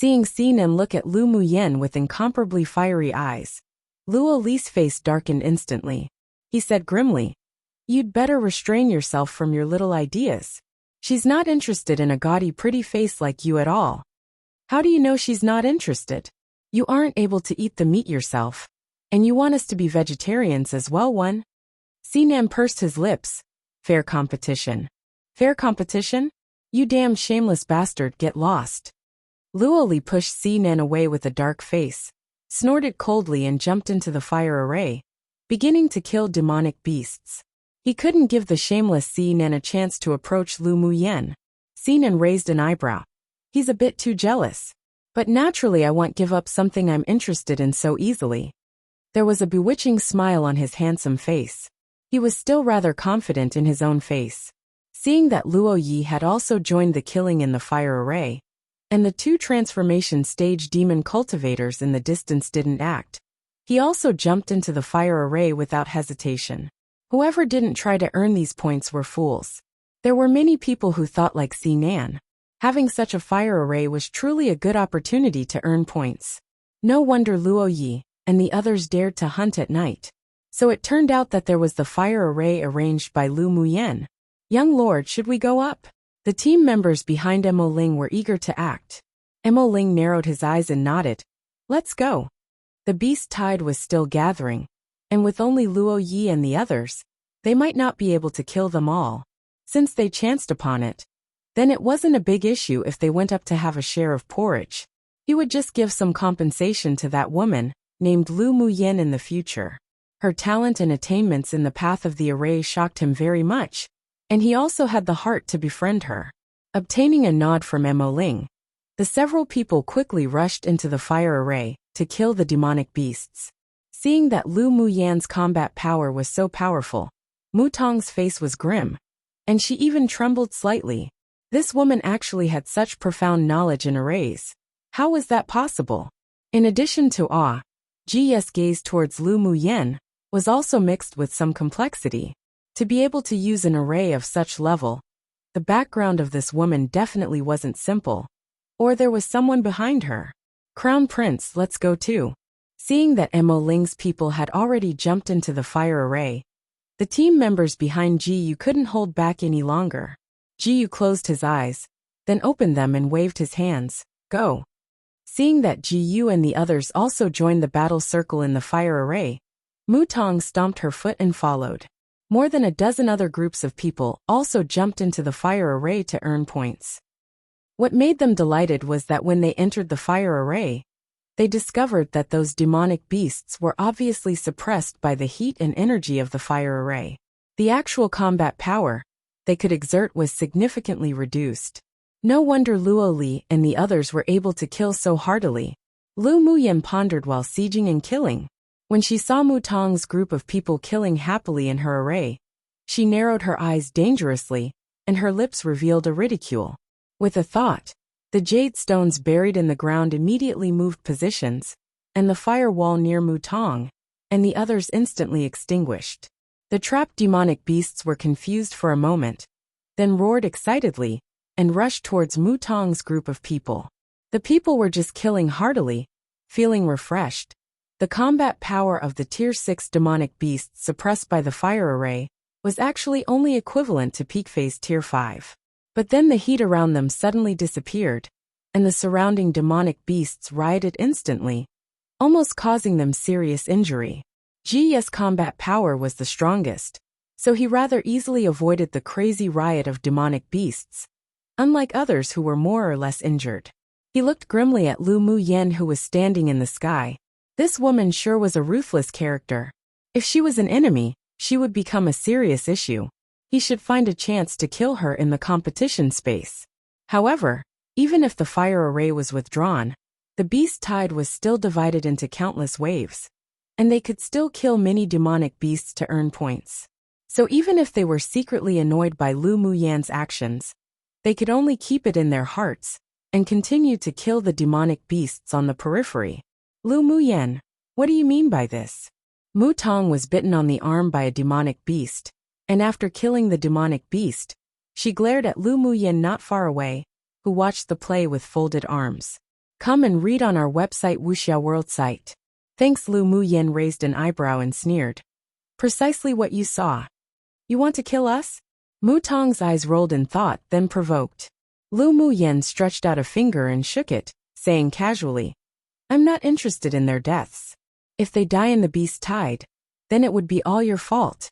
Seeing Xinan look at Lu Muyen with incomparably fiery eyes, Luo Li's face darkened instantly. He said grimly, "You'd better restrain yourself from your little ideas. She's not interested in a gaudy pretty face like you at all." "How do you know she's not interested? You aren't able to eat the meat yourself. And you want us to be vegetarians as well, one?" Xinan pursed his lips. "Fair competition. Fair competition? You damn shameless bastard, get lost." Luo Li pushed Xinan away with a dark face, snorted coldly and jumped into the fire array, beginning to kill demonic beasts. He couldn't give the shameless Xinan a chance to approach Lu Muyen. Xinan raised an eyebrow. "He's a bit too jealous. But naturally I won't give up something I'm interested in so easily." There was a bewitching smile on his handsome face. He was still rather confident in his own face. Seeing that Luo Yi had also joined the killing in the fire array, and the two transformation stage demon cultivators in the distance didn't act, he also jumped into the fire array without hesitation. Whoever didn't try to earn these points were fools. There were many people who thought like Xinan. Having such a fire array was truly a good opportunity to earn points. No wonder Luo Yi and the others dared to hunt at night. So it turned out that there was the fire array arranged by Lu Muyen. "Young lord, should we go up?" The team members behind Mo Ling were eager to act. Mo Ling narrowed his eyes and nodded. "Let's go." The beast tide was still gathering, and with only Luo Yi and the others, they might not be able to kill them all. Since they chanced upon it, then it wasn't a big issue if they went up to have a share of porridge. He would just give some compensation to that woman, named Lu Muyen, in the future. Her talent and attainments in the path of the array shocked him very much, and he also had the heart to befriend her. Obtaining a nod from Mo Ling, the several people quickly rushed into the fire array to kill the demonic beasts. Seeing that Lu Muyen's combat power was so powerful, Mu Tong's face was grim, and she even trembled slightly. This woman actually had such profound knowledge in arrays. How was that possible? In addition to awe, Ji's gaze towards Lu Muyen was also mixed with some complexity. To be able to use an array of such level, the background of this woman definitely wasn't simple. Or there was someone behind her. "Crown Prince, let's go too." Seeing that Mo Ling's people had already jumped into the fire array, the team members behind Jiyu couldn't hold back any longer. Jiyu closed his eyes, then opened them and waved his hands. "Go." Seeing that Jiyu and the others also joined the battle circle in the fire array, Mu Tong stomped her foot and followed. More than a dozen other groups of people also jumped into the fire array to earn points. What made them delighted was that when they entered the fire array, they discovered that those demonic beasts were obviously suppressed by the heat and energy of the fire array. The actual combat power they could exert was significantly reduced. No wonder Luo Li and the others were able to kill so heartily. Lu Muyen pondered while sieging and killing. When she saw Mu Tong's group of people killing happily in her array, she narrowed her eyes dangerously, and her lips revealed a ridicule. With a thought, the jade stones buried in the ground immediately moved positions, and the fire wall near Mu Tong and the others instantly extinguished. The trapped demonic beasts were confused for a moment, then roared excitedly and rushed towards Mu Tong's group of people. The people were just killing heartily, feeling refreshed. The combat power of the Tier 6 demonic beasts suppressed by the fire array was actually only equivalent to peak phase Tier 5. But then the heat around them suddenly disappeared, and the surrounding demonic beasts rioted instantly, almost causing them serious injury. Ji's combat power was the strongest, so he rather easily avoided the crazy riot of demonic beasts, unlike others who were more or less injured. He looked grimly at Lu Muyen, who was standing in the sky. This woman sure was a ruthless character. If she was an enemy, she would become a serious issue. He should find a chance to kill her in the competition space. However, even if the fire array was withdrawn, the beast tide was still divided into countless waves, and they could still kill many demonic beasts to earn points. So even if they were secretly annoyed by Lu Muyen's actions, they could only keep it in their hearts and continue to kill the demonic beasts on the periphery. "Lu Muyen, what do you mean by this?" Mu Tong was bitten on the arm by a demonic beast, and after killing the demonic beast, she glared at Lu Muyen not far away, who watched the play with folded arms. Come and read on our website Wuxia World site. Thanks. Lu Muyen raised an eyebrow and sneered. Precisely what you saw. You want to kill us? Mu Tong's eyes rolled in thought, then provoked. Lu Muyen stretched out a finger and shook it, saying casually, I'm not interested in their deaths. If they die in the beast tide, then it would be all your fault.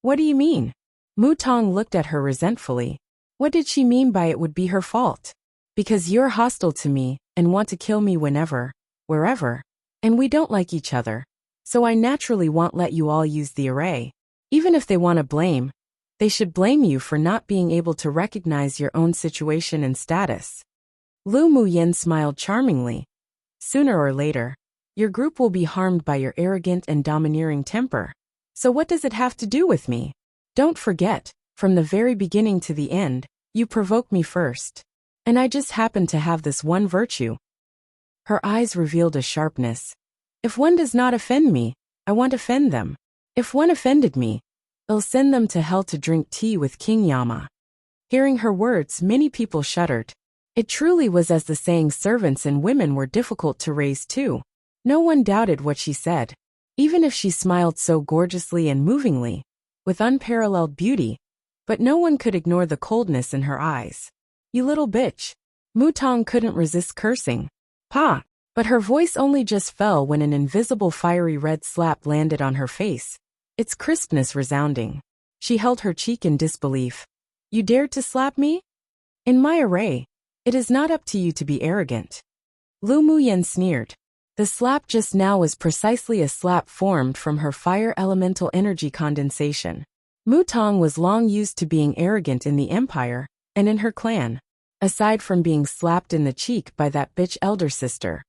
What do you mean? Mu Tong looked at her resentfully. What did she mean by it would be her fault? Because you're hostile to me and want to kill me whenever, wherever, and we don't like each other. So I naturally won't let you all use the array. Even if they want to blame, they should blame you for not being able to recognize your own situation and status. Lu Muyen smiled charmingly. Sooner or later, your group will be harmed by your arrogant and domineering temper. So what does it have to do with me? Don't forget, from the very beginning to the end, you provoked me first. And I just happen to have this one virtue. Her eyes revealed a sharpness. If one does not offend me, I won't offend them. If one offended me, I'll send them to hell to drink tea with King Yama. Hearing her words, many people shuddered. It truly was as the saying, servants and women were difficult to raise too. No one doubted what she said. Even if she smiled so gorgeously and movingly, with unparalleled beauty, but no one could ignore the coldness in her eyes. You little bitch. Mu Tong couldn't resist cursing. Pa! But her voice only just fell when an invisible fiery red slap landed on her face, its crispness resounding. She held her cheek in disbelief. You dared to slap me? In my array, it is not up to you to be arrogant. Lu Muyen sneered. The slap just now was precisely a slap formed from her fire elemental energy condensation. Mu Tong was long used to being arrogant in the Empire, and in her clan. Aside from being slapped in the cheek by that bitch elder sister,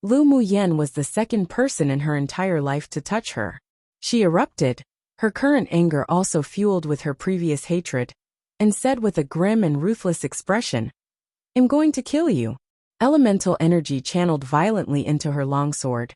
Lu Muyen was the second person in her entire life to touch her. She erupted, her current anger also fueled with her previous hatred, and said with a grim and ruthless expression, I'm going to kill you. Elemental energy channeled violently into her longsword,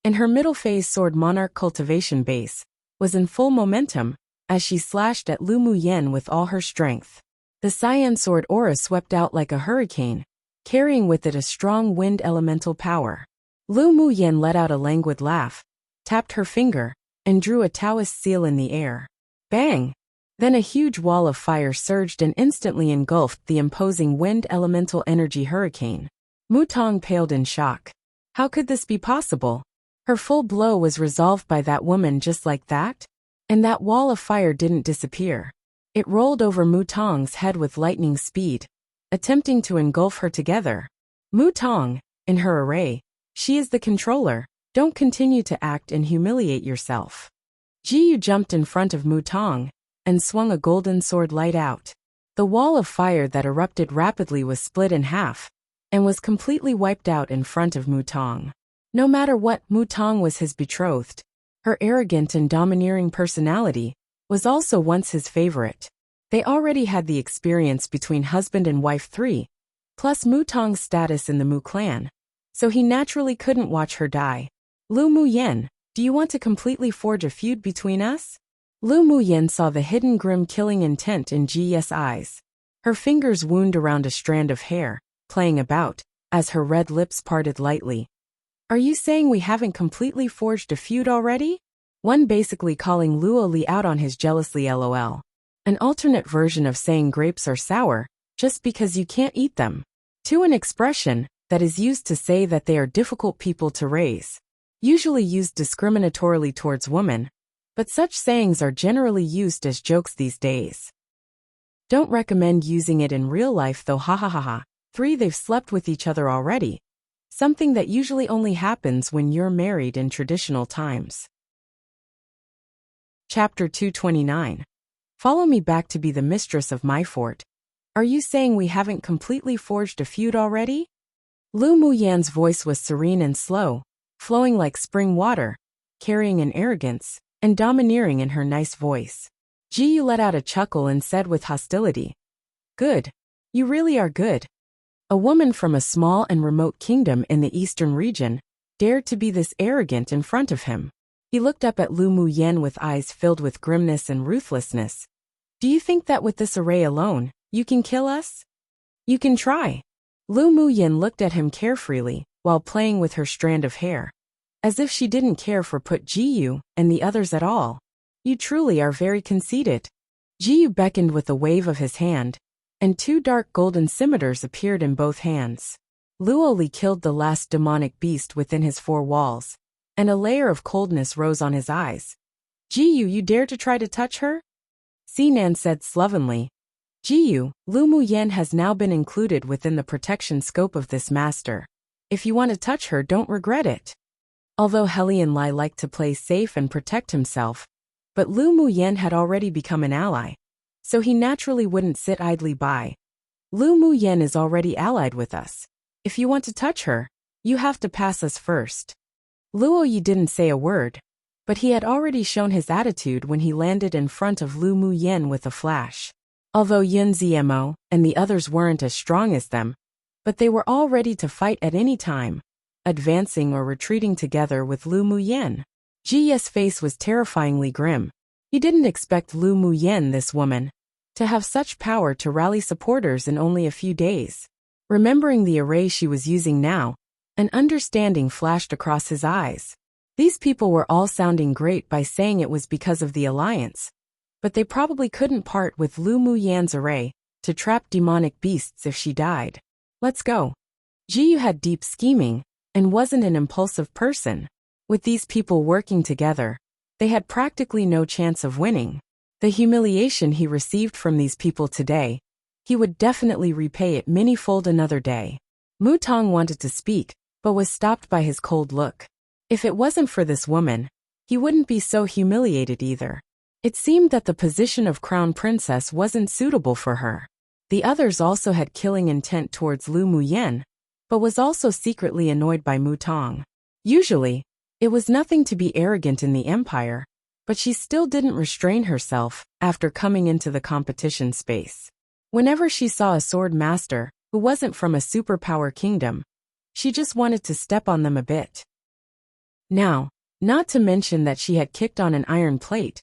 and her middle phase sword monarch cultivation base was in full momentum as she slashed at Lu Muyen with all her strength. The cyan sword aura swept out like a hurricane, carrying with it a strong wind elemental power. Lu Muyen let out a languid laugh, tapped her finger, and drew a Taoist seal in the air. Bang! Then a huge wall of fire surged and instantly engulfed the imposing wind elemental energy hurricane. Mu Tong paled in shock. How could this be possible? Her full blow was resolved by that woman just like that? And that wall of fire didn't disappear. It rolled over Mu Tong's head with lightning speed, attempting to engulf her together. Mu Tong, in her array, she is the controller. Don't continue to act and humiliate yourself. Ji Yu jumped in front of Mu Tong and swung a golden sword light out. The wall of fire that erupted rapidly was split in half and was completely wiped out in front of Mu Tong. No matter what, Mu Tong was his betrothed. Her arrogant and domineering personality was also once his favorite. They already had the experience between husband and wife 3, plus Mu Tong's status in the Mu clan, so he naturally couldn't watch her die. Lu Muyen, do you want to completely forge a feud between us? Lu Muyen saw the hidden grim killing intent in Ji's eyes. Her fingers wound around a strand of hair, playing about, as her red lips parted lightly. Are you saying we haven't completely forged a feud already? One basically calling Luo Li out on his jealously LOL. An alternate version of saying grapes are sour, just because you can't eat them. 2. An expression that is used to say that they are difficult people to raise. Usually used discriminatorily towards women, but such sayings are generally used as jokes these days. Don't recommend using it in real life though. Ha ha ha ha. 3. They've slept with each other already. Something that usually only happens when you're married in traditional times. Chapter 229. Follow me back to be the mistress of my fort. Are you saying we haven't completely forged a feud already? Lu Muyen's voice was serene and slow, flowing like spring water, carrying an arrogance and domineering in her nice voice. Ji Yu let out a chuckle and said with hostility, Good. You really are good. A woman from a small and remote kingdom in the eastern region dared to be this arrogant in front of him. He looked up at Lu Muyen with eyes filled with grimness and ruthlessness. Do you think that with this array alone, you can kill us? You can try. Lu Muyin looked at him carefree while playing with her strand of hair, as if she didn't care for Jiyu and the others at all. You truly are very conceited. Jiyu beckoned with a wave of his hand, and two dark golden scimitars appeared in both hands. Luoli killed the last demonic beast within his four walls, and a layer of coldness rose on his eyes. Jiyu, you dare to try to touch her? Sinan said slovenly. Jiyu, Lu Muyen has now been included within the protection scope of this master. If you want to touch her, don't regret it. Although Helian Lai liked to play safe and protect himself, but Lu Muyen had already become an ally, so he naturally wouldn't sit idly by. Lu Muyen is already allied with us. If you want to touch her, you have to pass us first. Luo Yi didn't say a word, but he had already shown his attitude when he landed in front of Lu Muyen with a flash. Although Yun Zmo and the others weren't as strong as them, but they were all ready to fight at any time, advancing or retreating together with Lu Muyen. Ji's face was terrifyingly grim. He didn't expect Lu Muyen, this woman, to have such power to rally supporters in only a few days. Remembering the array she was using now, an understanding flashed across his eyes. These people were all sounding great by saying it was because of the alliance, but they probably couldn't part with Lu Muyen's array to trap demonic beasts if she died. Let's go. Jiyu had deep scheming and wasn't an impulsive person. With these people working together, they had practically no chance of winning. The humiliation he received from these people today, he would definitely repay it many-fold another day. Mu Tong wanted to speak, but was stopped by his cold look. If it wasn't for this woman, he wouldn't be so humiliated either. It seemed that the position of crown princess wasn't suitable for her. The others also had killing intent towards Lu Muyen, but was also secretly annoyed by Mu Tong. Usually, it was nothing to be arrogant in the empire, but she still didn't restrain herself after coming into the competition space. Whenever she saw a sword master who wasn't from a superpower kingdom, she just wanted to step on them a bit. Now, not to mention that she had kicked on an iron plate,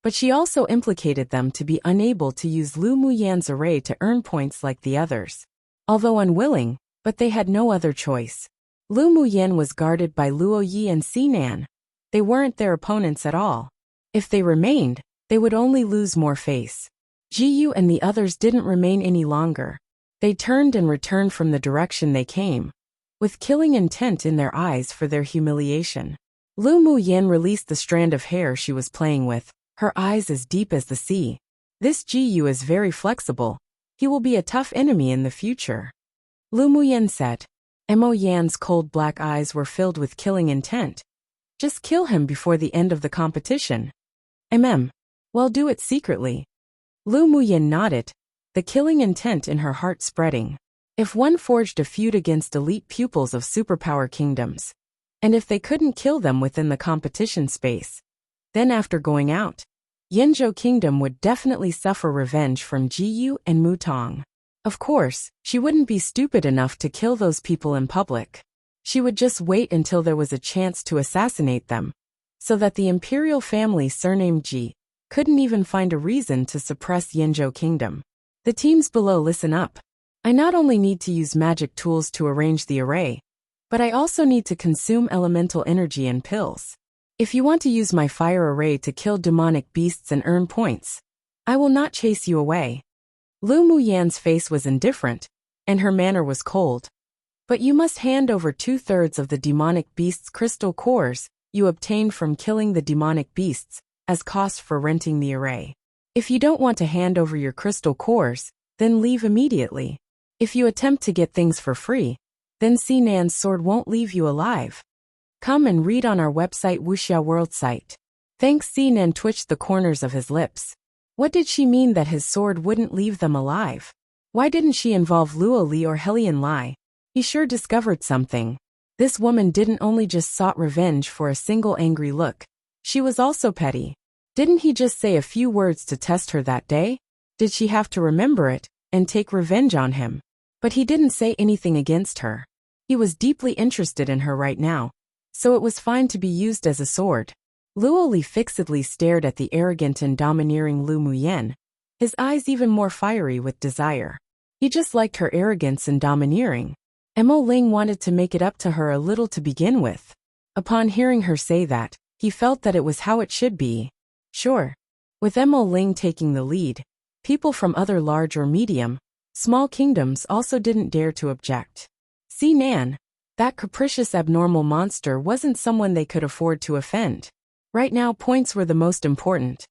but she also implicated them to be unable to use Lu Muyen's array to earn points like the others. Although unwilling, but they had no other choice. Lu Muyen was guarded by Luo Yi and Sinan. They weren't their opponents at all. If they remained, they would only lose more face. Jiyu and the others didn't remain any longer. They turned and returned from the direction they came, with killing intent in their eyes for their humiliation. Lu Muyen released the strand of hair she was playing with, her eyes as deep as the sea. This Jiyu is very flexible. He will be a tough enemy in the future. Lu Muyen said. Mo Yan's cold black eyes were filled with killing intent. Just kill him before the end of the competition. Well, do it secretly. Lu Muyen nodded, the killing intent in her heart spreading. If one forged a feud against elite pupils of superpower kingdoms, and if they couldn't kill them within the competition space, then after going out, Yanzhou Kingdom would definitely suffer revenge from Jiyu and Mu Tong. Of course, she wouldn't be stupid enough to kill those people in public. She would just wait until there was a chance to assassinate them, so that the Imperial family surnamed Ji couldn't even find a reason to suppress Yanzhou Kingdom. The teams below, listen up. I not only need to use magic tools to arrange the array, but I also need to consume elemental energy and pills. If you want to use my fire array to kill demonic beasts and earn points, I will not chase you away. Lu Muyan's face was indifferent, and her manner was cold. But you must hand over 2/3 of the demonic beast's crystal cores you obtained from killing the demonic beasts as cost for renting the array. If you don't want to hand over your crystal cores, then leave immediately. If you attempt to get things for free, then Sinan's sword won't leave you alive. Come and read on our website Wuxia World site. Thanks. Sinan twitched the corners of his lips. What did she mean that his sword wouldn't leave them alive? Why didn't she involve Luo Li or Helian Lai? He sure discovered something. This woman didn't only just sought revenge for a single angry look. She was also petty. Didn't he just say a few words to test her that day? Did she have to remember it and take revenge on him? But he didn't say anything against her. He was deeply interested in her right now, so it was fine to be used as a sword. Luo Li fixedly stared at the arrogant and domineering Lu Muyen, his eyes even more fiery with desire. He just liked her arrogance and domineering. Mo Ling wanted to make it up to her a little to begin with. Upon hearing her say that, he felt that it was how it should be. Sure. With Mo Ling taking the lead, people from other large or medium, small kingdoms also didn't dare to object. See Nan, that capricious abnormal monster wasn't someone they could afford to offend. Right now points were the most important.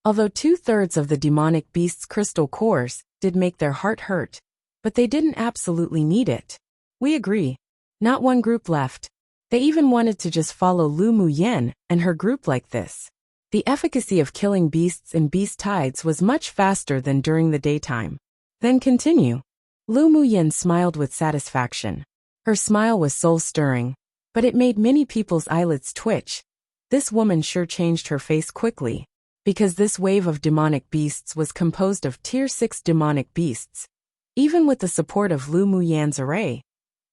Although 2/3 of the demonic beast's crystal cores did make their heart hurt, but they didn't absolutely need it. We agree. Not one group left. They even wanted to just follow Lu Muyen and her group like this. The efficacy of killing beasts in beast tides was much faster than during the daytime. Then continue. Lu Muyen smiled with satisfaction. Her smile was soul-stirring, but it made many people's eyelids twitch. This woman sure changed her face quickly, because this wave of demonic beasts was composed of Tier 6 demonic beasts. Even with the support of Lu Muyan's array,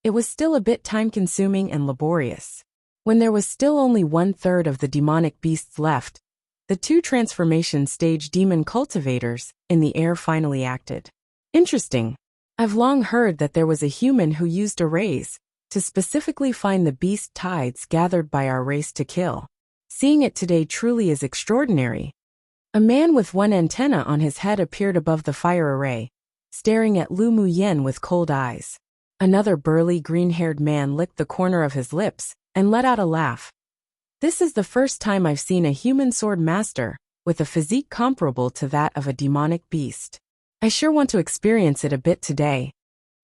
it was still a bit time-consuming and laborious. When there was still only 1/3 of the demonic beasts left, the 2 transformation stage demon cultivators in the air finally acted. Interesting. I've long heard that there was a human who used arrays to specifically find the beast tides gathered by our race to kill. Seeing it today truly is extraordinary. A man with one antenna on his head appeared above the fire array, staring at Lu Muyen with cold eyes. Another burly green-haired man licked the corner of his lips and let out a laugh. This is the first time I've seen a human sword master with a physique comparable to that of a demonic beast. I sure want to experience it a bit today.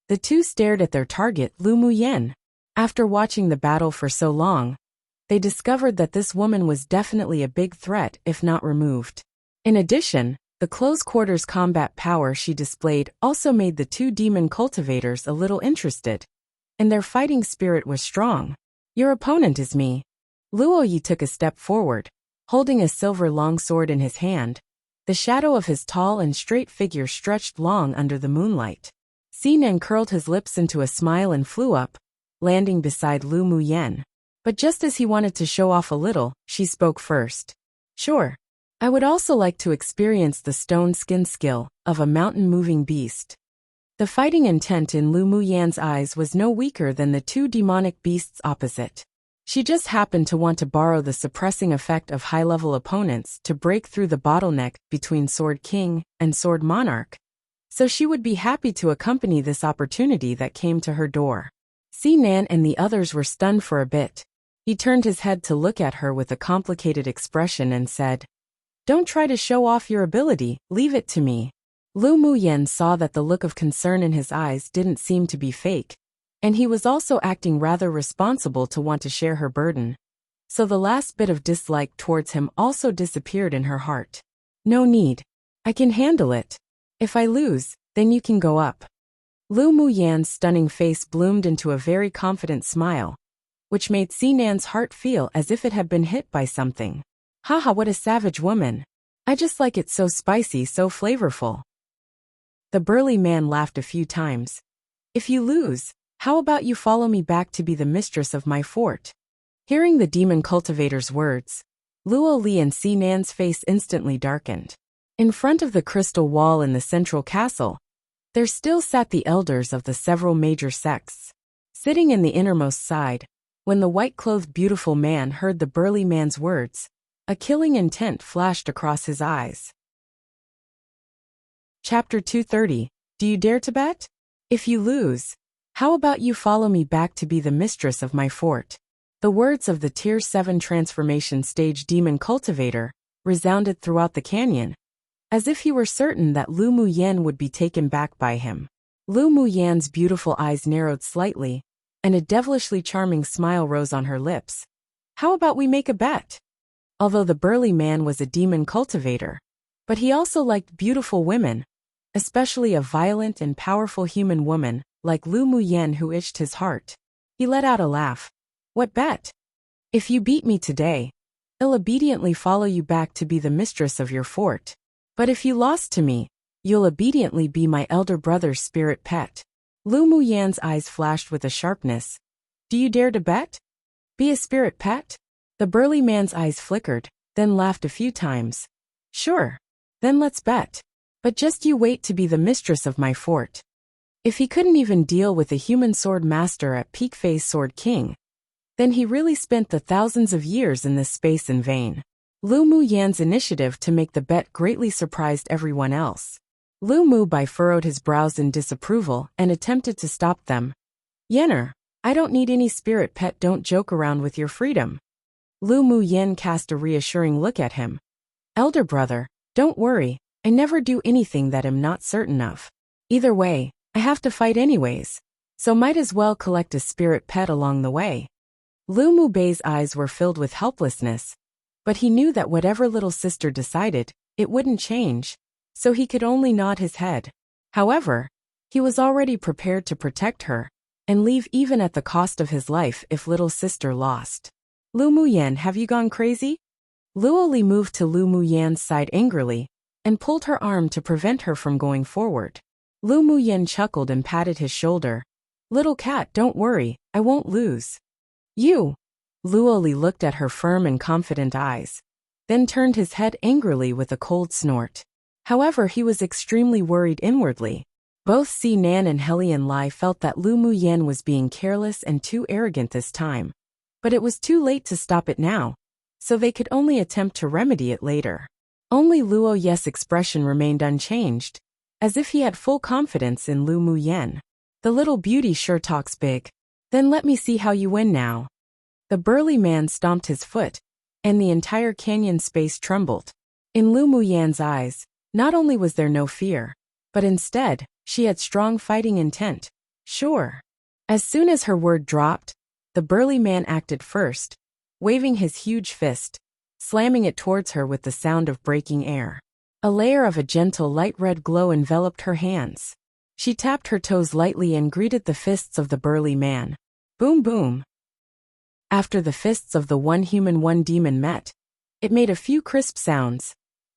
The 2 stared at their target, Lu Muyen. After watching the battle for so long, they discovered that this woman was definitely a big threat if not removed. In addition, the close-quarters combat power she displayed also made the 2 demon cultivators a little interested, and their fighting spirit was strong. Your opponent is me. Luo Yi took a step forward, holding a silver longsword in his hand. The shadow of his tall and straight figure stretched long under the moonlight. Sinan curled his lips into a smile and flew up, landing beside Lu Muyen. But just as he wanted to show off a little, she spoke first. Sure. I would also like to experience the stone skin skill of a mountain-moving beast. The fighting intent in Lu Muyen's eyes was no weaker than the 2 demonic beasts opposite. She just happened to want to borrow the suppressing effect of high-level opponents to break through the bottleneck between Sword King and Sword Monarch. So she would be happy to accompany this opportunity that came to her door. Sinan and the others were stunned for a bit. He turned his head to look at her with a complicated expression and said, "Don't try to show off your ability, leave it to me." Lu Muyen saw that the look of concern in his eyes didn't seem to be fake, and he was also acting rather responsible to want to share her burden. So the last bit of dislike towards him also disappeared in her heart. No need. I can handle it. If I lose, then you can go up. Lu Muyan's stunning face bloomed into a very confident smile, which made Sinan's heart feel as if it had been hit by something. Haha, what a savage woman. I just like it so spicy, so flavorful. The burly man laughed a few times. If you lose, how about you follow me back to be the mistress of my fort? Hearing the demon cultivator's words, Luo Li and Sinan's face instantly darkened. In front of the crystal wall in the central castle, there still sat the elders of the several major sects. Sitting in the innermost side, when the white-clothed beautiful man heard the burly man's words, a killing intent flashed across his eyes. Chapter 230. Do you dare to bet? If you lose, how about you follow me back to be the mistress of my fort? The words of the Tier 7 transformation stage demon cultivator resounded throughout the canyon, as if he were certain that Lu Muyen would be taken back by him. Lu Muyen's beautiful eyes narrowed slightly, and a devilishly charming smile rose on her lips. How about we make a bet? Although the burly man was a demon cultivator, but he also liked beautiful women, especially a violent and powerful human woman like Lu Muyen who itched his heart. He let out a laugh. What bet? If you beat me today, I'll obediently follow you back to be the mistress of your fort. But if you lost to me, you'll obediently be my elder brother's spirit pet. Lu Muyen's eyes flashed with a sharpness. Do you dare to bet? Be a spirit pet? The burly man's eyes flickered, then laughed a few times. Sure. Then let's bet. But just you wait to be the mistress of my fort. If he couldn't even deal with a human sword master at peak phase Sword King, then he really spent the thousands of years in this space in vain. Lu Mu Yan's initiative to make the bet greatly surprised everyone else. Lu Mu Bai furrowed his brows in disapproval and attempted to stop them. Yener, I don't need any spirit pet, don't joke around with your freedom. Lu Mu Yan cast a reassuring look at him. Elder brother, don't worry, I never do anything that I'm not certain of. Either way, I have to fight anyways, so might as well collect a spirit pet along the way. Lu Mu Bei's eyes were filled with helplessness, but he knew that whatever little sister decided, it wouldn't change, so he could only nod his head. However, he was already prepared to protect her and leave even at the cost of his life if little sister lost. Lu Mu Yan, have you gone crazy? Luo Li moved to Lu Mu Yan's side angrily and pulled her arm to prevent her from going forward. Lu Mu Yan chuckled and patted his shoulder. Little cat, don't worry, I won't lose. You. Luo Li looked at her firm and confident eyes, then turned his head angrily with a cold snort. However, he was extremely worried inwardly. Both Si Nan and Helian Lai felt that Lu Mu Yan was being careless and too arrogant this time. But it was too late to stop it now, so they could only attempt to remedy it later. Only Luo Ye's expression remained unchanged, as if he had full confidence in Lu Mu Yan. The little beauty sure talks big. Then let me see how you win now. The burly man stomped his foot, and the entire canyon space trembled. In Lu Mu Yan's eyes, not only was there no fear, but instead, she had strong fighting intent. Sure. As soon as her word dropped, the burly man acted first, waving his huge fist, slamming it towards her with the sound of breaking air. A layer of a gentle light red glow enveloped her hands. She tapped her toes lightly and greeted the fists of the burly man. Boom boom. After the fists of the one human one demon met, it made a few crisp sounds,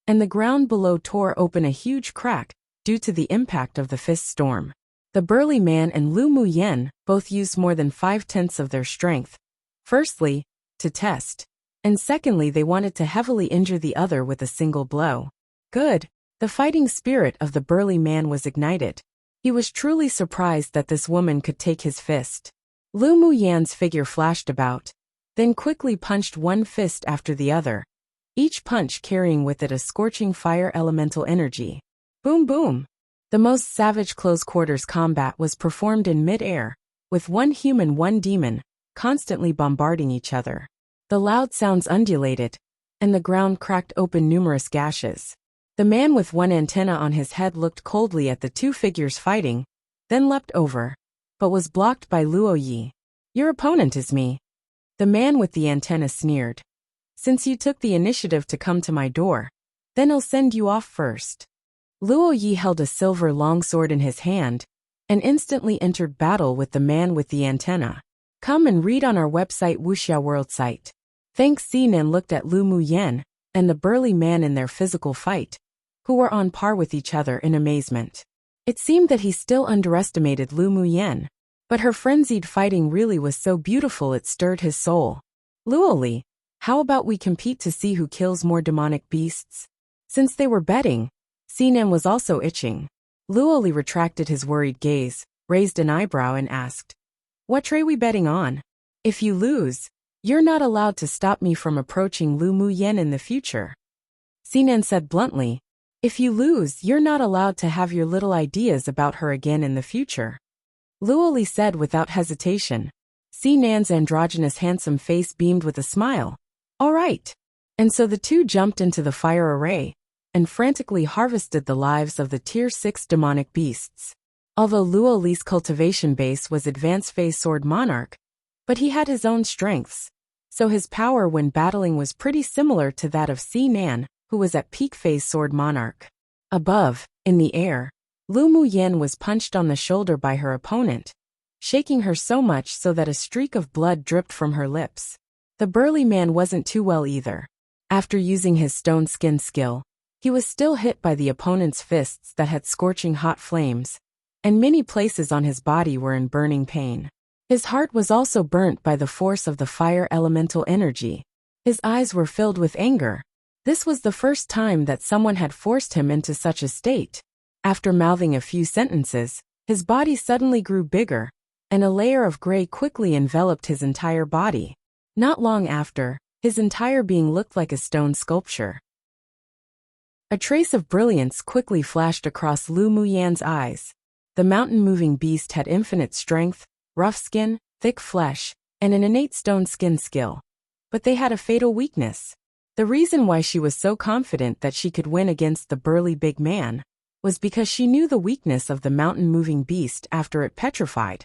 and the ground below tore open a huge crack due to the impact of the fist storm. The burly man and Lu Mu Yan both used more than 5/10 of their strength. Firstly, to test, and secondly they wanted to heavily injure the other with a single blow. Good. The fighting spirit of the burly man was ignited. He was truly surprised that this woman could take his fist. Lu Mu Yan's figure flashed about, then quickly punched one fist after the other, each punch carrying with it a scorching fire elemental energy. Boom boom. The most savage close-quarters combat was performed in mid-air, with one human one demon, constantly bombarding each other. The loud sounds undulated, and the ground cracked open numerous gashes. The man with one antenna on his head looked coldly at the two figures fighting, then leapt over, but was blocked by Luo Yi. Your opponent is me. The man with the antenna sneered. Since you took the initiative to come to my door, then I'll send you off first. Luo Yi held a silver longsword in his hand, and instantly entered battle with the man with the antenna. Come and read on our website Wuxia World site. Thanks. Sinan looked at Lu Mu Yan and the burly man in their physical fight, who were on par with each other in amazement. It seemed that he still underestimated Lu Mu Yan, but her frenzied fighting really was so beautiful it stirred his soul. Luo Li, how about we compete to see who kills more demonic beasts? Since they were betting, Sinan was also itching. Luo Li retracted his worried gaze, raised an eyebrow and asked, what tray we betting on? If you lose, you're not allowed to stop me from approaching Lu Mu Yan in the future. Sinan said bluntly, if you lose, you're not allowed to have your little ideas about her again in the future. Luo Li said without hesitation. Sinan's androgynous handsome face beamed with a smile. All right. And so the two jumped into the fire array and frantically harvested the lives of the Tier 6 demonic beasts. Although Luo Li's cultivation base was advanced phase Sword Monarch, but he had his own strengths, so his power when battling was pretty similar to that of Sinan, who was at peak phase Sword Monarch. Above, in the air, Lu Mu Yan was punched on the shoulder by her opponent, shaking her so much so that a streak of blood dripped from her lips. The burly man wasn't too well either. After using his stone skin skill, he was still hit by the opponent's fists that had scorching hot flames, and many places on his body were in burning pain. His heart was also burnt by the force of the fire elemental energy. His eyes were filled with anger. This was the first time that someone had forced him into such a state. After mouthing a few sentences, his body suddenly grew bigger, and a layer of gray quickly enveloped his entire body. Not long after, his entire being looked like a stone sculpture. A trace of brilliance quickly flashed across Lu Muyan's eyes. The mountain-moving beast had infinite strength, rough skin, thick flesh, and an innate stone skin skill. But they had a fatal weakness. The reason why she was so confident that she could win against the burly big man was because she knew the weakness of the mountain-moving beast after it petrified.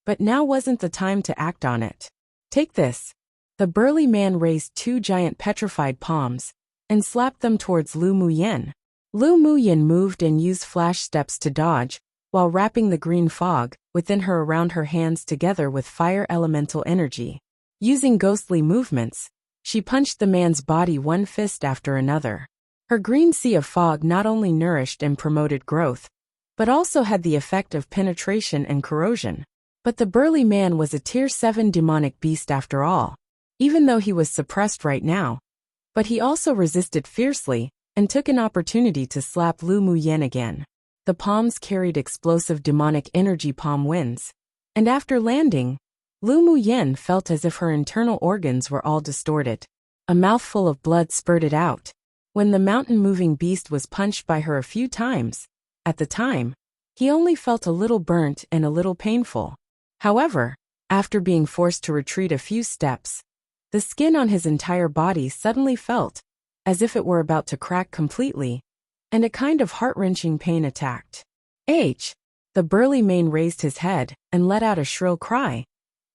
But now wasn't the time to act on it. Take this. The burly man raised 2 giant petrified palms and slapped them towards Lu Muyan. Lu Muyan moved and used flash steps to dodge, while wrapping the green fog within her around her hands together with fire elemental energy. Using ghostly movements, she punched the man's body one fist after another. Her green sea of fog not only nourished and promoted growth, but also had the effect of penetration and corrosion. But the burly man was a Tier 7 demonic beast after all, even though he was suppressed right now. But he also resisted fiercely and took an opportunity to slap Lu Muyan again. The palms carried explosive demonic energy palm winds, and after landing, Lu Muyan felt as if her internal organs were all distorted. A mouthful of blood spurted out. When the mountain-moving beast was punched by her a few times, at the time, he only felt a little burnt and a little painful. However, after being forced to retreat a few steps, the skin on his entire body suddenly felt as if it were about to crack completely, and a kind of heart-wrenching pain attacked. The burly man raised his head and let out a shrill cry,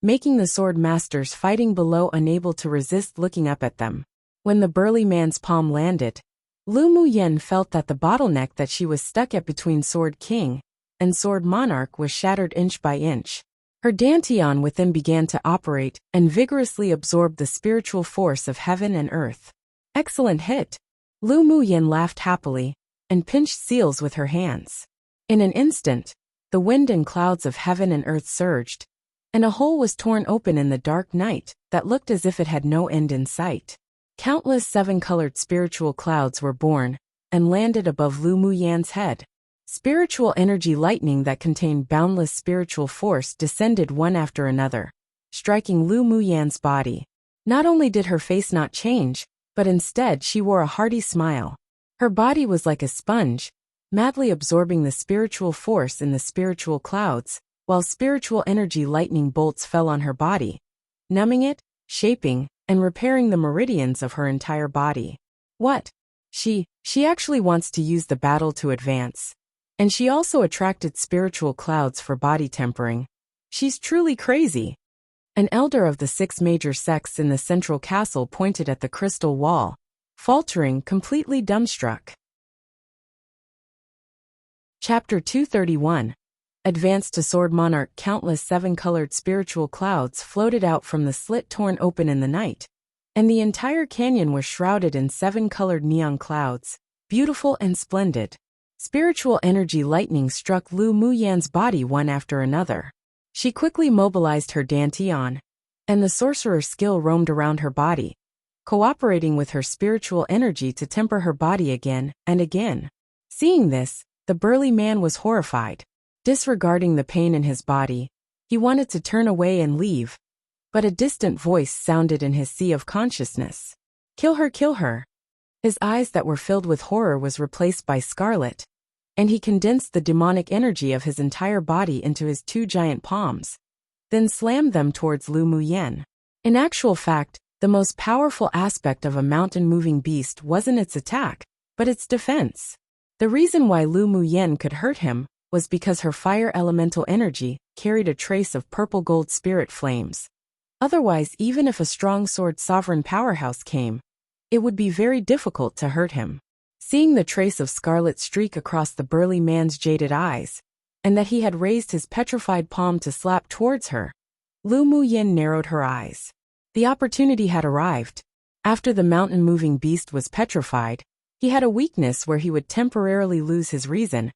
making the sword masters fighting below unable to resist looking up at them. When the burly man's palm landed, Lu Muyan felt that the bottleneck that she was stuck at between Sword King and Sword Monarch was shattered inch by inch. Her dantian within began to operate and vigorously absorbed the spiritual force of heaven and earth. Excellent hit! Lu Muyan laughed happily and pinched seals with her hands. In an instant, the wind and clouds of heaven and earth surged, and a hole was torn open in the dark night that looked as if it had no end in sight. Countless 7-colored spiritual clouds were born and landed above Lu Muyan's head. Spiritual energy lightning that contained boundless spiritual force descended one after another, striking Lu Muyan's body. Not only did her face not change, but instead she wore a hearty smile. Her body was like a sponge, madly absorbing the spiritual force in the spiritual clouds, while spiritual energy lightning bolts fell on her body, numbing it, shaping, and repairing the meridians of her entire body. What? She actually wants to use the battle to advance. And she also attracted spiritual clouds for body tempering. She's truly crazy. An elder of the 6 major sects in the central castle pointed at the crystal wall, faltering, completely dumbstruck. Chapter 231. Advanced to Sword Monarch. Countless 7-colored spiritual clouds floated out from the slit torn open in the night, and the entire canyon was shrouded in 7-colored neon clouds, beautiful and splendid. Spiritual energy lightning struck Lu Muyan's body one after another. She quickly mobilized her dantian, and the sorcerer's skill roamed around her body, cooperating with her spiritual energy to temper her body again and again. Seeing this, the burly man was horrified. Disregarding the pain in his body, he wanted to turn away and leave, but a distant voice sounded in his sea of consciousness. Kill her, kill her. His eyes that were filled with horror was replaced by scarlet, and he condensed the demonic energy of his entire body into his 2 giant palms, then slammed them towards Lu Muyan. In actual fact, the most powerful aspect of a mountain-moving beast wasn't its attack, but its defense. The reason why Lu Muyan could hurt him was because her fire elemental energy carried a trace of purple-gold spirit flames. Otherwise, even if a strong sword sovereign powerhouse came, it would be very difficult to hurt him. Seeing the trace of scarlet streak across the burly man's jaded eyes, and that he had raised his petrified palm to slap towards her, Lu Muyan narrowed her eyes. The opportunity had arrived. After the mountain-moving beast was petrified, he had a weakness where he would temporarily lose his reason,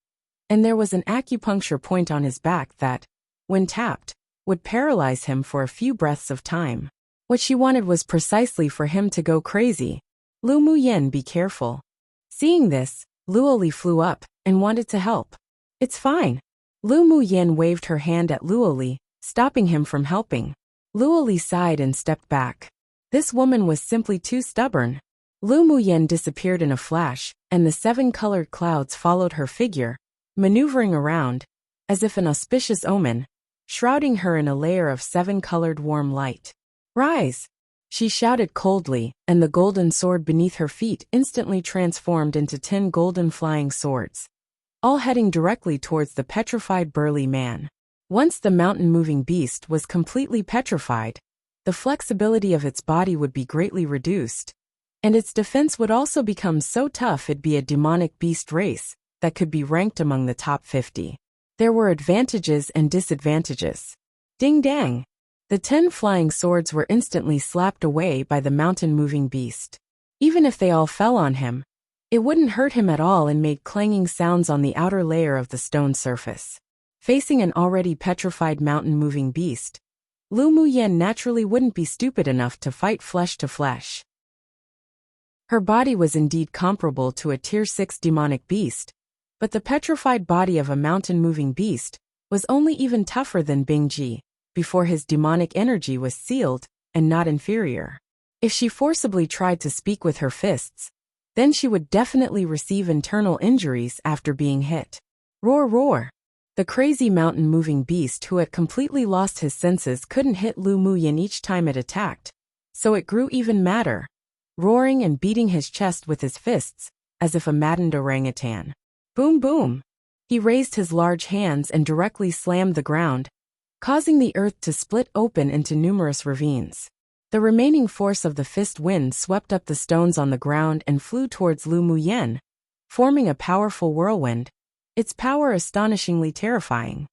and there was an acupuncture point on his back that, when tapped, would paralyze him for a few breaths of time. What she wanted was precisely for him to go crazy, Lu Muyen, be careful. Seeing this, Luoli flew up and wanted to help. It's fine. Lu Muyen waved her hand at Luoli, stopping him from helping. Luoli sighed and stepped back. This woman was simply too stubborn. Lu Muyen disappeared in a flash, and the 7-colored clouds followed her figure, maneuvering around, as if an auspicious omen, shrouding her in a layer of 7-colored warm light. Rise! She shouted coldly, and the golden sword beneath her feet instantly transformed into 10 golden flying swords, all heading directly towards the petrified burly man. Once the mountain-moving beast was completely petrified, the flexibility of its body would be greatly reduced, and its defense would also become so tough it'd be a demonic beast race that could be ranked among the top 50. There were advantages and disadvantages. Ding dang! The 10 flying swords were instantly slapped away by the mountain-moving beast. Even if they all fell on him, it wouldn't hurt him at all and made clanging sounds on the outer layer of the stone surface. Facing an already petrified mountain-moving beast, Lu Muyen naturally wouldn't be stupid enough to fight flesh to flesh. Her body was indeed comparable to a Tier 6 demonic beast, but the petrified body of a mountain-moving beast was only even tougher than Bingji, before his demonic energy was sealed, and not inferior. If she forcibly tried to speak with her fists, then she would definitely receive internal injuries after being hit. Roar roar! The crazy mountain-moving beast who had completely lost his senses couldn't hit Lu Muyen each time it attacked, so it grew even madder, roaring and beating his chest with his fists, as if a maddened orangutan. Boom boom! He raised his large hands and directly slammed the ground, causing the earth to split open into numerous ravines. The remaining force of the fist wind swept up the stones on the ground and flew towards Lu Muyen, forming a powerful whirlwind, its power astonishingly terrifying.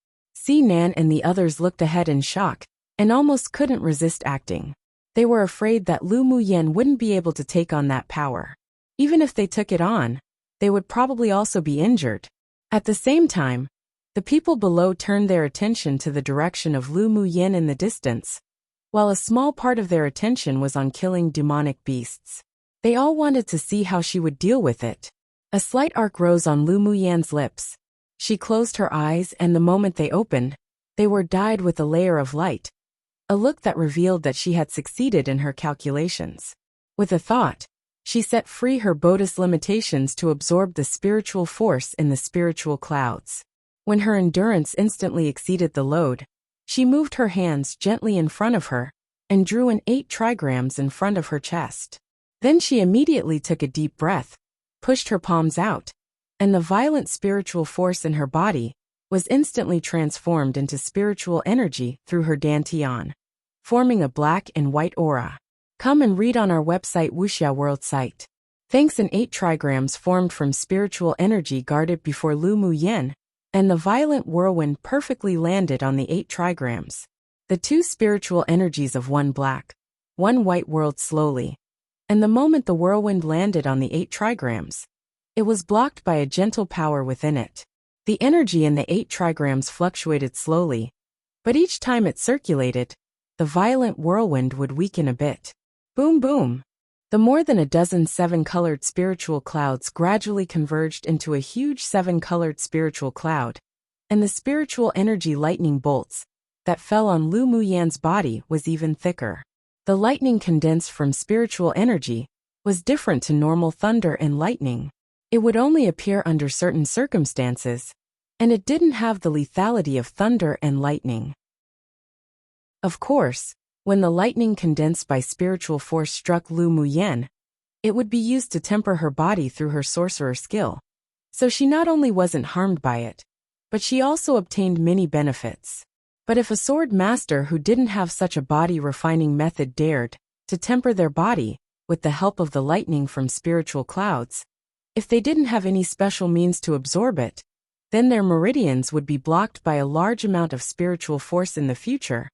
Nan and the others looked ahead in shock, and almost couldn't resist acting. They were afraid that Lu Muyen wouldn't be able to take on that power. Even if they took it on, they would probably also be injured. At the same time, the people below turned their attention to the direction of Lu Muyen in the distance, while a small part of their attention was on killing demonic beasts. They all wanted to see how she would deal with it. A slight arc rose on Lu Muyen's lips. She closed her eyes, and the moment they opened, they were dyed with a layer of light, a look that revealed that she had succeeded in her calculations. With a thought, she set free her Bodhi's limitations to absorb the spiritual force in the spiritual clouds. When her endurance instantly exceeded the load, she moved her hands gently in front of her and drew in 8 trigrams in front of her chest. Then she immediately took a deep breath, pushed her palms out, and the violent spiritual force in her body was instantly transformed into spiritual energy through her dantian, forming a black and white aura. Come and read on our website Wuxia World site. Thanks, and 8 trigrams formed from spiritual energy guarded before Lu Muyen, and the violent whirlwind perfectly landed on the 8 trigrams. The 2 spiritual energies of 1 black, 1 white whirled slowly, and the moment the whirlwind landed on the 8 trigrams, it was blocked by a gentle power within it. The energy in the 8 trigrams fluctuated slowly, but each time it circulated, the violent whirlwind would weaken a bit. Boom boom! The more than a dozen 7-colored spiritual clouds gradually converged into a huge 7-colored spiritual cloud, and the spiritual energy lightning bolts that fell on Lu Muyen's body was even thicker. The lightning condensed from spiritual energy was different to normal thunder and lightning. It would only appear under certain circumstances, and it didn't have the lethality of thunder and lightning. Of course, when the lightning condensed by spiritual force struck Lu Muyen, it would be used to temper her body through her sorcerer skill. So she not only wasn't harmed by it, but she also obtained many benefits. But if a sword master who didn't have such a body refining method dared to temper their body with the help of the lightning from spiritual clouds, if they didn't have any special means to absorb it, then their meridians would be blocked by a large amount of spiritual force in the future,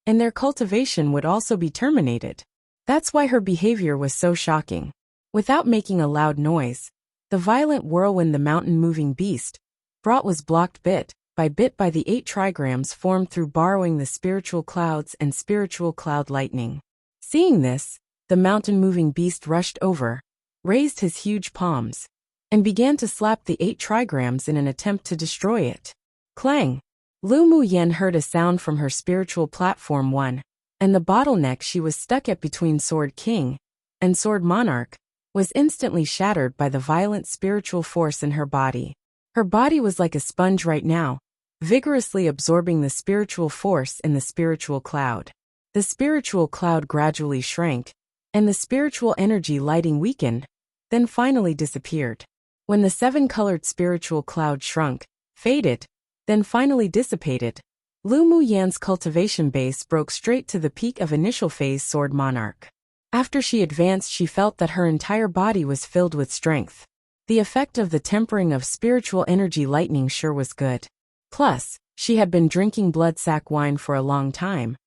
and their cultivation would also be terminated. That's why her behavior was so shocking. Without making a loud noise, the violent whirlwind the mountain-moving beast brought was blocked bit by the 8 trigrams formed through borrowing the spiritual clouds and spiritual cloud lightning. Seeing this, the mountain-moving beast rushed over, raised his huge palms, and began to slap the 8 trigrams in an attempt to destroy it. Clang! Lu Muyen heard a sound from her spiritual platform 1, and the bottleneck she was stuck at between Sword King and Sword Monarch was instantly shattered by the violent spiritual force in her body. Her body was like a sponge right now, vigorously absorbing the spiritual force in the spiritual cloud. The spiritual cloud gradually shrank, and the spiritual energy lighting weakened, then finally disappeared. When the 7-colored spiritual cloud shrunk, faded, then finally dissipated, Lu Muyan's cultivation base broke straight to the peak of initial phase Sword Monarch. After she advanced, she felt that her entire body was filled with strength. The effect of the tempering of spiritual energy lightning sure was good. Plus, she had been drinking blood sac wine for a long time,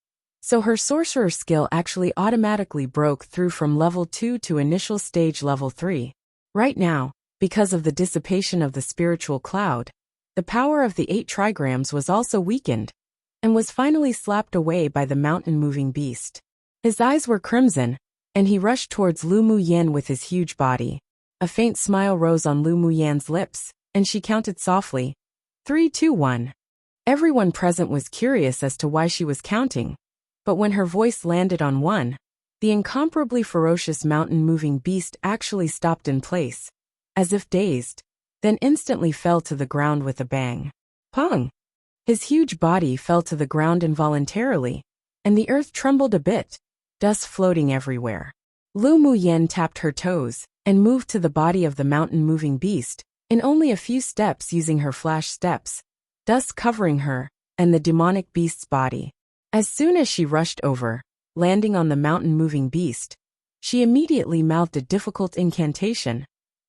so her sorcerer skill actually automatically broke through from level 2 to initial stage level 3. Right now, because of the dissipation of the spiritual cloud, the power of the 8 trigrams was also weakened, and was finally slapped away by the mountain-moving beast. His eyes were crimson, and he rushed towards Lu Muyen with his huge body. A faint smile rose on Lu Muyan's lips, and she counted softly, 3, 2, 1. Everyone present was curious as to why she was counting, but when her voice landed on 1, the incomparably ferocious mountain-moving beast actually stopped in place, as if dazed, then instantly fell to the ground with a bang. Pong! His huge body fell to the ground involuntarily, and the earth trembled a bit, dust floating everywhere. Lu Muyen tapped her toes and moved to the body of the mountain-moving beast, in only a few steps using her flash steps, dust covering her and the demonic beast's body. As soon as she rushed over, landing on the mountain-moving beast, she immediately mouthed a difficult incantation,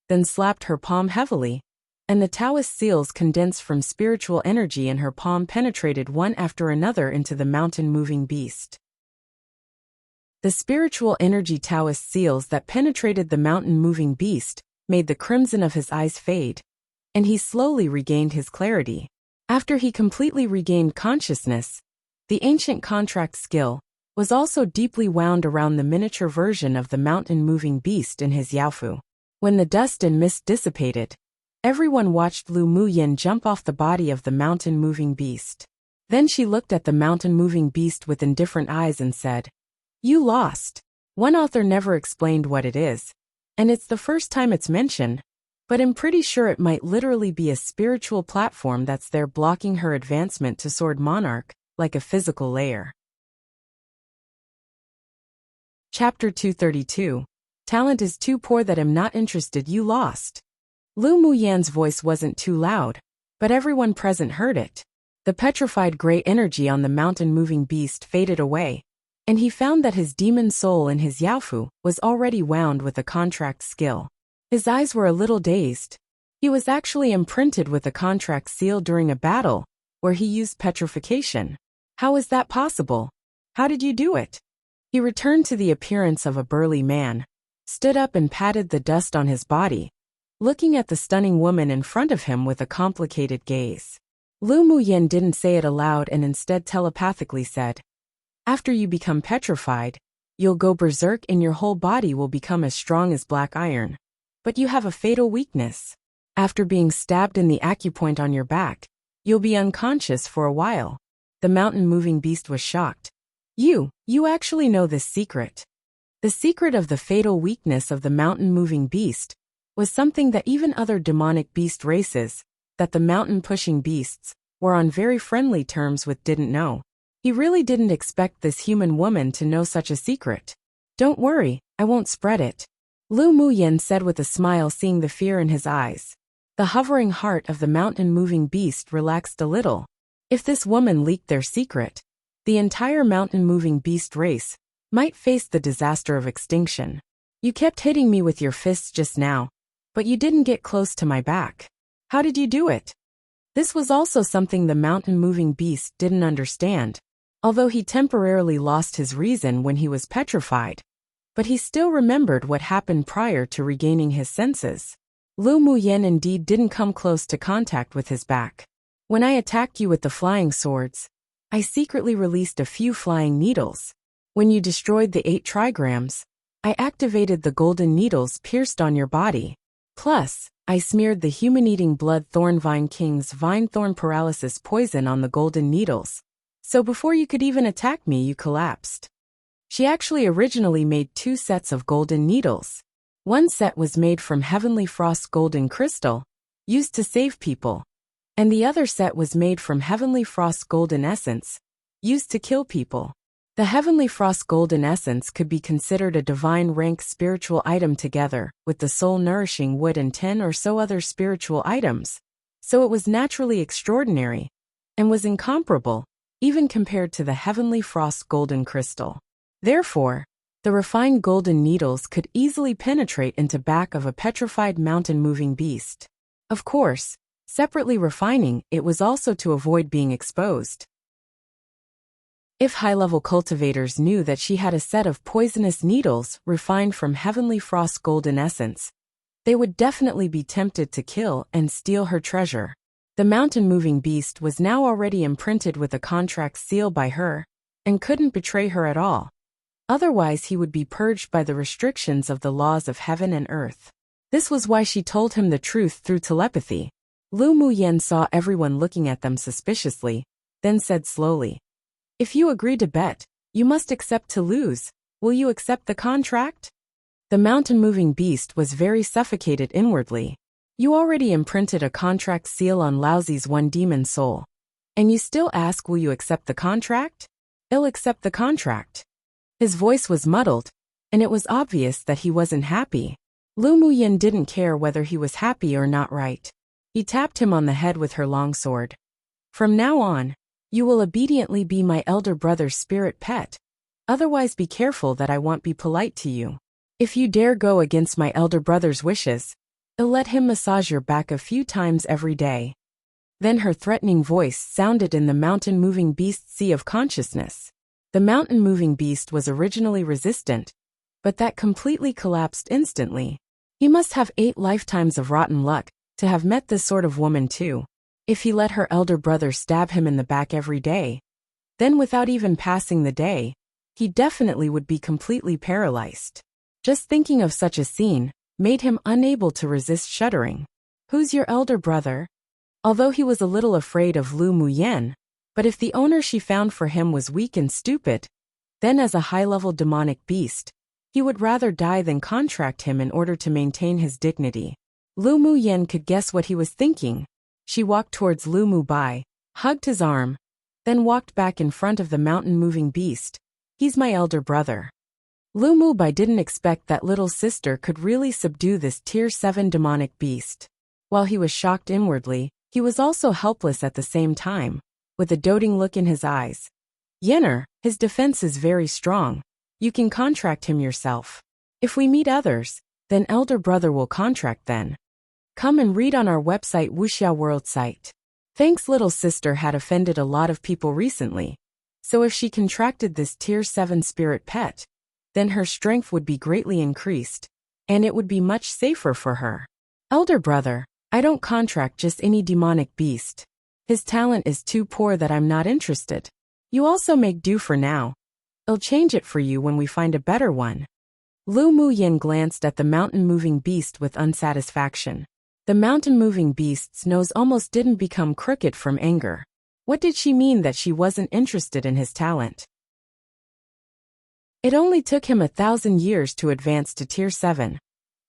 then slapped her palm heavily, and the Taoist seals condensed from spiritual energy in her palm penetrated one after another into the mountain-moving beast. The spiritual energy Taoist seals that penetrated the mountain-moving beast made the crimson of his eyes fade, and he slowly regained his clarity. After he completely regained consciousness, the ancient contract skill was also deeply wound around the miniature version of the mountain-moving beast in his Yaofu. When the dust and mist dissipated, everyone watched Lu Muyen jump off the body of the mountain-moving beast. Then she looked at the mountain-moving beast with indifferent eyes and said, "You lost." One author never explained what it is, and it's the first time it's mentioned, but I'm pretty sure it might literally be a spiritual platform that's there blocking her advancement to Sword Monarch, like a physical layer. Chapter 232. Talent is too poor that I'm not interested. You lost. Lu Muyan's voice wasn't too loud, but everyone present heard it. The petrified gray energy on the mountain-moving beast faded away, and he found that his demon soul in his Yaofu was already wound with a contract skill. His eyes were a little dazed. He was actually imprinted with a contract seal during a battle, where he used petrification. How is that possible? How did you do it? He returned to the appearance of a burly man, stood up and patted the dust on his body, looking at the stunning woman in front of him with a complicated gaze. Lu Muyen didn't say it aloud and instead telepathically said, "After you become petrified, you'll go berserk and your whole body will become as strong as black iron. But you have a fatal weakness. After being stabbed in the acupoint on your back, you'll be unconscious for a while." The mountain-moving beast was shocked. You actually know this secret." The secret of the fatal weakness of the mountain-moving beast was something that even other demonic beast races, that the mountain-pushing beasts were on very friendly terms with, didn't know. He really didn't expect this human woman to know such a secret. "Don't worry, I won't spread it," Lu Muyen said with a smile, seeing the fear in his eyes. The hovering heart of the mountain-moving beast relaxed a little. If this woman leaked their secret, the entire mountain-moving beast race might face the disaster of extinction. "You kept hitting me with your fists just now, but you didn't get close to my back. How did you do it?" This was also something the mountain-moving beast didn't understand, although he temporarily lost his reason when he was petrified. But he still remembered what happened prior to regaining his senses. Lu Muyen indeed didn't come close to contact with his back. "When I attacked you with the flying swords, I secretly released a few flying needles. When you destroyed the 8 trigrams, I activated the golden needles pierced on your body. Plus, I smeared the human-eating blood thornvine king's vine thorn paralysis poison on the golden needles. So before you could even attack me, you collapsed. She actually originally made 2 sets of golden needles. One set was made from Heavenly Frost's golden crystal, used to save people. And the other set was made from Heavenly Frost's golden essence, used to kill people. The Heavenly Frost golden essence could be considered a divine rank spiritual item together with the soul-nourishing wood and 10 or so other spiritual items. So it was naturally extraordinary, and was incomparable, even compared to the Heavenly Frost golden crystal. Therefore, the refined golden needles could easily penetrate into back of a petrified mountain-moving beast. Of course, separately refining it was also to avoid being exposed. If high-level cultivators knew that she had a set of poisonous needles refined from Heavenly Frost's golden essence, they would definitely be tempted to kill and steal her treasure. The mountain-moving beast was now already imprinted with a contract seal by her, and couldn't betray her at all. Otherwise he would be purged by the restrictions of the laws of heaven and earth. This was why she told him the truth through telepathy. Lu Muyen saw everyone looking at them suspiciously, then said slowly, "If you agree to bet, you must accept to lose. Will you accept the contract?" The mountain-moving beast was very suffocated inwardly. You already imprinted a contract seal on Laozi's one demon soul. And you still ask, will you accept the contract? I'll accept the contract. His voice was muddled, and it was obvious that he wasn't happy. Lu Muyen didn't care whether he was happy or not, right? He tapped him on the head with her long sword. "From now on, you will obediently be my elder brother's spirit pet. Otherwise be careful that I won't be polite to you. If you dare go against my elder brother's wishes, I'll let him massage your back a few times every day." Then her threatening voice sounded in the mountain-moving beast's sea of consciousness. The mountain-moving beast was originally resistant, but that completely collapsed instantly. He must have 8 lifetimes of rotten luck to have met this sort of woman too. If he let her elder brother stab him in the back every day, then without even passing the day, he definitely would be completely paralyzed. Just thinking of such a scene made him unable to resist shuddering. "Who's your elder brother?" Although he was a little afraid of Lu Muyen, but if the owner she found for him was weak and stupid, then as a high-level demonic beast, he would rather die than contract him in order to maintain his dignity. Lu Muyen could guess what he was thinking. She walked towards Lu Mubai, hugged his arm, then walked back in front of the mountain-moving beast. "He's my elder brother." Lu Mubai didn't expect that little sister could really subdue this Tier 7 demonic beast. While he was shocked inwardly, he was also helpless at the same time, with a doting look in his eyes. "Yenner, his defense is very strong. You can contract him yourself. If we meet others, then elder brother will contract then. Come and read on our website Wuxia World site." Thanks little sister had offended a lot of people recently, so if she contracted this Tier 7 spirit pet, then her strength would be greatly increased, and it would be much safer for her. "Elder brother, I don't contract just any demonic beast. His talent is too poor that I'm not interested. You also make do for now. I'll change it for you when we find a better one." Lu Muyen glanced at the mountain-moving beast with unsatisfaction. The mountain-moving beast's nose almost didn't become crooked from anger. What did she mean that she wasn't interested in his talent? It only took him 1,000 years to advance to Tier 7.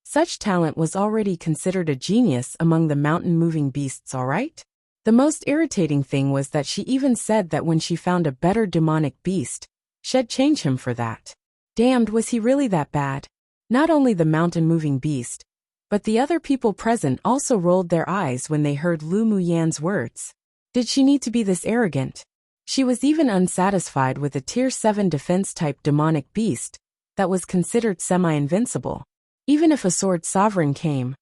Such talent was already considered a genius among the mountain-moving beasts, alright? The most irritating thing was that she even said that when she found a better demonic beast, she'd change him for that. Damned, was he really that bad? Not only the mountain-moving beast, but the other people present also rolled their eyes when they heard Lu Muyen's words. Did she need to be this arrogant? She was even unsatisfied with a Tier 7 defense-type demonic beast that was considered semi-invincible. Even if a sword sovereign came,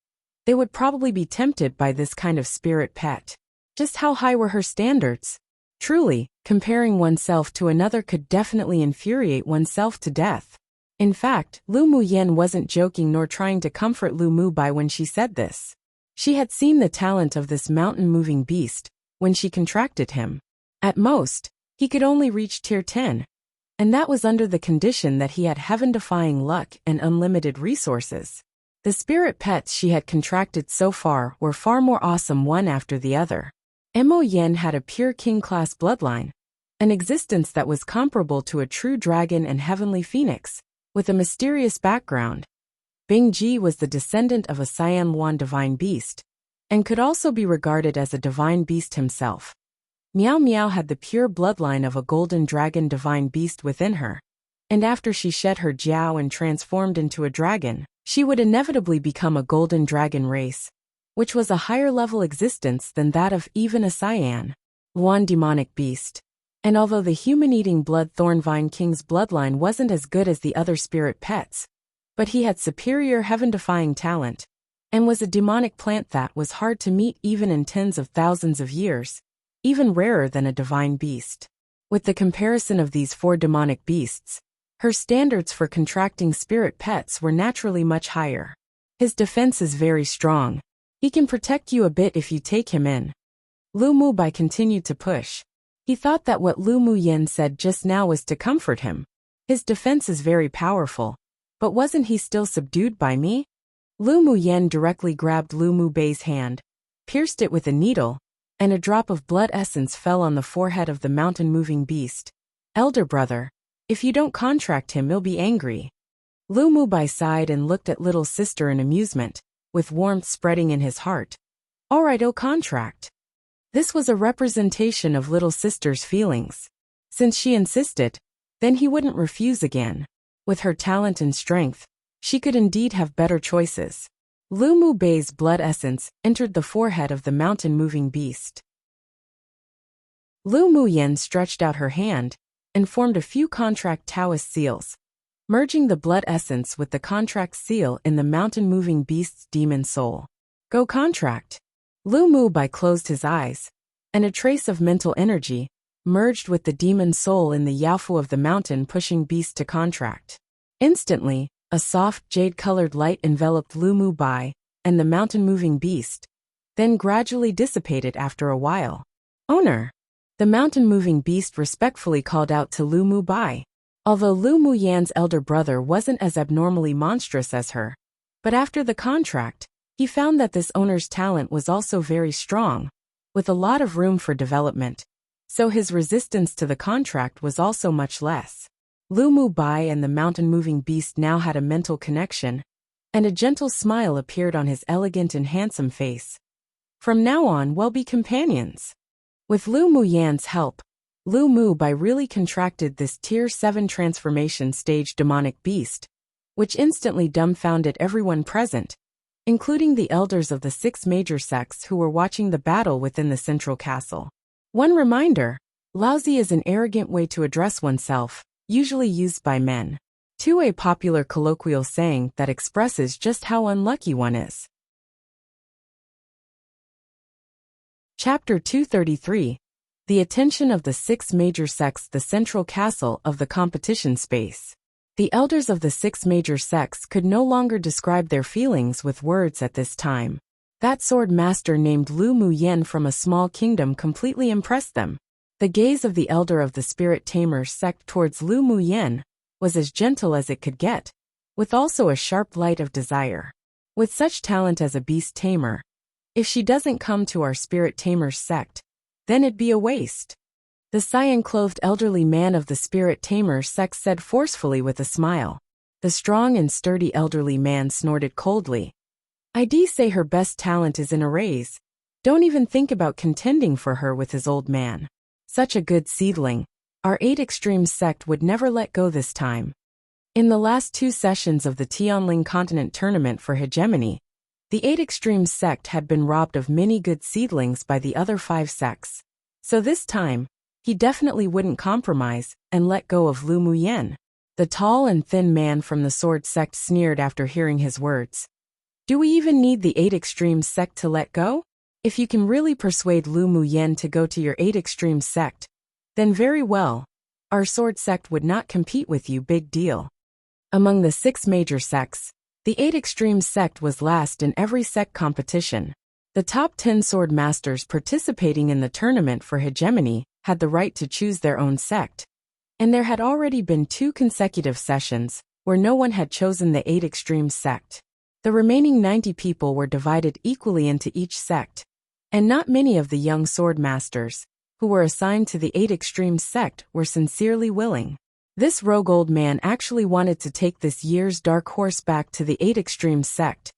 they would probably be tempted by this kind of spirit pet. Just how high were her standards? Truly, comparing oneself to another could definitely infuriate oneself to death. In fact, Lu Muyen wasn't joking nor trying to comfort Lu Mubai when she said this. She had seen the talent of this mountain-moving beast when she contracted him. At most, he could only reach Tier 10. And that was under the condition that he had heaven-defying luck and unlimited resources. The spirit pets she had contracted so far were far more awesome one after the other. Mo Yen had a pure king-class bloodline, an existence that was comparable to a true dragon and heavenly phoenix, with a mysterious background. Bing Ji was the descendant of a Cyan Luan divine beast, and could also be regarded as a divine beast himself. Miao Miao had the pure bloodline of a golden dragon divine beast within her, and after she shed her jiao and transformed into a dragon, she would inevitably become a golden dragon race, which was a higher-level existence than that of even a Cyan Luan demonic beast. And although the human-eating blood Thornvine King's bloodline wasn't as good as the other spirit pets, but he had superior heaven-defying talent, and was a demonic plant that was hard to meet even in tens of thousands of years, even rarer than a divine beast. With the comparison of these 4 demonic beasts, her standards for contracting spirit pets were naturally much higher. His defense is very strong. He can protect you a bit if you take him in. Lu Mubai continued to push. He thought that what Lu Muyen said just now was to comfort him. His defense is very powerful. But wasn't he still subdued by me? Lu Muyen directly grabbed Lu Mubei's hand, pierced it with a needle, and a drop of blood essence fell on the forehead of the mountain-moving beast. Elder brother, if you don't contract him, he'll be angry. Lu Mubai sighed and looked at little sister in amusement, with warmth spreading in his heart. All right, he'll contract. This was a representation of little sister's feelings. Since she insisted, then he wouldn't refuse again. With her talent and strength, she could indeed have better choices. Lu Mubei's blood essence entered the forehead of the mountain-moving beast. Lu Muyen stretched out her hand and formed a few contract Taoist seals, merging the blood essence with the contract seal in the mountain-moving beast's demon soul. Go contract. Lu Mubai closed his eyes, and a trace of mental energy merged with the demon soul in the Yaofu of the mountain, pushing beast to contract. Instantly, a soft jade-colored light enveloped Lu Mubai and the mountain-moving beast, then gradually dissipated after a while. Owner! The mountain-moving beast respectfully called out to Lu Mubai. Although Lu Muyan's elder brother wasn't as abnormally monstrous as her, but after the contract, he found that this owner's talent was also very strong, with a lot of room for development, so his resistance to the contract was also much less. Lu Mubai and the mountain-moving beast now had a mental connection, and a gentle smile appeared on his elegant and handsome face. From now on, we'll be companions. With Lu Muyan's help, Lu Mubai really contracted this Tier 7 transformation stage demonic beast, which instantly dumbfounded everyone present, including the elders of the 6 major sects who were watching the battle within the central castle. One reminder, lousy is an arrogant way to address oneself, usually used by men. 2. A popular colloquial saying that expresses just how unlucky one is. Chapter 233. The attention of the 6 major sects, the central castle of the competition space. The elders of the 6 major sects could no longer describe their feelings with words at this time. That sword master named Lu Muyen from a small kingdom completely impressed them. The gaze of the elder of the Spirit Tamers sect towards Lu Muyen was as gentle as it could get, with also a sharp light of desire. With such talent as a beast tamer, if she doesn't come to our Spirit Tamers sect, then it'd be a waste. The cyan-clothed elderly man of the Spirit Tamers sect said forcefully with a smile. The strong and sturdy elderly man snorted coldly. I'd say her best talent is in a raise. Don't even think about contending for her with his old man. Such a good seedling. Our 8 Extremes sect would never let go this time. In the last 2 sessions of the Tianling Continent Tournament for Hegemony, the 8 Extremes sect had been robbed of many good seedlings by the other 5 sects. So this time, he definitely wouldn't compromise and let go of Lu Muyen. The tall and thin man from the sword sect sneered after hearing his words. Do we even need the 8 Extremes sect to let go? If you can really persuade Lu Muyen to go to your 8 Extremes sect, then very well. Our sword sect would not compete with you, big deal. Among the 6 major sects, the 8 Extremes sect was last in every sect competition. The top 10 sword masters participating in the tournament for Hegemony had the right to choose their own sect. And there had already been 2 consecutive sessions where no one had chosen the 8 Extremes sect. The remaining 90 people were divided equally into each sect, and not many of the young sword masters who were assigned to the 8 Extremes sect were sincerely willing. This rogue old man actually wanted to take this year's dark horse back to the 8 Extremes sect.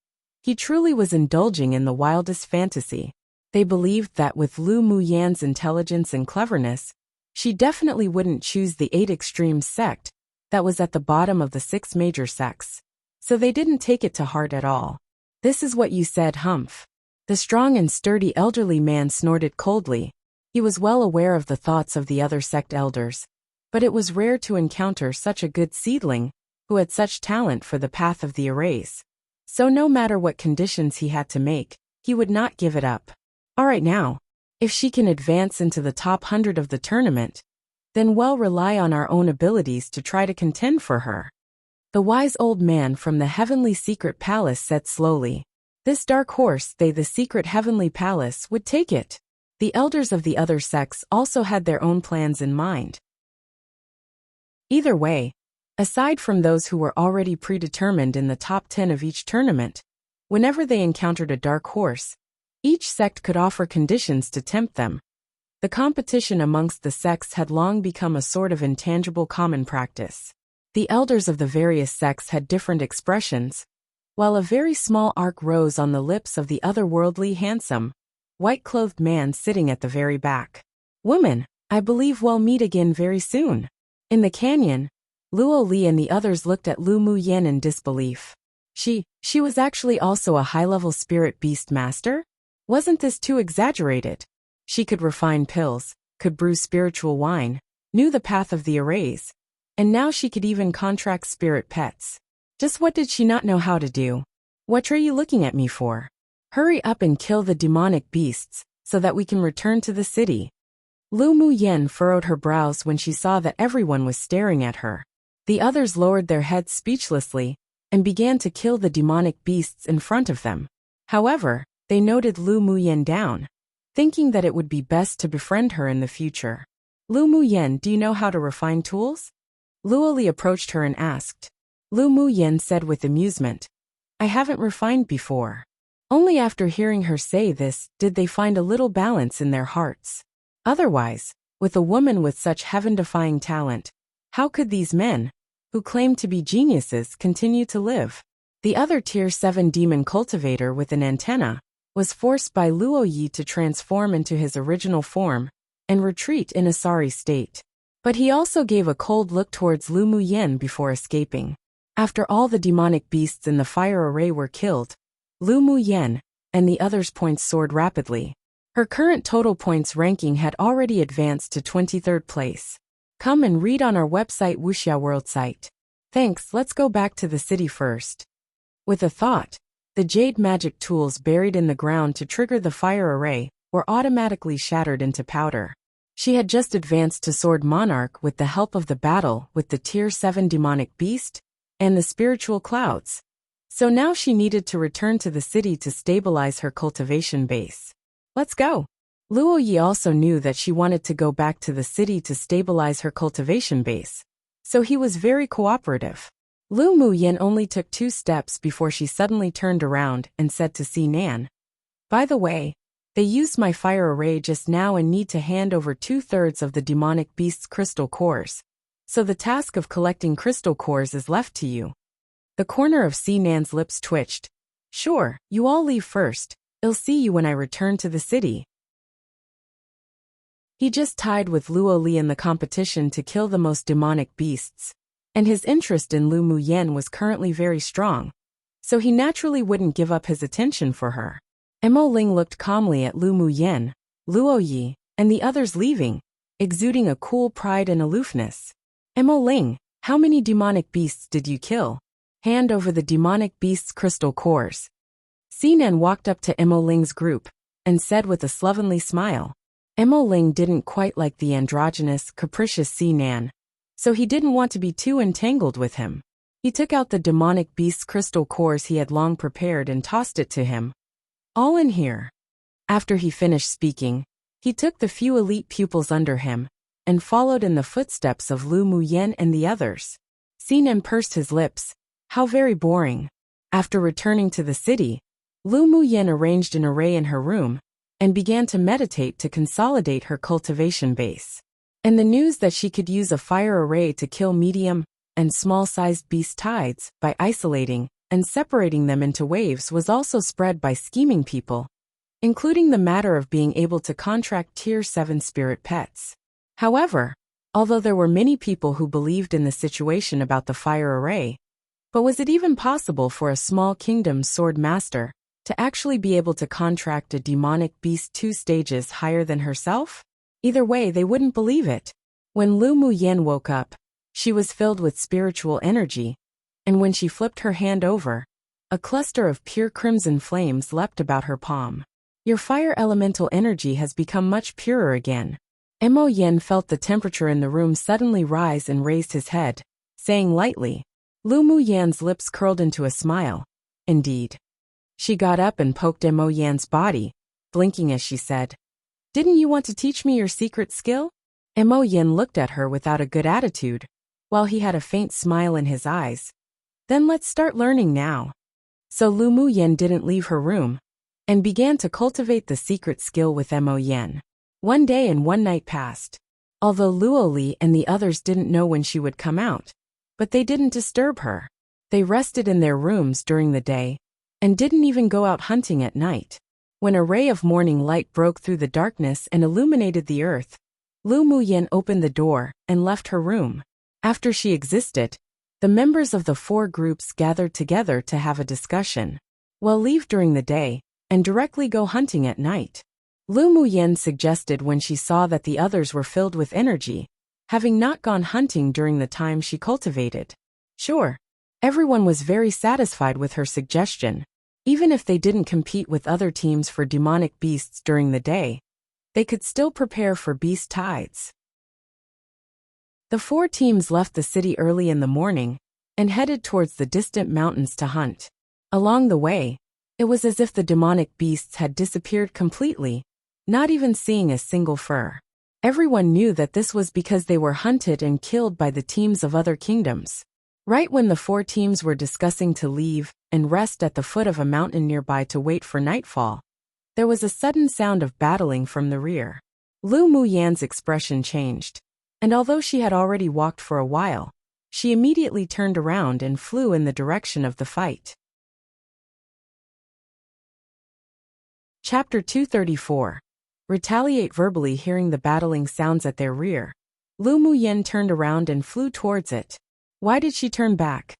He truly was indulging in the wildest fantasy. They believed that with Lu Muyan's intelligence and cleverness, she definitely wouldn't choose the 8 Extremes sect that was at the bottom of the 6 major sects. So they didn't take it to heart at all. "This is what you said, Humph." The strong and sturdy elderly man snorted coldly. He was well aware of the thoughts of the other sect elders, but it was rare to encounter such a good seedling who had such talent for the path of the arrays. So no matter what conditions he had to make, he would not give it up. All right now, if she can advance into the top 100 of the tournament, then we'll rely on our own abilities to try to contend for her. The wise old man from the heavenly secret palace said slowly. This dark horse, the secret heavenly palace, would take it. The elders of the other sects also had their own plans in mind. Either way, aside from those who were already predetermined in the top 10 of each tournament, whenever they encountered a dark horse, each sect could offer conditions to tempt them. The competition amongst the sects had long become a sort of intangible common practice. The elders of the various sects had different expressions, while a very small arc rose on the lips of the otherworldly handsome, white-clothed man sitting at the very back. "Woman, I believe we'll meet again very soon." In the canyon, Luo Li and the others looked at Lu Muyan in disbelief. She was actually also a high-level spirit beast master? Wasn't this too exaggerated? She could refine pills, could brew spiritual wine, knew the path of the arrays, and now she could even contract spirit pets. Just what did she not know how to do? "What are you looking at me for? Hurry up and kill the demonic beasts, so that we can return to the city." Lu Muyan furrowed her brows when she saw that everyone was staring at her. The others lowered their heads speechlessly and began to kill the demonic beasts in front of them. However, they noted Lu Muyan down, thinking that it would be best to befriend her in the future. "Lu Muyan, do you know how to refine tools?" Luo Li approached her and asked. Lu Muyan said with amusement, "I haven't refined before." Only after hearing her say this did they find a little balance in their hearts. Otherwise, with a woman with such heaven-defying talent, how could these men, who claimed to be geniuses, continue to live? The other Tier 7 demon cultivator with an antenna was forced by Luo Yi to transform into his original form and retreat in a sorry state. But he also gave a cold look towards Lu Muyan before escaping. After all the demonic beasts in the fire array were killed, Lu Muyan and the others' points soared rapidly. Her current total points ranking had already advanced to 23rd place. Come and read on our website Wuxia World site. Thanks, let's go back to the city first. With a thought, the jade magic tools buried in the ground to trigger the fire array were automatically shattered into powder. She had just advanced to Sword Monarch with the help of the battle with the Tier 7 demonic beast and the spiritual clouds. So now she needed to return to the city to stabilize her cultivation base. Let's go. Luo Yi also knew that she wanted to go back to the city to stabilize her cultivation base, so he was very cooperative. Lu Muyan only took 2 steps before she suddenly turned around and said to Sinan, "By the way, they used my fire array just now and need to hand over 2/3 of the demonic beast's crystal cores, so the task of collecting crystal cores is left to you." The corner of Sinan's lips twitched. "Sure, you all leave first. I'll see you when I return to the city." He just tied with Luo Li in the competition to kill the most demonic beasts, and his interest in Lu Muyan was currently very strong, so he naturally wouldn't give up his attention for her. Mo Ling looked calmly at Lu Muyan, Luo Yi, and the others leaving, exuding a cool pride and aloofness. "Mo Ling, how many demonic beasts did you kill? Hand over the demonic beast's crystal cores." Sinan walked up to Mo Ling's group and said with a slovenly smile. Mo Ling didn't quite like the androgynous, capricious Sinan, so he didn't want to be too entangled with him. He took out the demonic beast's crystal cores he had long prepared and tossed it to him. "All in here." After he finished speaking, he took the few elite pupils under him and followed in the footsteps of Lu Muyen and the others. Sinan pursed his lips. How very boring. After returning to the city, Lu Muyen arranged an array in her room and began to meditate to consolidate her cultivation base. And the news that she could use a fire array to kill medium and small-sized beast tides by isolating and separating them into waves was also spread by scheming people, including the matter of being able to contract Tier 7 spirit pets. However, although there were many people who believed in the situation about the fire array, but was it even possible for a small kingdom's sword master to actually be able to contract a demonic beast 2 stages higher than herself? Either way, they wouldn't believe it. When Lu Muyen woke up, she was filled with spiritual energy, and when she flipped her hand over, a cluster of pure crimson flames leapt about her palm. Your fire elemental energy has become much purer again. Mo Yen felt the temperature in the room suddenly rise and raised his head, saying lightly. Lu Muyen's lips curled into a smile. Indeed. She got up and poked Mo Yan's body, blinking as she said, "Didn't you want to teach me your secret skill?" Mo Yen looked at her without a good attitude, while he had a faint smile in his eyes. "Then let's start learning now." So Lu Muyen didn't leave her room, and began to cultivate the secret skill with Mo Yen. One day and one night passed. Although Luo Li and the others didn't know when she would come out, but they didn't disturb her. They rested in their rooms during the day, and didn't even go out hunting at night. When a ray of morning light broke through the darkness and illuminated the earth, Lu Muyen opened the door and left her room. After she existed, the members of the 4 groups gathered together to have a discussion. Well, leave during the day and directly go hunting at night. Lu Muyen suggested when she saw that the others were filled with energy, having not gone hunting during the time she cultivated. Sure, everyone was very satisfied with her suggestion. Even if they didn't compete with other teams for demonic beasts during the day, they could still prepare for beast tides. The 4 teams left the city early in the morning and headed towards the distant mountains to hunt. Along the way, it was as if the demonic beasts had disappeared completely, not even seeing a single fur. Everyone knew that this was because they were hunted and killed by the teams of other kingdoms. Right when the 4 teams were discussing to leave and rest at the foot of a mountain nearby to wait for nightfall, there was a sudden sound of battling from the rear. Lu Muyen's expression changed, and although she had already walked for a while, she immediately turned around and flew in the direction of the fight. Chapter 234. Retaliate verbally. Hearing the battling sounds at their rear, Lu Muyen turned around and flew towards it. Why did she turn back?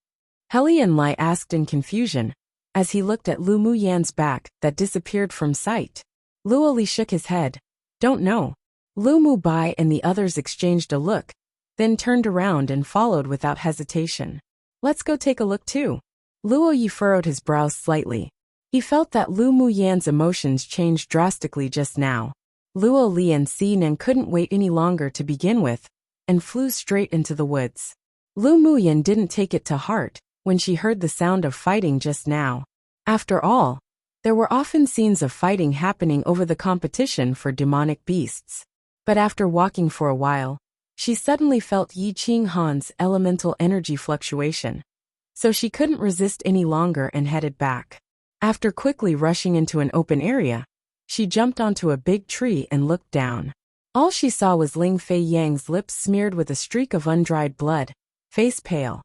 Helian Lai asked in confusion, as he looked at Lu Muyen's back that disappeared from sight. Luo Li shook his head. Don't know. Lu Mu Bai and the others exchanged a look, then turned around and followed without hesitation. Let's go take a look too. Luo Yi furrowed his brows slightly. He felt that Lu Muyen's emotions changed drastically just now. Luo Li and Sinan couldn't wait any longer to begin with, and flew straight into the woods. Lu Muyen didn't take it to heart when she heard the sound of fighting just now. After all, there were often scenes of fighting happening over the competition for demonic beasts. But after walking for a while, she suddenly felt Yi Qing Han's elemental energy fluctuation. So she couldn't resist any longer and headed back. After quickly rushing into an open area, she jumped onto a big tree and looked down. All she saw was Ling Fei Yang's lips smeared with a streak of undried blood, face pale.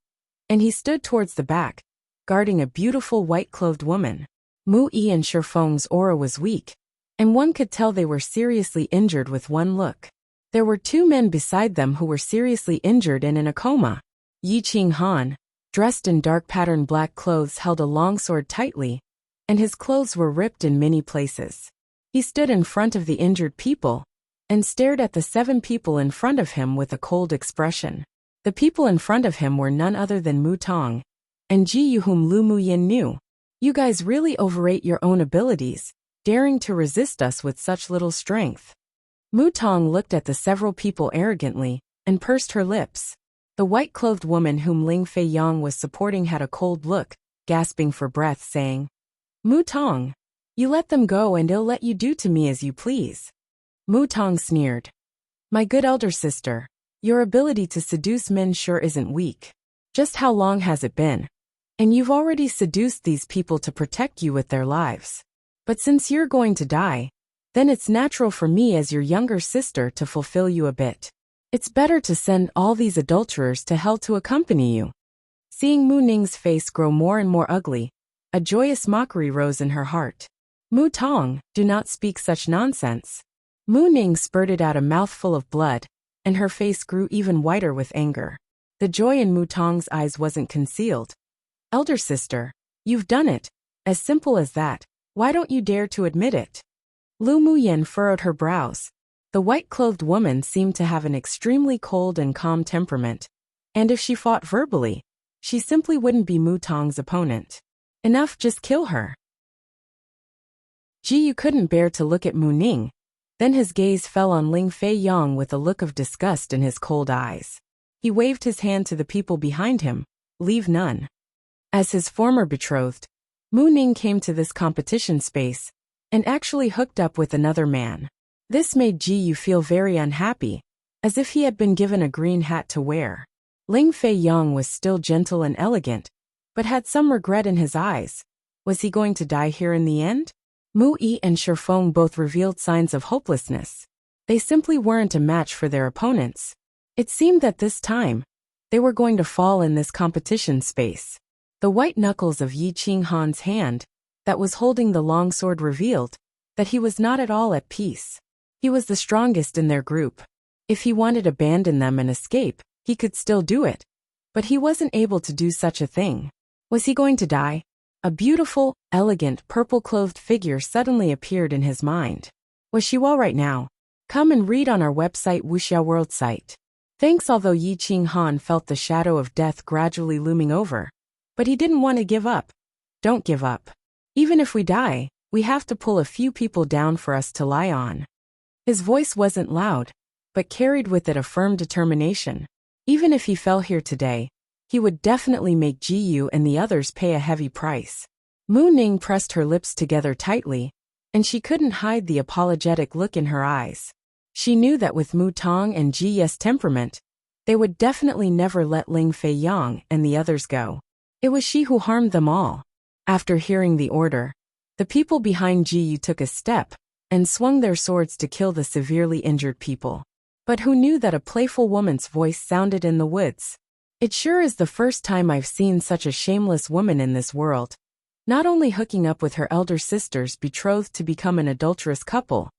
And he stood towards the back, guarding a beautiful white-clothed woman. Mu Yi and Shifeng's aura was weak, and one could tell they were seriously injured with one look. There were 2 men beside them who were seriously injured and in a coma. Yi Qing Han, dressed in dark patterned black clothes, held a long sword tightly, and his clothes were ripped in many places. He stood in front of the injured people and stared at the 7 people in front of him with a cold expression. The people in front of him were none other than Mu Tong and Ji Yu, whom Lu Muyen knew. You guys really overrate your own abilities, daring to resist us with such little strength. Mu Tong looked at the several people arrogantly and pursed her lips. The white-clothed woman whom Ling Fei Yang was supporting had a cold look, gasping for breath, saying, Mu Tong, you let them go and they'll let you do to me as you please. Mu Tong sneered. My good elder sister, your ability to seduce men sure isn't weak. Just how long has it been? And you've already seduced these people to protect you with their lives. But since you're going to die, then it's natural for me as your younger sister to fulfill you a bit. It's better to send all these adulterers to hell to accompany you. Seeing Mu Ning's face grow more and more ugly, a joyous mockery rose in her heart. Mu Tong, do not speak such nonsense. Mu Ning spurted out a mouthful of blood, and her face grew even whiter with anger. The joy in Mu Tong's eyes wasn't concealed. Elder sister, you've done it. As simple as that. Why don't you dare to admit it? Lu Muyen furrowed her brows. The white-clothed woman seemed to have an extremely cold and calm temperament, and if she fought verbally, she simply wouldn't be Mu Tong's opponent. Enough, just kill her. Ji Yu couldn't bear to look at Mu Ning. Then his gaze fell on Ling Fei Yang with a look of disgust in his cold eyes. He waved his hand to the people behind him, leave none. As his former betrothed, Mu Ning came to this competition space and actually hooked up with another man. This made Ji Yu feel very unhappy, as if he had been given a green hat to wear. Ling Fei Yang was still gentle and elegant, but had some regret in his eyes. Was he going to die here in the end? Mu Yi and Shifeng both revealed signs of hopelessness. They simply weren't a match for their opponents. It seemed that this time, they were going to fall in this competition space. The white knuckles of Yi Qinghan's hand, that was holding the long sword, revealed that he was not at all at peace. He was the strongest in their group. If he wanted to abandon them and escape, he could still do it. But he wasn't able to do such a thing. Was he going to die? A beautiful, elegant, purple-clothed figure suddenly appeared in his mind. Was she well right now? Come and read on our website Wuxia World site. Thanks. Although Yi Qinghan felt the shadow of death gradually looming over, but he didn't want to give up. Don't give up. Even if we die, we have to pull a few people down for us to lie on. His voice wasn't loud, but carried with it a firm determination. Even if he fell here today, he would definitely make Ji Yu and the others pay a heavy price. Mu Ning pressed her lips together tightly, and she couldn't hide the apologetic look in her eyes. She knew that with Mu Tong and Ji Yu's temperament, they would definitely never let Ling Fei Yang and the others go. It was she who harmed them all. After hearing the order, the people behind Ji Yu took a step and swung their swords to kill the severely injured people. But who knew that a playful woman's voice sounded in the woods? It sure is the first time I've seen such a shameless woman in this world. Not only hooking up with her elder sisters betrothed to become an adulterous couple,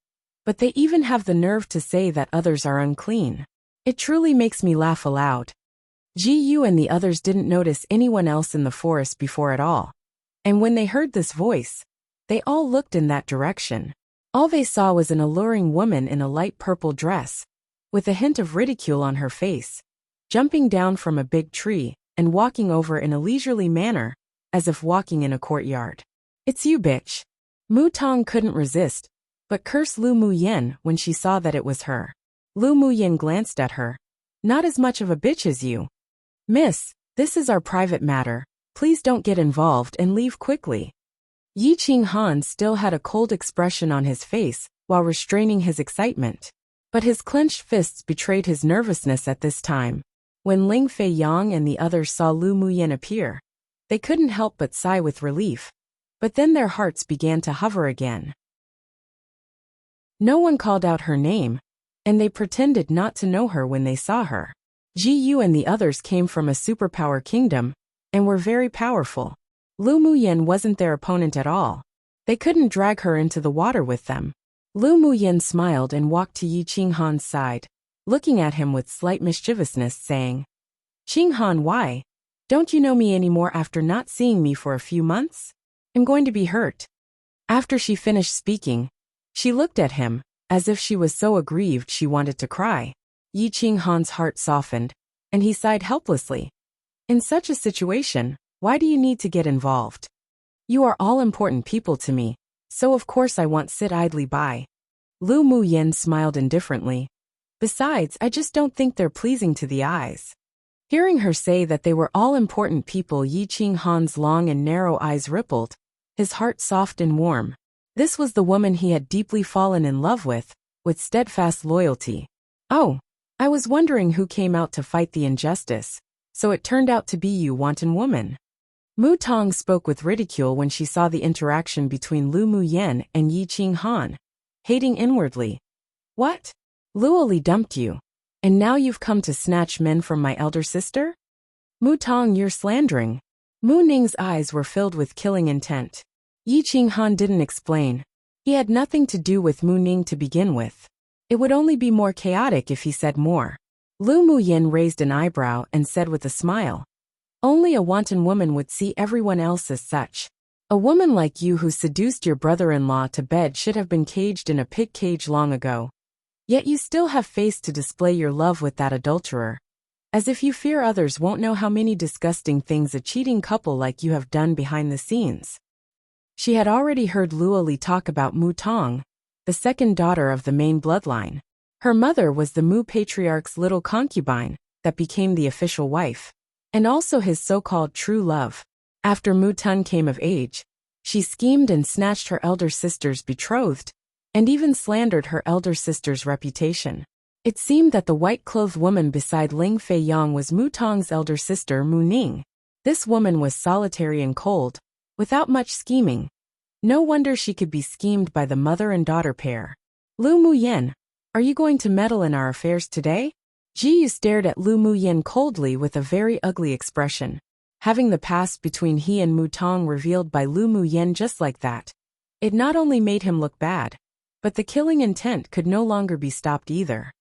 but they even have the nerve to say that others are unclean. It truly makes me laugh aloud. Ji Yu and the others didn't notice anyone else in the forest before at all. And when they heard this voice, they all looked in that direction. All they saw was an alluring woman in a light purple dress, with a hint of ridicule on her face, jumping down from a big tree and walking over in a leisurely manner, as if walking in a courtyard. It's you, bitch. Mu Tong couldn't resist, but cursed Lu Muyen when she saw that it was her. Lu Muyen glanced at her. Not as much of a bitch as you. Miss, this is our private matter. Please don't get involved and leave quickly. Yi Qinghan still had a cold expression on his face while restraining his excitement. But his clenched fists betrayed his nervousness at this time. When Ling Fei Yang and the others saw Lu Muyen appear, they couldn't help but sigh with relief. But then their hearts began to hover again. No one called out her name, and they pretended not to know her when they saw her. Ji Yu and the others came from a superpower kingdom, and were very powerful. Lu Muyen wasn't their opponent at all. They couldn't drag her into the water with them. Lu Muyen smiled and walked to Yi Qinghan's side, looking at him with slight mischievousness, saying, Qinghan, why? Don't you know me anymore after not seeing me for a few months? I'm going to be hurt. After she finished speaking, she looked at him, as if she was so aggrieved she wanted to cry. Yi Qinghan's heart softened, and he sighed helplessly. In such a situation, why do you need to get involved? You are all important people to me, so of course I won't sit idly by. Lu Muyen smiled indifferently. Besides, I just don't think they're pleasing to the eyes. Hearing her say that they were all important people, Yi Qinghan's long and narrow eyes rippled, his heart soft and warm. This was the woman he had deeply fallen in love with steadfast loyalty. Oh, I was wondering who came out to fight the injustice, so it turned out to be you, wanton woman. Mu Tong spoke with ridicule when she saw the interaction between Lu Muyen and Yi Qinghan, hating inwardly. What? Luo Li dumped you, and now you've come to snatch men from my elder sister? Mu Tong, you're slandering. Mu Ning's eyes were filled with killing intent. Yi Qinghan didn't explain. He had nothing to do with Mu Ning to begin with. It would only be more chaotic if he said more. Lu Muyen raised an eyebrow and said with a smile, only a wanton woman would see everyone else as such. A woman like you who seduced your brother-in-law to bed should have been caged in a pig cage long ago. Yet you still have face to display your love with that adulterer. As if you fear others won't know how many disgusting things a cheating couple like you have done behind the scenes. She had already heard Luo Li talk about Mu Tong, the second daughter of the main bloodline. Her mother was the Mu patriarch's little concubine that became the official wife, and also his so-called true love. After Mu Tun came of age, she schemed and snatched her elder sister's betrothed, and even slandered her elder sister's reputation. It seemed that the white-clothed woman beside Ling Fei Yang was Mu Tong's elder sister Mu Ning. This woman was solitary and cold, without much scheming. No wonder she could be schemed by the mother and daughter pair. Lu Muyen, are you going to meddle in our affairs today? Ji Yu stared at Lu Muyen coldly with a very ugly expression. Having the past between he and Mu Tong revealed by Lu Muyen just like that, it not only made him look bad, but the killing intent could no longer be stopped either.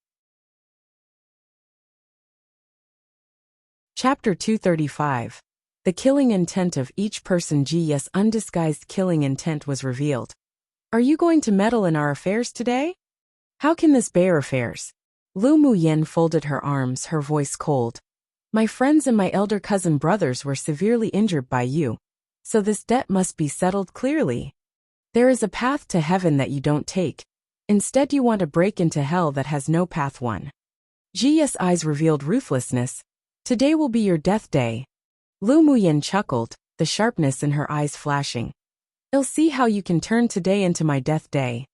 Chapter 235. The killing intent of each person. Ji's undisguised killing intent was revealed. Are you going to meddle in our affairs today? How can this bear affairs? Lu Muyen folded her arms, her voice cold. My friends and my elder cousin brothers were severely injured by you, so this debt must be settled clearly. There is a path to heaven that you don't take. Instead you want a break into hell that has no path. One. Ji's eyes revealed ruthlessness. Today will be your death day. Lu Muyen chuckled, the sharpness in her eyes flashing. I'll see how you can turn today into my death day.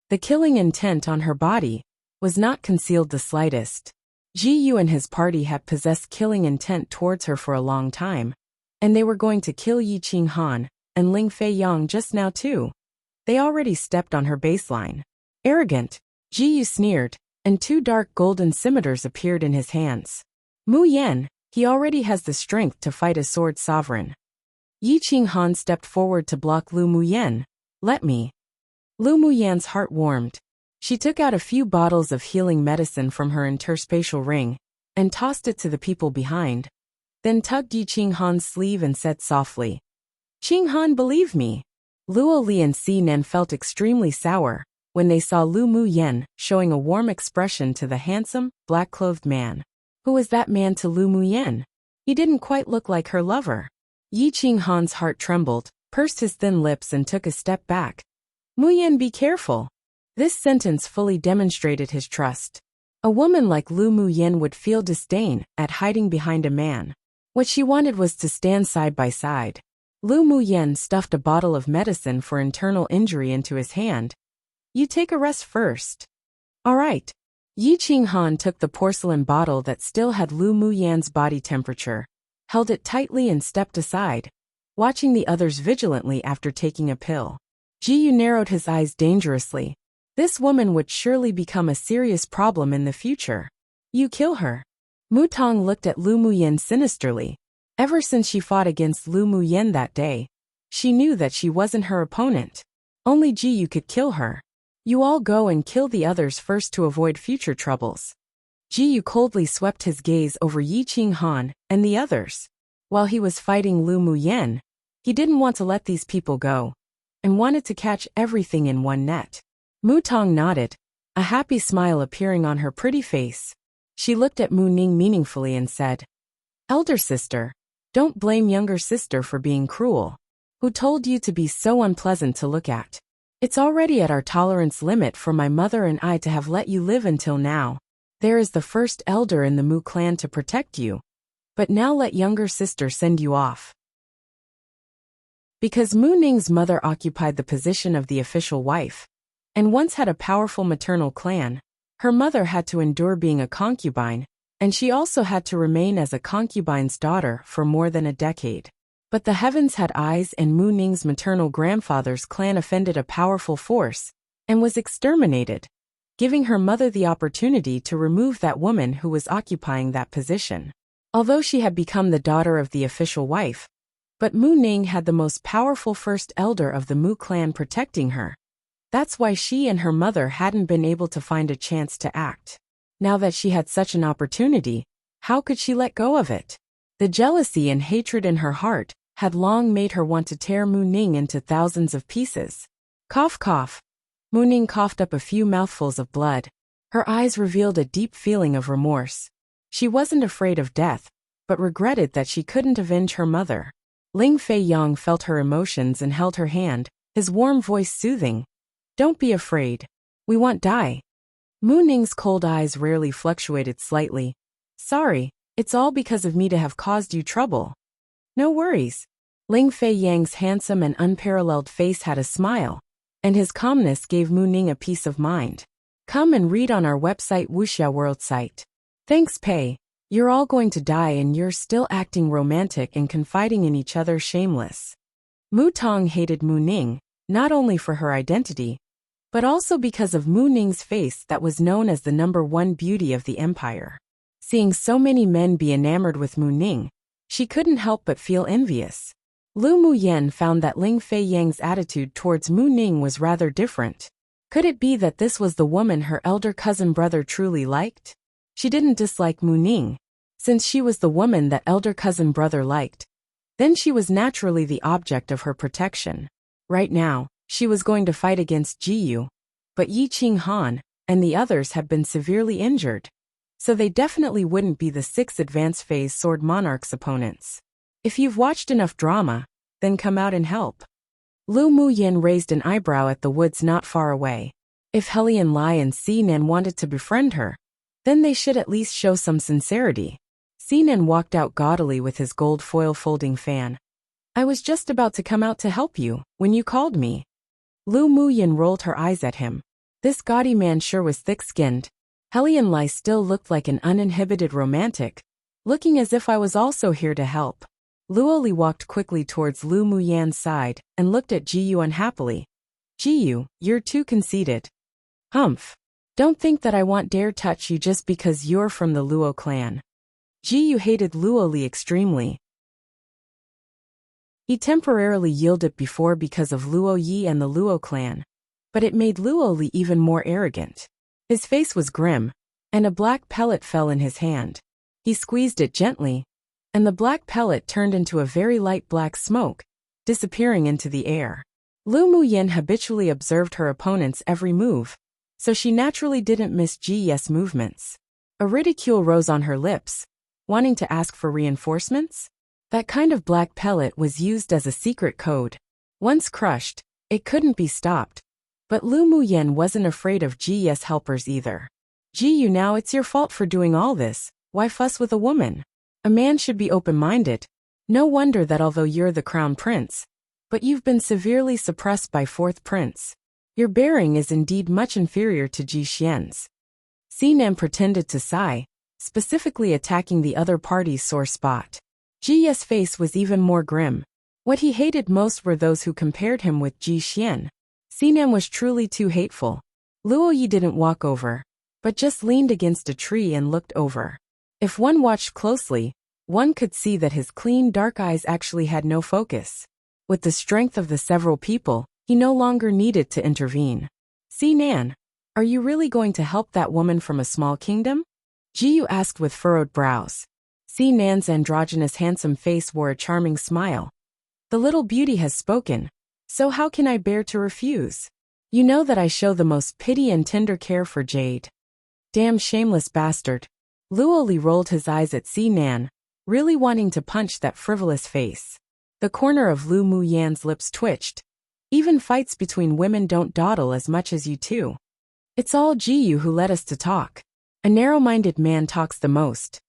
The killing intent on her body was not concealed the slightest. Ji Yu and his party had possessed killing intent towards her for a long time, and they were going to kill Yi Qinghan and Ling Fei Yang just now too. They already stepped on her baseline. Arrogant, Ji Yu sneered, and two dark golden scimitars appeared in his hands. Mu Yen, he already has the strength to fight a sword sovereign. Yi Qinghan stepped forward to block Lu Muyen. Let me. Lu Muyen's heart warmed. She took out a few bottles of healing medicine from her interspatial ring and tossed it to the people behind, then tugged Yi Qinghan's sleeve and said softly, Qinghan, believe me. Luo Li and Si Nen felt extremely sour when they saw Lu Muyen showing a warm expression to the handsome, black-clothed man. Who was that man to Lu Muyen? He didn't quite look like her lover. Yi Qinghan's heart trembled, pursed his thin lips and took a step back. Muyen, be careful. This sentence fully demonstrated his trust. A woman like Lu Muyen would feel disdain at hiding behind a man. What she wanted was to stand side by side. Lu Muyen stuffed a bottle of medicine for internal injury into his hand. You take a rest first. All right. Yi Qinghan took the porcelain bottle that still had Lu Muyen's body temperature, held it tightly and stepped aside, watching the others vigilantly after taking a pill. Ji Yu narrowed his eyes dangerously. This woman would surely become a serious problem in the future. You kill her. Mu Tong looked at Lu Muyen sinisterly. Ever since she fought against Lu Muyen that day, she knew that she wasn't her opponent. Only Ji Yu could kill her. You all go and kill the others first to avoid future troubles. Ji Yu coldly swept his gaze over Yi Qinghan and the others. While he was fighting Lu Muyen, he didn't want to let these people go, and wanted to catch everything in one net. Mu Tong nodded, a happy smile appearing on her pretty face. She looked at Mu Ning meaningfully and said, Elder sister, don't blame younger sister for being cruel. Who told you to be so unpleasant to look at? It's already at our tolerance limit for my mother and I to have let you live until now. There is the first elder in the Mu clan to protect you. But now let younger sister send you off. Because Mu Ning's mother occupied the position of the official wife, and once had a powerful maternal clan, Her mother had to endure being a concubine, and she also had to remain as a concubine's daughter for more than a decade. But the heavens had eyes, and Mu Ning's maternal grandfather's clan offended a powerful force and was exterminated, giving her mother the opportunity to remove that woman who was occupying that position. Although she had become the daughter of the official wife, but Mu Ning had the most powerful first elder of the Mu clan protecting her. That's why she and her mother hadn't been able to find a chance to act. Now that she had such an opportunity, how could she let go of it? The jealousy and hatred in her heart had long made her want to tear Mu Ning into thousands of pieces. Cough, cough. Mu Ning coughed up a few mouthfuls of blood. Her eyes revealed a deep feeling of remorse. She wasn't afraid of death, but regretted that she couldn't avenge her mother. Ling Fei Yang felt her emotions and held her hand, his warm voice soothing. Don't be afraid. We won't die. Mu Ning's cold eyes rarely fluctuated slightly. Sorry, it's all because of me to have caused you trouble. No worries. Ling Fei Yang's handsome and unparalleled face had a smile, and his calmness gave Mu Ning a peace of mind. Come and read on our website Wuxia World site. Thanks, Pei. You're all going to die and you're still acting romantic and confiding in each other shameless. Mu Tong hated Mu Ning, not only for her identity, but also because of Mu Ning's face that was known as the #1 beauty of the empire. Seeing so many men be enamored with Mu Ning, she couldn't help but feel envious. Lu Muyen found that Ling Fei Yang's attitude towards Mu Ning was rather different. Could it be that this was the woman her elder cousin brother truly liked? She didn't dislike Mu Ning, since she was the woman that elder cousin brother liked. Then she was naturally the object of her protection. Right now, she was going to fight against Jiyu, but Yi Qing Han and the others had been severely injured, so they definitely wouldn't be the 6th advanced phase Sword Monarch's opponents. If you've watched enough drama, then come out and help. Lu Muyin raised an eyebrow at the woods not far away. If Helian Lai and Sinan wanted to befriend her, then they should at least show some sincerity. Sinan walked out gaudily with his gold foil folding fan. I was just about to come out to help you when you called me. Lu Muyin rolled her eyes at him. This gaudy man sure was thick-skinned. Helian Lai still looked like an uninhibited romantic, looking as if I was also here to help. Luoli walked quickly towards Lu Muyan's side and looked at Jiyu unhappily. Jiyu, you're too conceited. Humph. Don't think that I won't dare touch you just because you're from the Luo clan. Jiyu hated Luoli extremely. He temporarily yielded before because of Luo Yi and the Luo clan, but it made Luoli even more arrogant. His face was grim, and a black pellet fell in his hand. He squeezed it gently, and the black pellet turned into a very light black smoke, disappearing into the air. Lu Muyin habitually observed her opponent's every move, so she naturally didn't miss Ji's movements. A ridicule rose on her lips, wanting to ask for reinforcements? That kind of black pellet was used as a secret code. Once crushed, it couldn't be stopped. But Lu Muyin wasn't afraid of Ji's helpers either. Jiyu, now it's your fault for doing all this. Why fuss with a woman? A man should be open-minded. No wonder that although you're the crown prince, but you've been severely suppressed by 4th prince. Your bearing is indeed much inferior to Ji Xian's. Sinan pretended to sigh, specifically attacking the other party's sore spot. Ji's face was even more grim. What he hated most were those who compared him with Ji Xian. Sinan was truly too hateful. Luo Yi didn't walk over, but just leaned against a tree and looked over. If one watched closely, one could see that his clean dark eyes actually had no focus. With the strength of the several people, he no longer needed to intervene. Sinan, are you really going to help that woman from a small kingdom? Jiyu asked with furrowed brows. Sinan's androgynous handsome face wore a charming smile. The little beauty has spoken, so how can I bear to refuse? You know that I show the most pity and tender care for Jade. Damn shameless bastard. Luoli rolled his eyes at Sinan, really wanting to punch that frivolous face. The corner of Lu Muyan's lips twitched. Even fights between women don't dawdle as much as you two. It's all Jiyu who led us to talk. A narrow-minded man talks the most.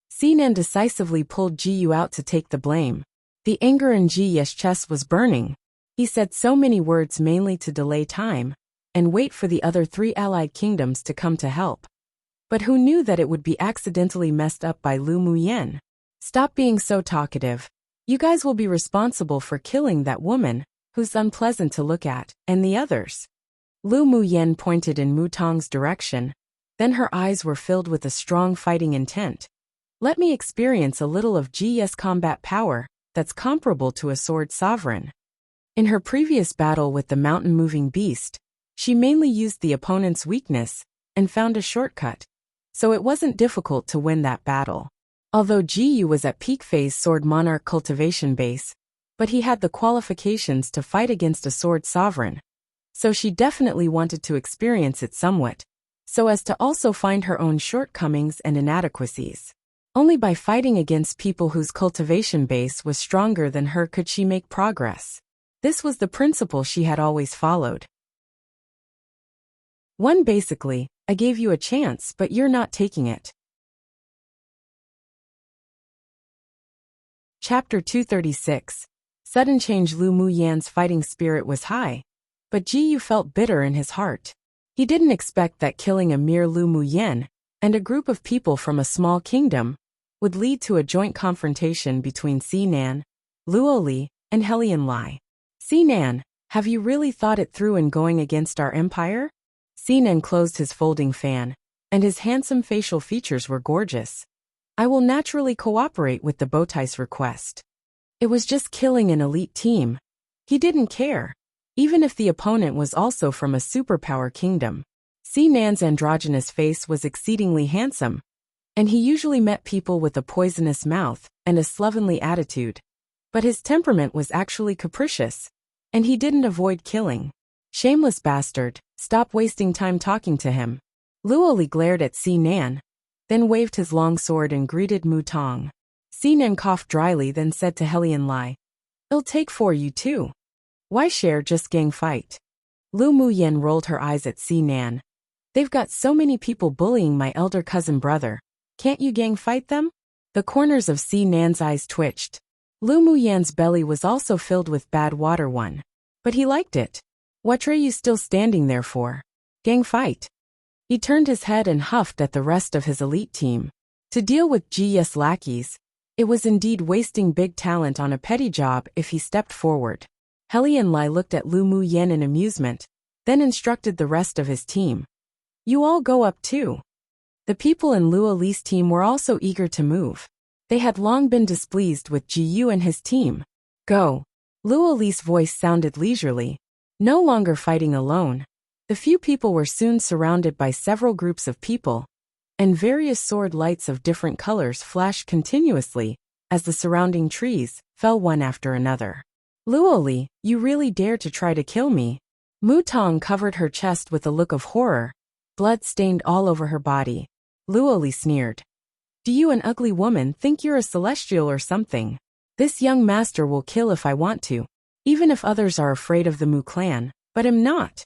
Sinan decisively pulled Jiyu out to take the blame. The anger in Ji's chest was burning. He said so many words mainly to delay time, and wait for the other 3 allied kingdoms to come to help. But who knew that it would be accidentally messed up by Lu Muyen? Stop being so talkative. You guys will be responsible for killing that woman, who's unpleasant to look at, and the others. Lu Muyen pointed in Mutong's direction. Then her eyes were filled with a strong fighting intent. Let me experience a little of GS combat power that's comparable to a sword sovereign. In her previous battle with the mountain-moving beast, she mainly used the opponent's weakness and found a shortcut, so it wasn't difficult to win that battle. Although Jiyu was at peak phase sword monarch cultivation base, but he had the qualifications to fight against a sword sovereign, so she definitely wanted to experience it somewhat, so as to also find her own shortcomings and inadequacies. Only by fighting against people whose cultivation base was stronger than her could she make progress. This was the principle she had always followed. Basically, I gave you a chance but you're not taking it. Chapter 236. Sudden change. Lu Muyan's fighting spirit was high, but Jiyu felt bitter in his heart. He didn't expect that killing a mere Lu Muyan and a group of people from a small kingdom would lead to a joint confrontation between Sinan, Luoli, and Helian Lai. Sinan, have you really thought it through in going against our empire? Sinan closed his folding fan, and his handsome facial features were gorgeous. I will naturally cooperate with the Bowtie's request. It was just killing an elite team. He didn't care, even if the opponent was also from a superpower kingdom. Sinan's androgynous face was exceedingly handsome, and he usually met people with a poisonous mouth and a slovenly attitude. But his temperament was actually capricious, and he didn't avoid killing. Shameless bastard, stop wasting time talking to him. Luoli glared at Sinan, then waved his long sword and greeted Mutong. Sinan coughed dryly, then said to Helian Lai, "It'll take for you too. Why share, just gang fight?" Lu Muyen rolled her eyes at Sinan. They've got so many people bullying my elder cousin brother. Can't you gang fight them? The corners of Sinan's eyes twitched. Lu Muyan's belly was also filled with bad water but he liked it. What are you still standing there for? Gang fight. He turned his head and huffed at the rest of his elite team. To deal with GS lackeys, it was indeed wasting big talent on a petty job if he stepped forward. Helian Lai looked at Lu Muyen in amusement, then instructed the rest of his team. You all go up too. The people in Luoli's team were also eager to move. They had long been displeased with Jiyu and his team. Go. Luoli's voice sounded leisurely. No longer fighting alone. The few people were soon surrounded by several groups of people, and various sword lights of different colors flashed continuously as the surrounding trees fell one after another. Luoli, you really dare to try to kill me? Mutong covered her chest with a look of horror, blood stained all over her body. Luoli sneered. Do you, an ugly woman, think you're a celestial or something? This young master will kill if I want to, even if others are afraid of the Mu clan, but am not.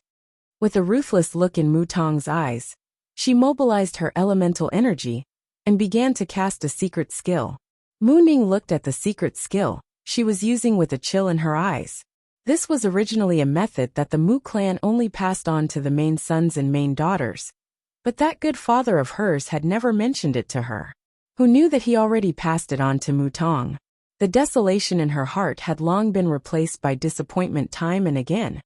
With a ruthless look in Mutong's eyes, she mobilized her elemental energy and began to cast a secret skill. Mu Ning looked at the secret skill she was using with a chill in her eyes. This was originally a method that the Mu clan only passed on to the main sons and main daughters, but that good father of hers had never mentioned it to her. Who knew that he already passed it on to Mutong? The desolation in her heart had long been replaced by disappointment time and again,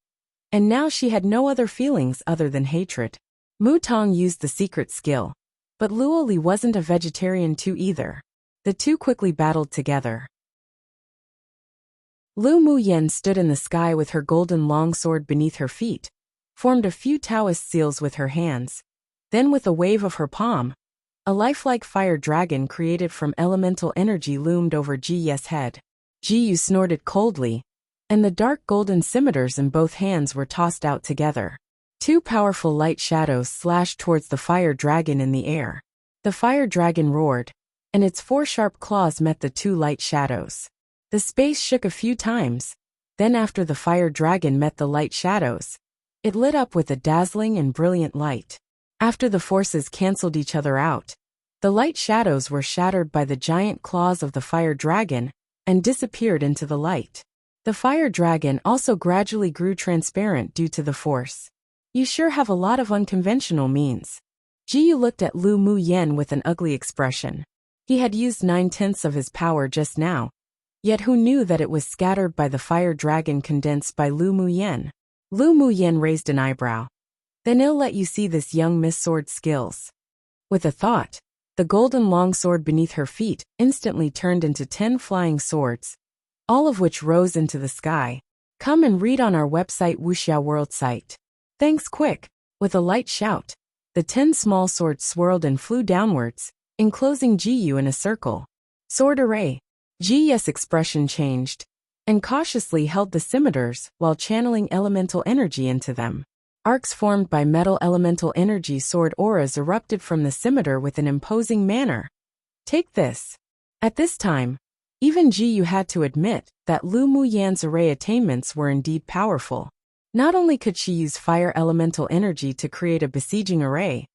and now she had no other feelings other than hatred. Mutong used the secret skill, but Luoli wasn't a vegetarian too either. The two quickly battled together. Lu Muyen stood in the sky with her golden longsword beneath her feet, formed a few Taoist seals with her hands. Then with a wave of her palm, a lifelike fire dragon created from elemental energy loomed over Ji's head. Jiyu snorted coldly, and the dark golden scimitars in both hands were tossed out together. Two powerful light shadows slashed towards the fire dragon in the air. The fire dragon roared, and its four sharp claws met the two light shadows. The space shook a few times, then after the fire dragon met the light shadows, it lit up with a dazzling and brilliant light. After the forces cancelled each other out, the light shadows were shattered by the giant claws of the fire dragon and disappeared into the light. The fire dragon also gradually grew transparent due to the force. You sure have a lot of unconventional means. Ji looked at Lu Muyen with an ugly expression. He had used 9/10 of his power just now, yet who knew that it was scattered by the fire dragon condensed by Lu Muyen? Lu Muyen raised an eyebrow. Then I'll let you see this young Miss Sword skills. With a thought, the golden longsword beneath her feet instantly turned into 10 flying swords, all of which rose into the sky. Come and read on our website Wuxia World site. Thanks quick. With a light shout, the 10 small swords swirled and flew downwards, enclosing Jiyu in a circle. Sword array. Ji's expression changed, and cautiously held the scimitars while channeling elemental energy into them. Arcs formed by metal elemental energy sword auras erupted from the scimitar with an imposing manner. Take this. At this time, even Jiyu had to admit that Lu Muyan's array attainments were indeed powerful. Not only could she use fire elemental energy to create a besieging array,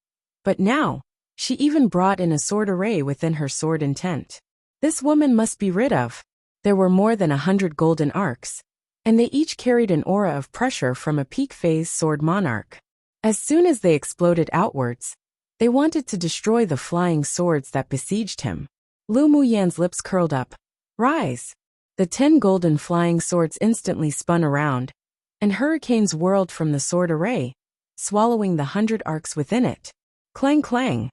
but now, she even brought in a sword array within her sword intent. This woman must be rid of. There were more than 100 golden arcs, and they each carried an aura of pressure from a peak phase sword monarch. As soon as they exploded outwards, they wanted to destroy the flying swords that besieged him. Lu Muyan's lips curled up. Rise! The 10 golden flying swords instantly spun around, and hurricanes whirled from the sword array, swallowing the 100 arcs within it. Clang clang.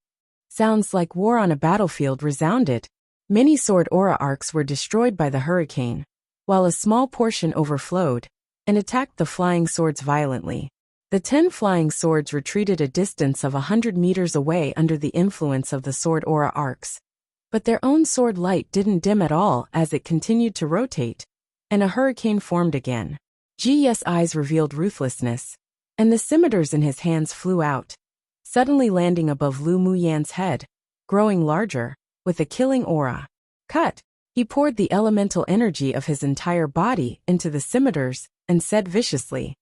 Sounds like war on a battlefield resounded. Many sword aura arcs were destroyed by the hurricane, while a small portion overflowed and attacked the flying swords violently. The 10 flying swords retreated a distance of 100 meters away under the influence of the sword aura arcs. But their own sword light didn't dim at all as it continued to rotate, and a hurricane formed again. Ji's eyes revealed ruthlessness, and the scimitars in his hands flew out, suddenly landing above Lu Muyan's head, growing larger, with a killing aura. Cut! He poured the elemental energy of his entire body into the scimitars and said viciously.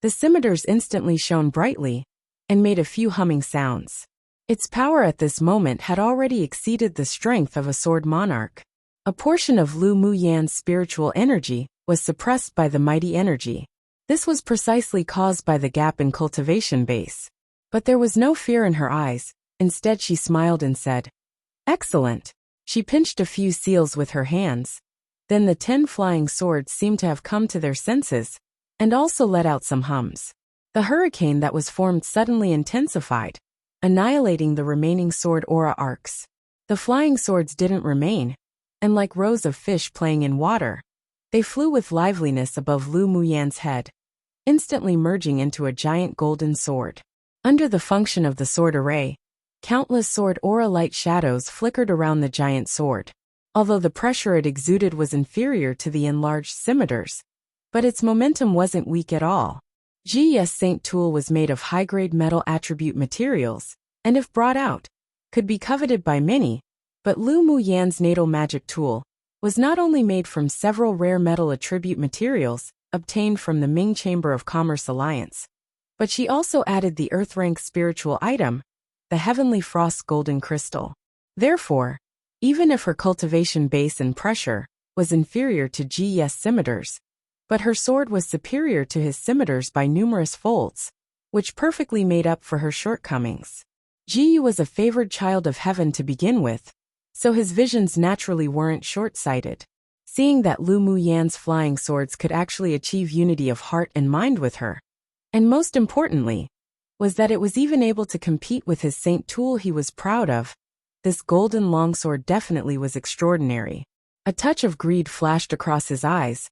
The scimitars instantly shone brightly and made a few humming sounds. Its power at this moment had already exceeded the strength of a sword monarch. A portion of Lu Muyan's spiritual energy was suppressed by the mighty energy. This was precisely caused by the gap in cultivation base. But there was no fear in her eyes. Instead she smiled and said, "Excellent." She pinched a few seals with her hands. Then the 10 flying swords seemed to have come to their senses, and also let out some hums. The hurricane that was formed suddenly intensified, annihilating the remaining sword aura arcs. The flying swords didn't remain, and like rows of fish playing in water, they flew with liveliness above Lu Muyan's head, instantly merging into a giant golden sword. Under the function of the sword array, countless sword aura light shadows flickered around the giant sword. Although the pressure it exuded was inferior to the enlarged scimitars, but its momentum wasn't weak at all. Ji's Saint tool was made of high-grade metal attribute materials, and if brought out, could be coveted by many, but Lu Muyan's natal magic tool was not only made from several rare metal attribute materials obtained from the Ming Chamber of Commerce Alliance, but she also added the earth-rank spiritual item, the Heavenly Frost Golden Crystal. Therefore, even if her cultivation base and pressure was inferior to Ji's scimitars, but her sword was superior to his scimitars by numerous folds, which perfectly made up for her shortcomings. Ji was a favored child of heaven to begin with, so his visions naturally weren't short-sighted. Seeing that Lu Muyan's flying swords could actually achieve unity of heart and mind with her, and most importantly, was that it was even able to compete with his saint tool he was proud of, this golden longsword definitely was extraordinary. A touch of greed flashed across his eyes,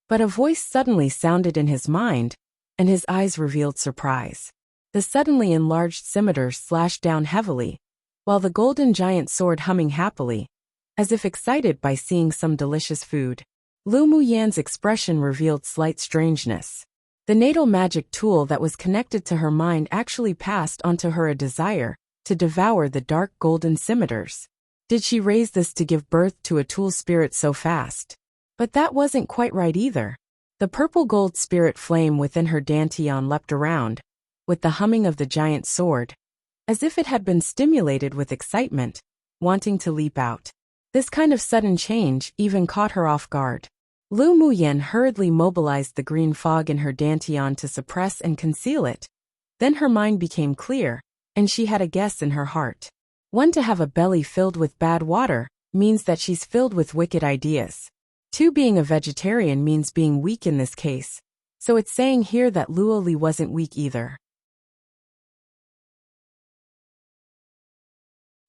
but a voice suddenly sounded in his mind, and his eyes revealed surprise. The suddenly enlarged scimitar slashed down heavily, while the golden giant sword humming happily, as if excited by seeing some delicious food. Lu Muyan's expression revealed slight strangeness. The natal magic tool that was connected to her mind actually passed onto her a desire to devour the dark golden scimitars. Did she raise this to give birth to a tool spirit so fast? But that wasn't quite right either. The purple gold spirit flame within her dantian leapt around, with the humming of the giant sword, as if it had been stimulated with excitement, wanting to leap out. This kind of sudden change even caught her off guard. Lu Muyen hurriedly mobilized the green fog in her dantian to suppress and conceal it. Then her mind became clear, and she had a guess in her heart. 1. To have a belly filled with bad water means that she's filled with wicked ideas. 2. Being a vegetarian means being weak in this case, so it's saying here that Luo Li wasn't weak either.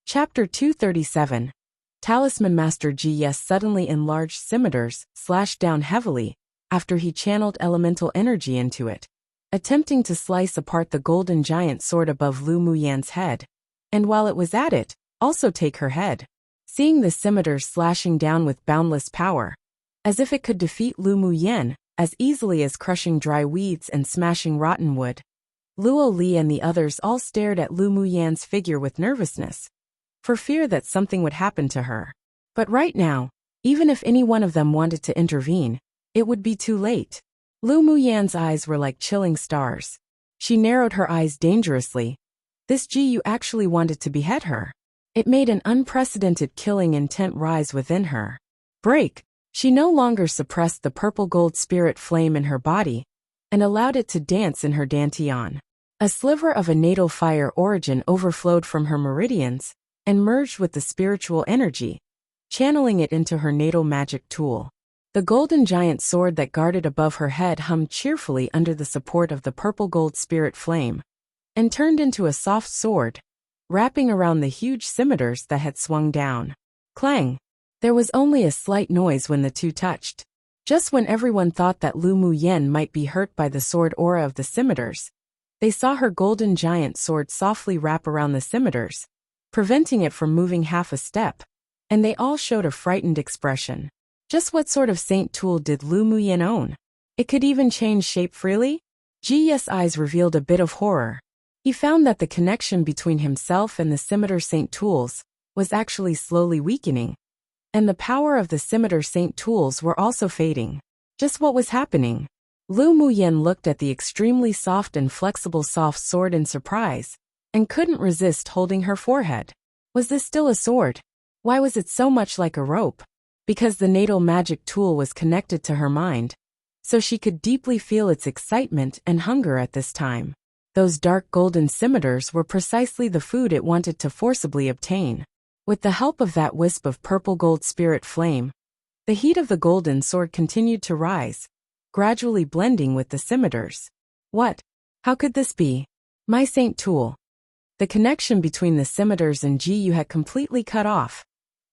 Chapter 237. Talisman Master Gs suddenly enlarged scimitars, slashed down heavily, after he channeled elemental energy into it, attempting to slice apart the golden giant sword above Lu Muyan's head, and while it was at it, also take her head. Seeing the scimitars slashing down with boundless power, as if it could defeat Lu Muyan as easily as crushing dry weeds and smashing rotten wood, Luo Li and the others all stared at Lu Muyan's figure with nervousness, for fear that something would happen to her. But right now, even if any one of them wanted to intervene, it would be too late. Lu Muyan's eyes were like chilling stars. She narrowed her eyes dangerously. This Gu actually wanted to behead her. It made an unprecedented killing intent rise within her. Break! She no longer suppressed the purple gold spirit flame in her body, and allowed it to dance in her dantian. A sliver of a natal fire origin overflowed from her meridians, and merged with the spiritual energy, channeling it into her natal magic tool. The golden giant sword that guarded above her head hummed cheerfully under the support of the purple gold spirit flame, and turned into a soft sword, wrapping around the huge scimitars that had swung down. Clang! There was only a slight noise when the two touched. Just when everyone thought that Lu Muyen might be hurt by the sword aura of the scimitars, they saw her golden giant sword softly wrap around the scimitars, preventing it from moving half a step, and they all showed a frightened expression. Just what sort of saint tool did Lu Muyen own? It could even change shape freely? Ji's eyes revealed a bit of horror. He found that the connection between himself and the scimitar saint tools was actually slowly weakening, and the power of the scimitar saint tools were also fading. Just what was happening? Lu Muyen looked at the extremely soft and flexible soft sword in surprise, and couldn't resist holding her forehead. Was this still a sword? Why was it so much like a rope? Because the natal magic tool was connected to her mind, so she could deeply feel its excitement and hunger at this time. Those dark golden scimitars were precisely the food it wanted to forcibly obtain. With the help of that wisp of purple gold spirit flame, the heat of the golden sword continued to rise, gradually blending with the scimitars. What? How could this be? My saint tool. The connection between the scimitars and Gu had completely cut off,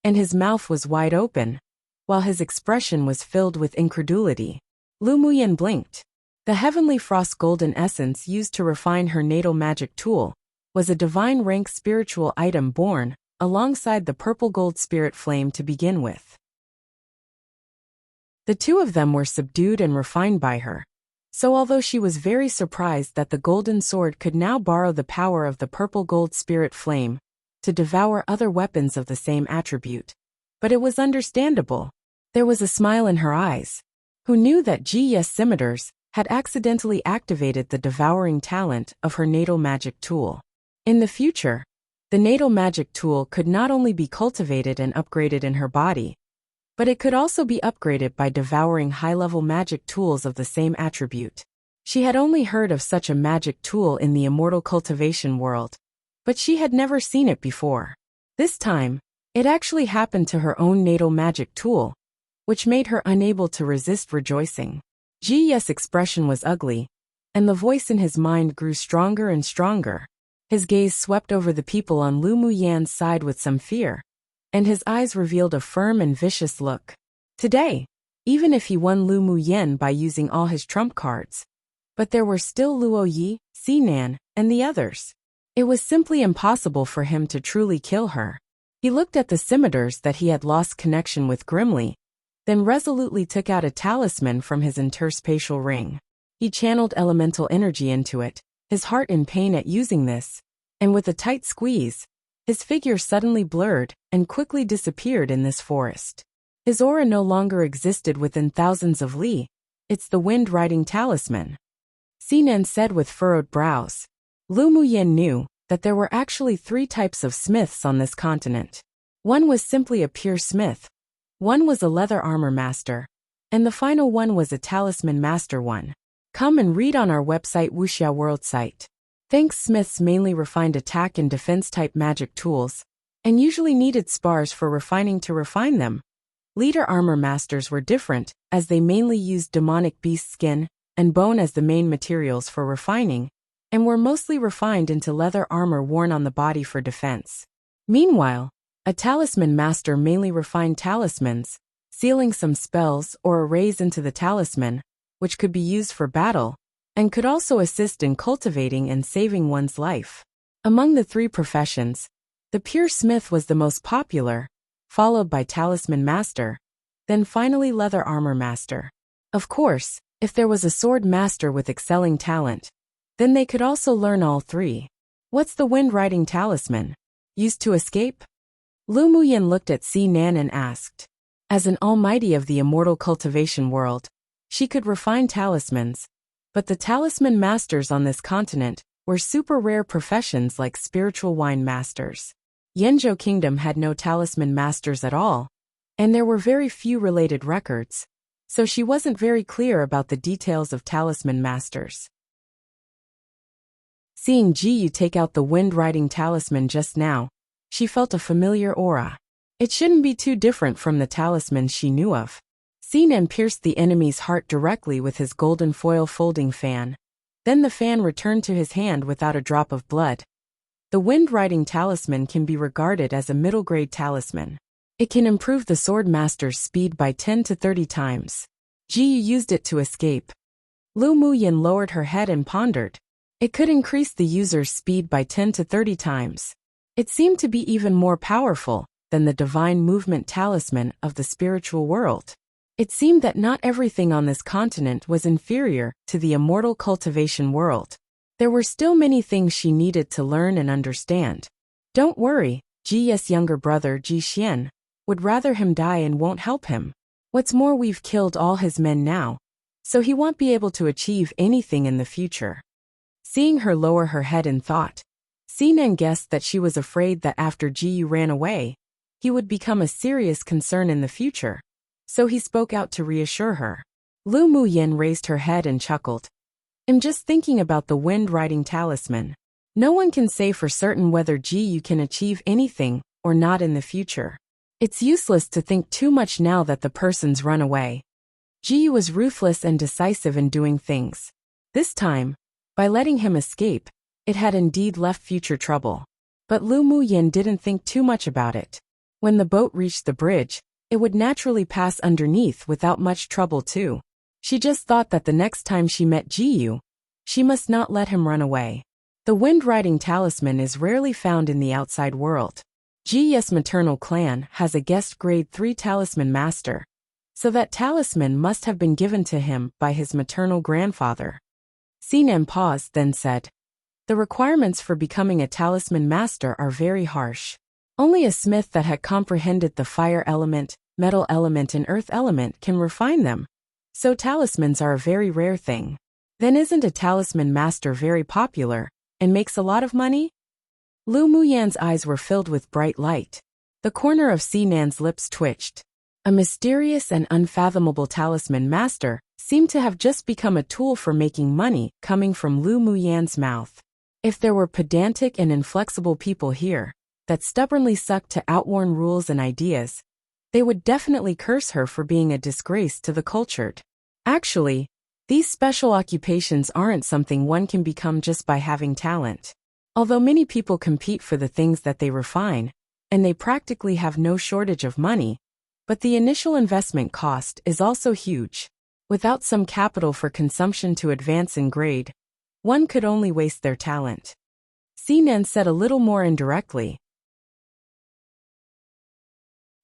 and his mouth was wide open, while his expression was filled with incredulity. Lu Muyen blinked. The heavenly frost golden essence used to refine her natal magic tool was a divine rank spiritual item born alongside the purple gold spirit flame to begin with. The two of them were subdued and refined by her. So although she was very surprised that the golden sword could now borrow the power of the purple gold spirit flame to devour other weapons of the same attribute, but it was understandable. There was a smile in her eyes. Who knew that Ji's scimitars had accidentally activated the devouring talent of her natal magic tool? In the future, the natal magic tool could not only be cultivated and upgraded in her body, but it could also be upgraded by devouring high-level magic tools of the same attribute. She had only heard of such a magic tool in the immortal cultivation world, but she had never seen it before. This time, it actually happened to her own natal magic tool, which made her unable to resist rejoicing. Ji's expression was ugly, and the voice in his mind grew stronger and stronger. His gaze swept over the people on Lu Muyan's side with some fear, and his eyes revealed a firm and vicious look. Today, even if he won Lu Muyen by using all his trump cards, but there were still Luo Yi, Sinan, and the others. It was simply impossible for him to truly kill her. He looked at the scimitars that he had lost connection with grimly, then resolutely took out a talisman from his interspatial ring. He channeled elemental energy into it, his heart in pain at using this, and with a tight squeeze, his figure suddenly blurred and quickly disappeared in this forest. His aura no longer existed within thousands of li. It's the wind-riding talisman. Sinan said with furrowed brows. Lu Muyen knew that there were actually 3 types of smiths on this continent. One was simply a pure smith, one was a leather armor master, And the final one was a Talisman Master one. Come and read on our website Wuxia World site. Thanks. Smiths mainly refined attack and defense type magic tools, and usually needed spars for refining to refine them. Leader armor masters were different, as they mainly used demonic beast skin and bone as the main materials for refining, and were mostly refined into leather armor worn on the body for defense. Meanwhile, a talisman master mainly refined talismans, sealing some spells or arrays into the talisman, which could be used for battle, and could also assist in cultivating and saving one's life. Among the three professions, the pure smith was the most popular, followed by talisman master, then finally leather armor master. Of course, if there was a sword master with excelling talent, then they could also learn all three. What's the wind riding talisman? Used to escape? Lu Muyin looked at Si Nan and asked. As an almighty of the immortal cultivation world, she could refine talismans, but the talisman masters on this continent were super rare professions like spiritual wine masters. Yanzhou Kingdom had no talisman masters at all, and there were very few related records, so she wasn't very clear about the details of talisman masters. Seeing Ji Yu take out the wind-riding talisman just now, she felt a familiar aura. It shouldn't be too different from the talismans she knew of. Si Nan pierced the enemy's heart directly with his golden foil folding fan. Then the fan returned to his hand without a drop of blood. The wind-riding talisman can be regarded as a middle-grade talisman. It can improve the sword master's speed by 10 to 30 times. Ji Yu used it to escape. Lu Muyin lowered her head and pondered. It could increase the user's speed by 10 to 30 times. It seemed to be even more powerful than the divine movement talisman of the spiritual world. It seemed that not everything on this continent was inferior to the immortal cultivation world. There were still many things she needed to learn and understand. Don't worry, Ji's younger brother Ji Xian would rather him die and won't help him. What's more, we've killed all his men now, so he won't be able to achieve anything in the future. Seeing her lower her head in thought, Si Nan guessed that she was afraid that after Ji Yu ran away, he would become a serious concern in the future, so he spoke out to reassure her. Lu Muyin raised her head and chuckled. I'm just thinking about the wind-riding talisman. No one can say for certain whether Ji Yu can achieve anything or not in the future. It's useless to think too much now that the person's run away. Ji Yu was ruthless and decisive in doing things. This time, by letting him escape, it had indeed left future trouble. But Lu Muyin didn't think too much about it. When the boat reached the bridge, it would naturally pass underneath without much trouble too. She just thought that the next time she met Ji Yu, she must not let him run away. The wind-riding talisman is rarely found in the outside world. Ji's maternal clan has a guest grade 3 talisman master, so that talisman must have been given to him by his maternal grandfather. Si Nan paused, then said, the requirements for becoming a talisman master are very harsh. Only a smith that had comprehended the fire element, metal element and earth element can refine them. So talismans are a very rare thing. Then isn't a talisman master very popular and makes a lot of money? Lu Muyin's eyes were filled with bright light. The corner of Si Nan's lips twitched. A mysterious and unfathomable talisman master seemed to have just become a tool for making money coming from Lu Muyin's mouth. If there were pedantic and inflexible people here that stubbornly sucked to outworn rules and ideas, they would definitely curse her for being a disgrace to the cultured. Actually, these special occupations aren't something one can become just by having talent. Although many people compete for the things that they refine, and they practically have no shortage of money, but the initial investment cost is also huge. Without some capital for consumption to advance in grade, one could only waste their talent. Si Nan said a little more indirectly.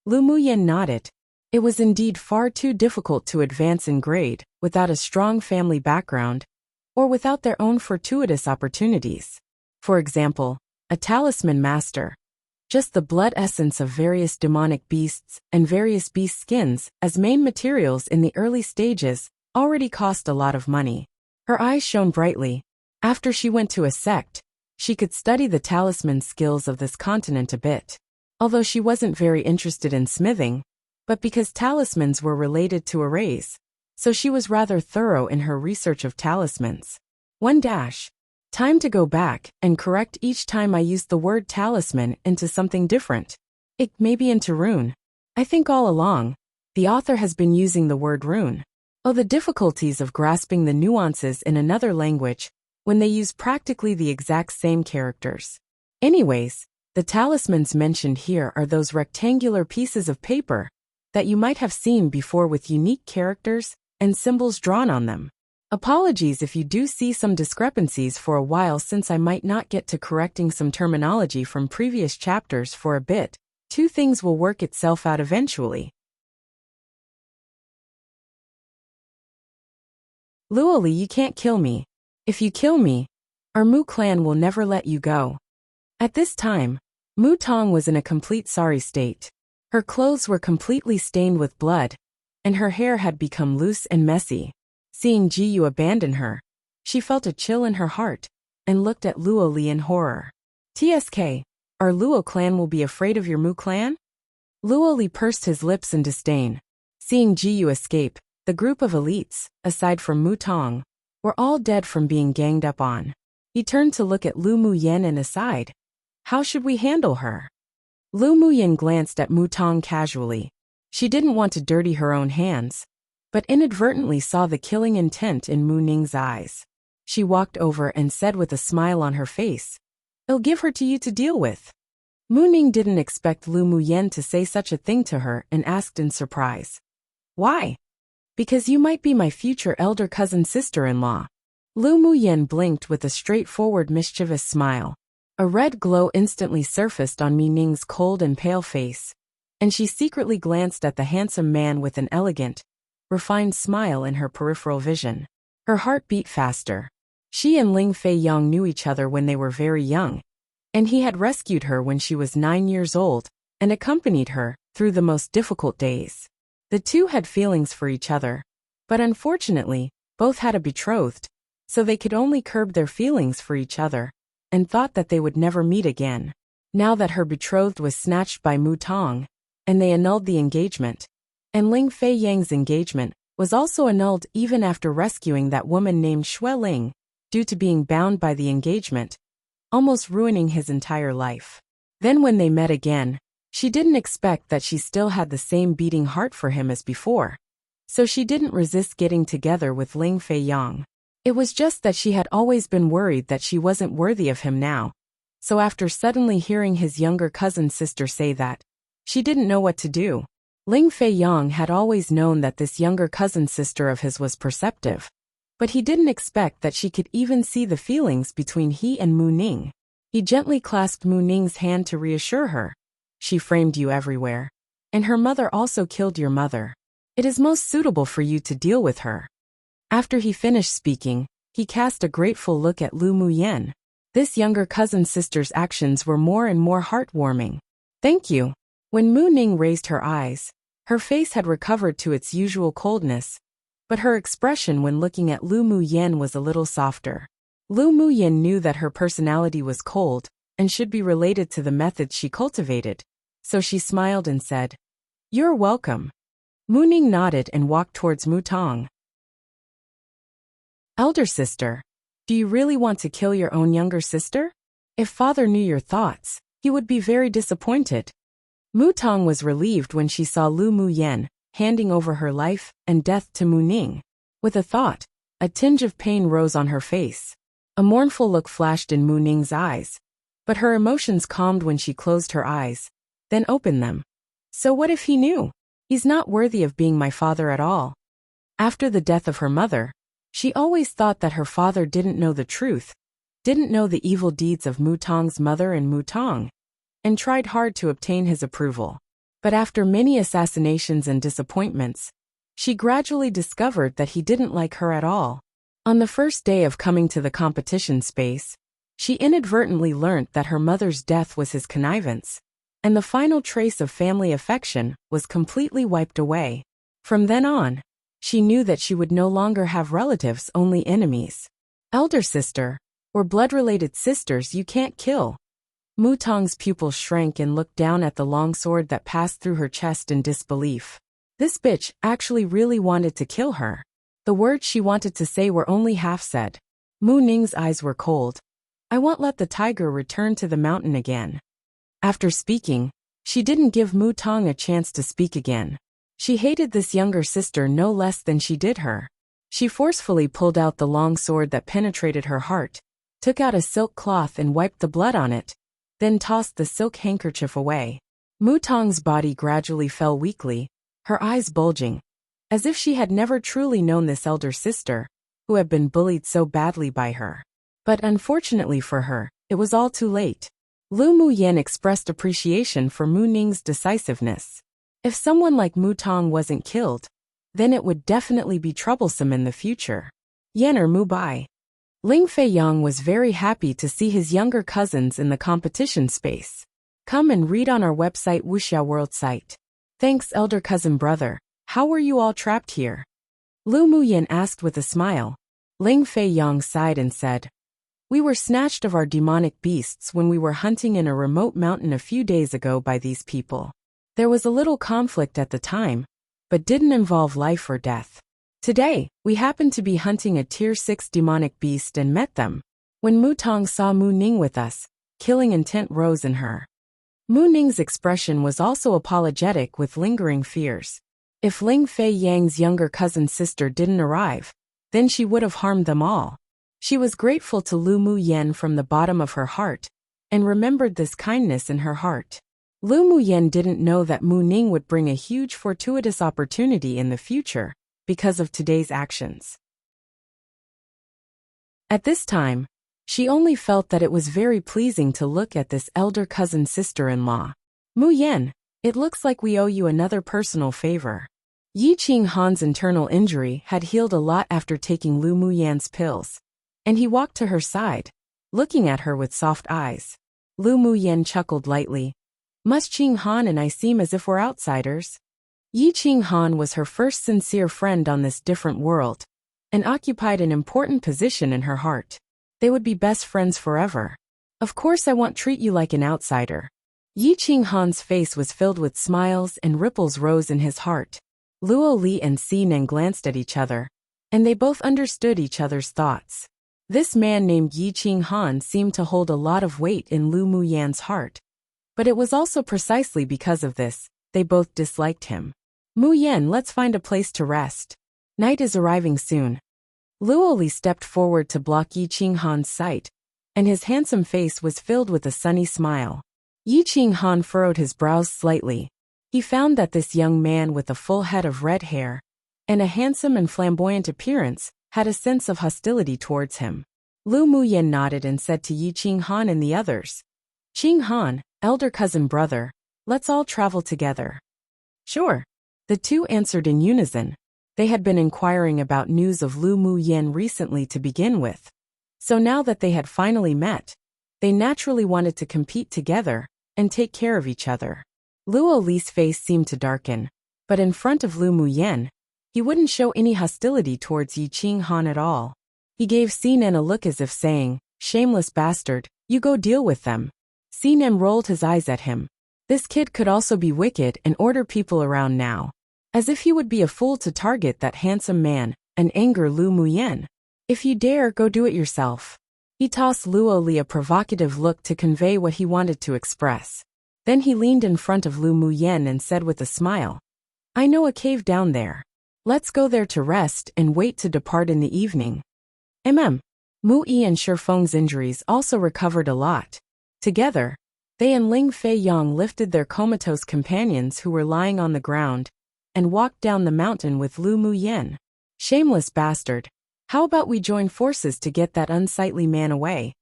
Lu Muyin nodded. It was indeed far too difficult to advance in grade without a strong family background, or without their own fortuitous opportunities. For example, a talisman master. Just the blood essence of various demonic beasts and various beast skins as main materials in the early stages already cost a lot of money. Her eyes shone brightly. After she went to a sect, she could study the talisman skills of this continent a bit. Although she wasn't very interested in smithing, but because talismans were related to arrays, so she was rather thorough in her research of talismans. 1 dash. Time to go back and correct each time I used the word talisman into something different. It may be into rune. I think all along, the author has been using the word rune. Oh, the difficulties of grasping the nuances in another language when they use practically the exact same characters. Anyways, the talismans mentioned here are those rectangular pieces of paper that you might have seen before with unique characters and symbols drawn on them. Apologies if you do see some discrepancies for a while, since I might not get to correcting some terminology from previous chapters for a bit. Two things will work itself out eventually. Luoli, you can't kill me. If you kill me, our Mu clan will never let you go. At this time, Mu Tong was in a complete sorry state. Her clothes were completely stained with blood, and her hair had become loose and messy. Seeing Ji Yu abandon her, she felt a chill in her heart, and looked at Luo Li in horror. TSK, our Luo clan will be afraid of your Mu clan? Luo Li pursed his lips in disdain. Seeing Ji Yu escape, the group of elites, aside from Mu Tong, were all dead from being ganged up on. He turned to look at Lu Muyen and aside. How should we handle her? Lu Muyen glanced at Mu Tong casually. She didn't want to dirty her own hands, but inadvertently saw the killing intent in Mu Ning's eyes. She walked over and said with a smile on her face, "I'll give her to you to deal with." Mu Ning didn't expect Lu Muyen to say such a thing to her and asked in surprise, "Why?" "Because you might be my future elder cousin sister-in-law." Lu Muyen blinked with a straightforward mischievous smile. A red glow instantly surfaced on Mu Ning's cold and pale face, and she secretly glanced at the handsome man with an elegant, refined smile in her peripheral vision. Her heart beat faster. She and Ling Fei Yong knew each other when they were very young, and he had rescued her when she was 9 years old and accompanied her through the most difficult days. The two had feelings for each other, but unfortunately, both had a betrothed, so they could only curb their feelings for each other, and thought that they would never meet again. Now that her betrothed was snatched by Mu Tong, and they annulled the engagement, and Ling Fei Yang's engagement was also annulled even after rescuing that woman named Xue Ling, due to being bound by the engagement, almost ruining his entire life. Then when they met again, she didn't expect that she still had the same beating heart for him as before, so she didn't resist getting together with Ling Fei Yang. It was just that she had always been worried that she wasn't worthy of him now, so after suddenly hearing his younger cousin sister say that, she didn't know what to do. Ling Fei Yang had always known that this younger cousin sister of his was perceptive, but he didn't expect that she could even see the feelings between he and Mu Ning. He gently clasped Mu Ning's hand to reassure her. "She framed you everywhere, and her mother also killed your mother. It is most suitable for you to deal with her." After he finished speaking, he cast a grateful look at Lu Muyen. This younger cousin sister's actions were more and more heartwarming. "Thank you." When Mu Ning raised her eyes, her face had recovered to its usual coldness, but her expression when looking at Lu Muyen was a little softer. Lu Muyen knew that her personality was cold and should be related to the methods she cultivated, so she smiled and said, "You're welcome." Mu Ning nodded and walked towards Mu Tong. "Elder sister, do you really want to kill your own younger sister? If father knew your thoughts, he would be very disappointed." Mu Tong was relieved when she saw Lu Muyen handing over her life and death to Mu Ning. With a thought, a tinge of pain rose on her face. A mournful look flashed in Mu Ning's eyes, but her emotions calmed when she closed her eyes, then opened them. "So what if he knew? He's not worthy of being my father at all." After the death of her mother, she always thought that her father didn't know the truth, didn't know the evil deeds of Mu Tong's mother and Mu Tong, and tried hard to obtain his approval. But after many assassinations and disappointments, she gradually discovered that he didn't like her at all. On the first day of coming to the competition space, she inadvertently learnt that her mother's death was his connivance, and the final trace of family affection was completely wiped away. From then on, she knew that she would no longer have relatives, only enemies. "Elder sister, or blood-related sisters you can't kill. Mu Tong's pupils shrank and looked down at the long sword that passed through her chest in disbelief. This bitch actually really wanted to kill her. The words she wanted to say were only half said. Mu Ning's eyes were cold. I won't let the tiger return to the mountain again. After speaking, she didn't give Mu Tong a chance to speak again. She hated this younger sister no less than she did her. She forcefully pulled out the long sword that penetrated her heart, took out a silk cloth and wiped the blood on it, then tossed the silk handkerchief away. Mu Tong's body gradually fell weakly, her eyes bulging, as if she had never truly known this elder sister, who had been bullied so badly by her. But unfortunately for her, it was all too late. Lu Muyen expressed appreciation for Mu Ning's decisiveness. If someone like Mu Tong wasn't killed, then it would definitely be troublesome in the future. Yen or Mu Bai. Ling Feiyang was very happy to see his younger cousins in the competition space. Come and read on our website Wuxia World site. Thanks, elder cousin brother. How were you all trapped here? Lu Muyen asked with a smile. Ling Feiyang sighed and said, we were snatched of our demonic beasts when we were hunting in a remote mountain a few days ago by these people. There was a little conflict at the time, but didn't involve life or death. Today, we happened to be hunting a tier 6 demonic beast and met them. When Mu Tong saw Mu Ning with us, killing intent rose in her. Mu Ning's expression was also apologetic with lingering fears. If Ling Fei Yang's younger cousin sister didn't arrive, then she would have harmed them all. She was grateful to Lu Muyen from the bottom of her heart, and remembered this kindness in her heart. Lu Muyen didn't know that Mu Ning would bring a huge fortuitous opportunity in the future, because of today's actions. At this time, she only felt that it was very pleasing to look at this elder cousin sister-in-law. Mu Yen, it looks like we owe you another personal favor. Yi Qing Han's internal injury had healed a lot after taking Lu Muyen's pills, and he walked to her side, looking at her with soft eyes. Lu Muyen chuckled lightly. Must Qing Han and I seem as if we're outsiders? Yi Qing Han was her first sincere friend on this different world, and occupied an important position in her heart. They would be best friends forever. Of course I won't treat you like an outsider. Yi Qing Han's face was filled with smiles and ripples rose in his heart. Luo Li and Si Nen glanced at each other, and they both understood each other's thoughts. This man named Yi Qing Han seemed to hold a lot of weight in Lu Muyen's heart. But it was also precisely because of this, they both disliked him. Mu Yen, let's find a place to rest. Night is arriving soon. Luo Li stepped forward to block Yi Qing Han's sight, and his handsome face was filled with a sunny smile. Yi Qing Han furrowed his brows slightly. He found that this young man with a full head of red hair, and a handsome and flamboyant appearance, had a sense of hostility towards him. Lu Muyen nodded and said to Yi Qing Han and the others, Qing Han, elder cousin brother, let's all travel together. Sure. The two answered in unison. They had been inquiring about news of Lu Muyen recently to begin with. So now that they had finally met, they naturally wanted to compete together and take care of each other. Luo Li's face seemed to darken, but in front of Lu Muyen, he wouldn't show any hostility towards Yi Qing Han at all. He gave Si Nen a look as if saying, shameless bastard, you go deal with them. Si Nen rolled his eyes at him. This kid could also be wicked and order people around now. As if he would be a fool to target that handsome man and anger Lu Muyen. If you dare, go do it yourself. He tossed Luo Li a provocative look to convey what he wanted to express. Then he leaned in front of Lu Muyen and said with a smile, I know a cave down there. Let's go there to rest and wait to depart in the evening. Mu Yi and Shifeng's injuries also recovered a lot. Together, they and Ling Feiyang lifted their comatose companions who were lying on the ground, and walked down the mountain with Lu Muyen. Shameless bastard. How about we join forces to get that unsightly man away?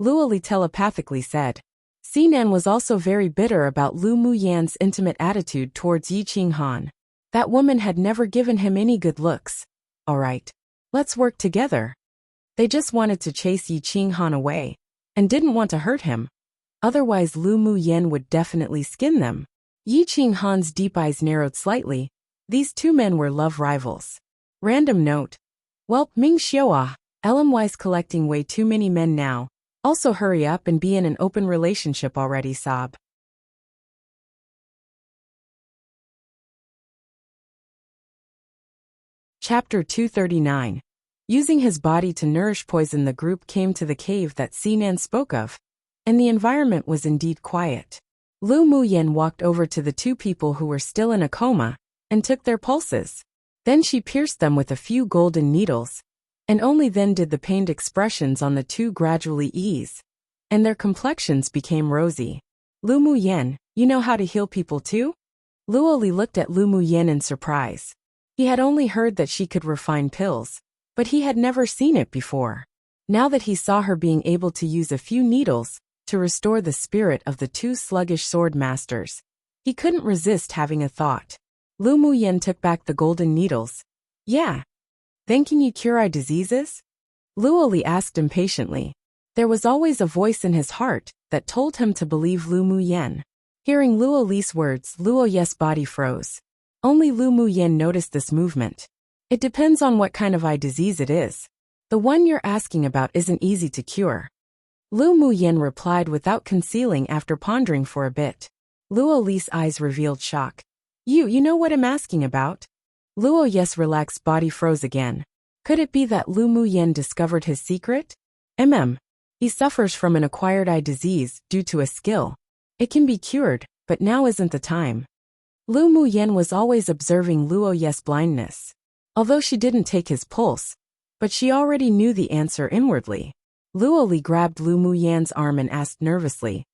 Luo Li telepathically said. Si Nen was also very bitter about Lu Muyen's intimate attitude towards Yi Qing Han. That woman had never given him any good looks. Alright. Let's work together. They just wanted to chase Yi Qing Han away, and didn't want to hurt him. Otherwise Lu Muyen would definitely skin them. Yi Qing Han's deep eyes narrowed slightly. These two men were love rivals. Random note. Welp Ming Xiaoa, LMY's collecting way too many men now. Also hurry up and be in an open relationship already, sob. Chapter 239. Using his body to nourish poison, the group came to the cave that Sinan spoke of, and the environment was indeed quiet. Lu Muyen walked over to the two people who were still in a coma, and took their pulses. Then she pierced them with a few golden needles, and only then did the pained expressions on the two gradually ease, and their complexions became rosy. Lu Muyen, you know how to heal people too? Luoli looked at Lu Muyen in surprise. He had only heard that she could refine pills, but he had never seen it before. Now that he saw her being able to use a few needles to restore the spirit of the two sluggish sword masters, he couldn't resist having a thought. Lu Muyen took back the golden needles. Yeah. Then can you cure eye diseases? Luoli asked impatiently. There was always a voice in his heart that told him to believe Lu Muyen. Hearing Luoli's words, Luoye's body froze. Only Lu Muyen noticed this movement. It depends on what kind of eye disease it is. The one you're asking about isn't easy to cure. Lu Muyen replied without concealing after pondering for a bit. Luoli's eyes revealed shock. You know what I'm asking about? Luoye's relaxed body froze again. Could it be that Lu Muyen discovered his secret? He suffers from an acquired eye disease due to a skill. It can be cured, but now isn't the time. Lu Muyen was always observing Luoye's blindness. Although she didn't take his pulse, but she already knew the answer inwardly. Luoli grabbed Lu Muyen's arm and asked nervously,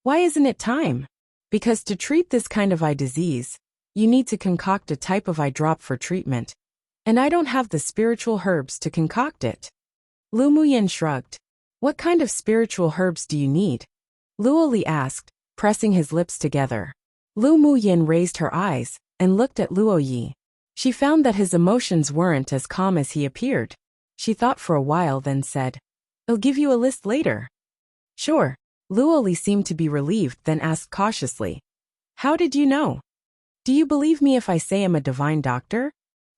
"Why isn't it time?" Because to treat this kind of eye disease, you need to concoct a type of eye drop for treatment, and I don't have the spiritual herbs to concoct it. Lu Muyen shrugged. What kind of spiritual herbs do you need? Luoli asked, pressing his lips together. Lu Muyen raised her eyes and looked at Luoyi. She found that his emotions weren't as calm as he appeared. She thought for a while, then said, "I'll give you a list later." Sure. Luoli seemed to be relieved, then asked cautiously, "How did you know? Do you believe me if I say I'm a divine doctor?"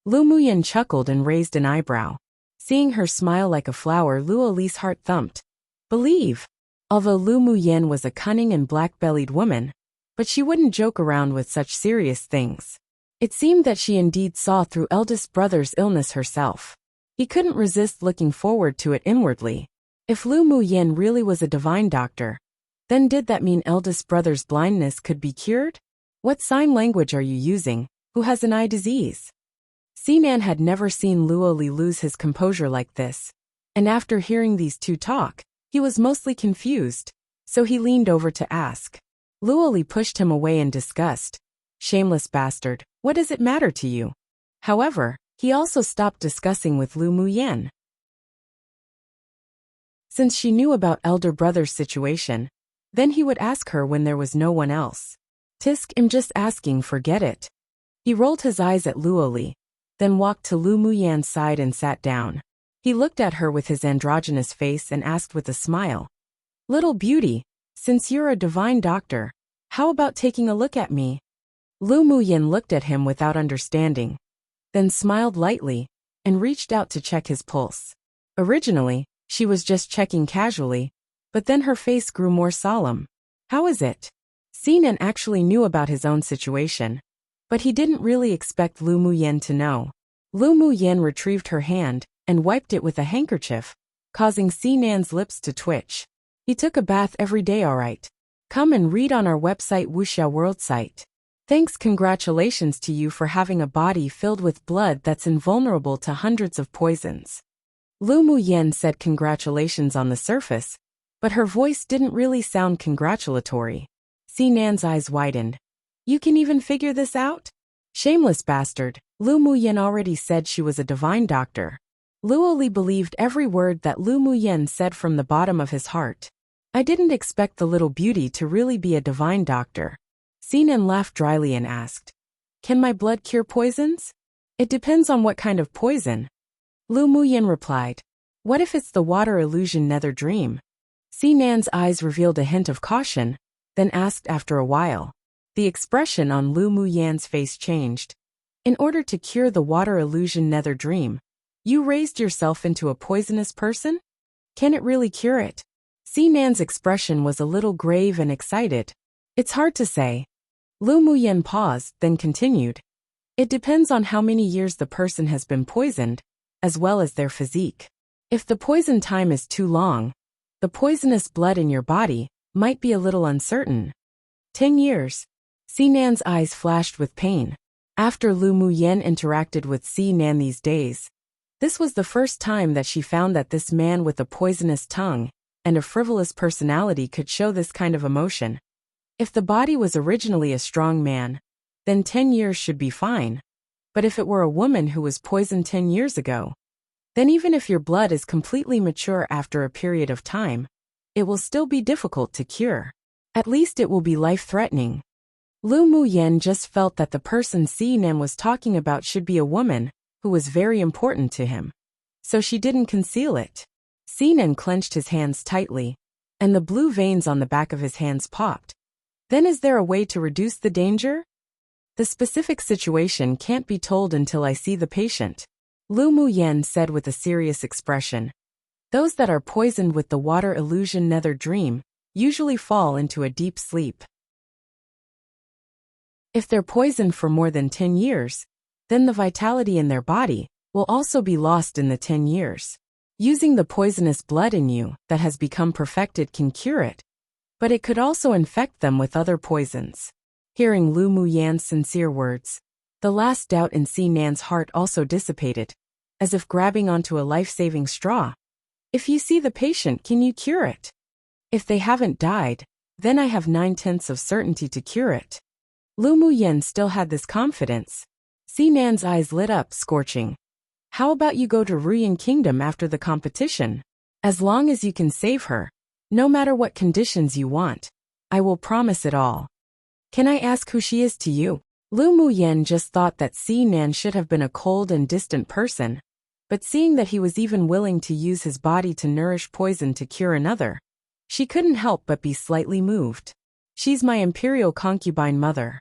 Lu Muyen chuckled and raised an eyebrow. Seeing her smile like a flower, Luoli's heart thumped. Believe. Although Lu Muyen was a cunning and black-bellied woman, but she wouldn't joke around with such serious things. It seemed that she indeed saw through eldest brother's illness herself. He couldn't resist looking forward to it inwardly. If Lu Muyen really was a divine doctor, then did that mean eldest brother's blindness could be cured? What sign language are you using? Who has an eye disease? Sinan had never seen Luoli lose his composure like this, and after hearing these two talk, he was mostly confused, so he leaned over to ask. Luoli pushed him away in disgust. Shameless bastard, what does it matter to you? However, he also stopped discussing with Lu Muyen. Since she knew about elder brother's situation, then he would ask her when there was no one else. Tisk, I'm just asking, forget it. He rolled his eyes at Luoli, then walked to Lu Muyen's side and sat down. He looked at her with his androgynous face and asked with a smile, "Little beauty, since you're a divine doctor, how about taking a look at me?" Lu Muyen looked at him without understanding, then smiled lightly, and reached out to check his pulse. Originally, she was just checking casually, but then her face grew more solemn. How is it? Sinan actually knew about his own situation, but he didn't really expect Lu Muyen to know. Lu Muyen retrieved her hand and wiped it with a handkerchief, causing Sinan's lips to twitch. He took a bath every day, alright. Come and read on our website Wuxia World site. Thanks, congratulations to you for having a body filled with blood that's invulnerable to hundreds of poisons. Lu Muyen said congratulations on the surface, but her voice didn't really sound congratulatory. Sinan's eyes widened. You can even figure this out? Shameless bastard, Lu Muyen already said she was a divine doctor. Luoli believed every word that Lu Muyen said from the bottom of his heart. I didn't expect the little beauty to really be a divine doctor. Sinan laughed dryly and asked, "Can my blood cure poisons?" "It depends on what kind of poison." Lu Muyen replied, "What if it's the water illusion nether dream?" Sinan's eyes revealed a hint of caution, then asked after a while. The expression on Lu Muyen's face changed. In order to cure the water illusion nether dream, you raised yourself into a poisonous person? Can it really cure it? Nan's expression was a little grave and excited. It's hard to say. Lu Muyen paused, then continued. It depends on how many years the person has been poisoned, as well as their physique. If the poison time is too long, the poisonous blood in your body might be a little uncertain. 10 years. Nan's eyes flashed with pain. After Lu Muyen interacted with Nan these days, this was the first time that she found that this man with a poisonous tongue and a frivolous personality could show this kind of emotion. If the body was originally a strong man, then 10 years should be fine. But if it were a woman who was poisoned 10 years ago, then even if your blood is completely mature after a period of time, it will still be difficult to cure. At least it will be life-threatening. Lu Muyen just felt that the person Nan was talking about should be a woman who was very important to him. So she didn't conceal it. Nan clenched his hands tightly, and the blue veins on the back of his hands popped. Then is there a way to reduce the danger? The specific situation can't be told until I see the patient, Lu Muyen said with a serious expression. Those that are poisoned with the water illusion nether dream usually fall into a deep sleep. If they're poisoned for more than 10 years, then the vitality in their body will also be lost in the 10 years. Using the poisonous blood in you that has become perfected can cure it, but it could also infect them with other poisons. Hearing Lu Muyen's sincere words, the last doubt in Nan's heart also dissipated, as if grabbing onto a life-saving straw. If you see the patient, can you cure it? If they haven't died, then I have 9/10 of certainty to cure it. Lu Muyen still had this confidence. Nan's eyes lit up, scorching. How about you go to Ruyan Kingdom after the competition? As long as you can save her, no matter what conditions you want, I will promise it all. Can I ask who she is to you? Lu Muyen just thought that Nan should have been a cold and distant person, but seeing that he was even willing to use his body to nourish poison to cure another, she couldn't help but be slightly moved. She's my Imperial concubine mother.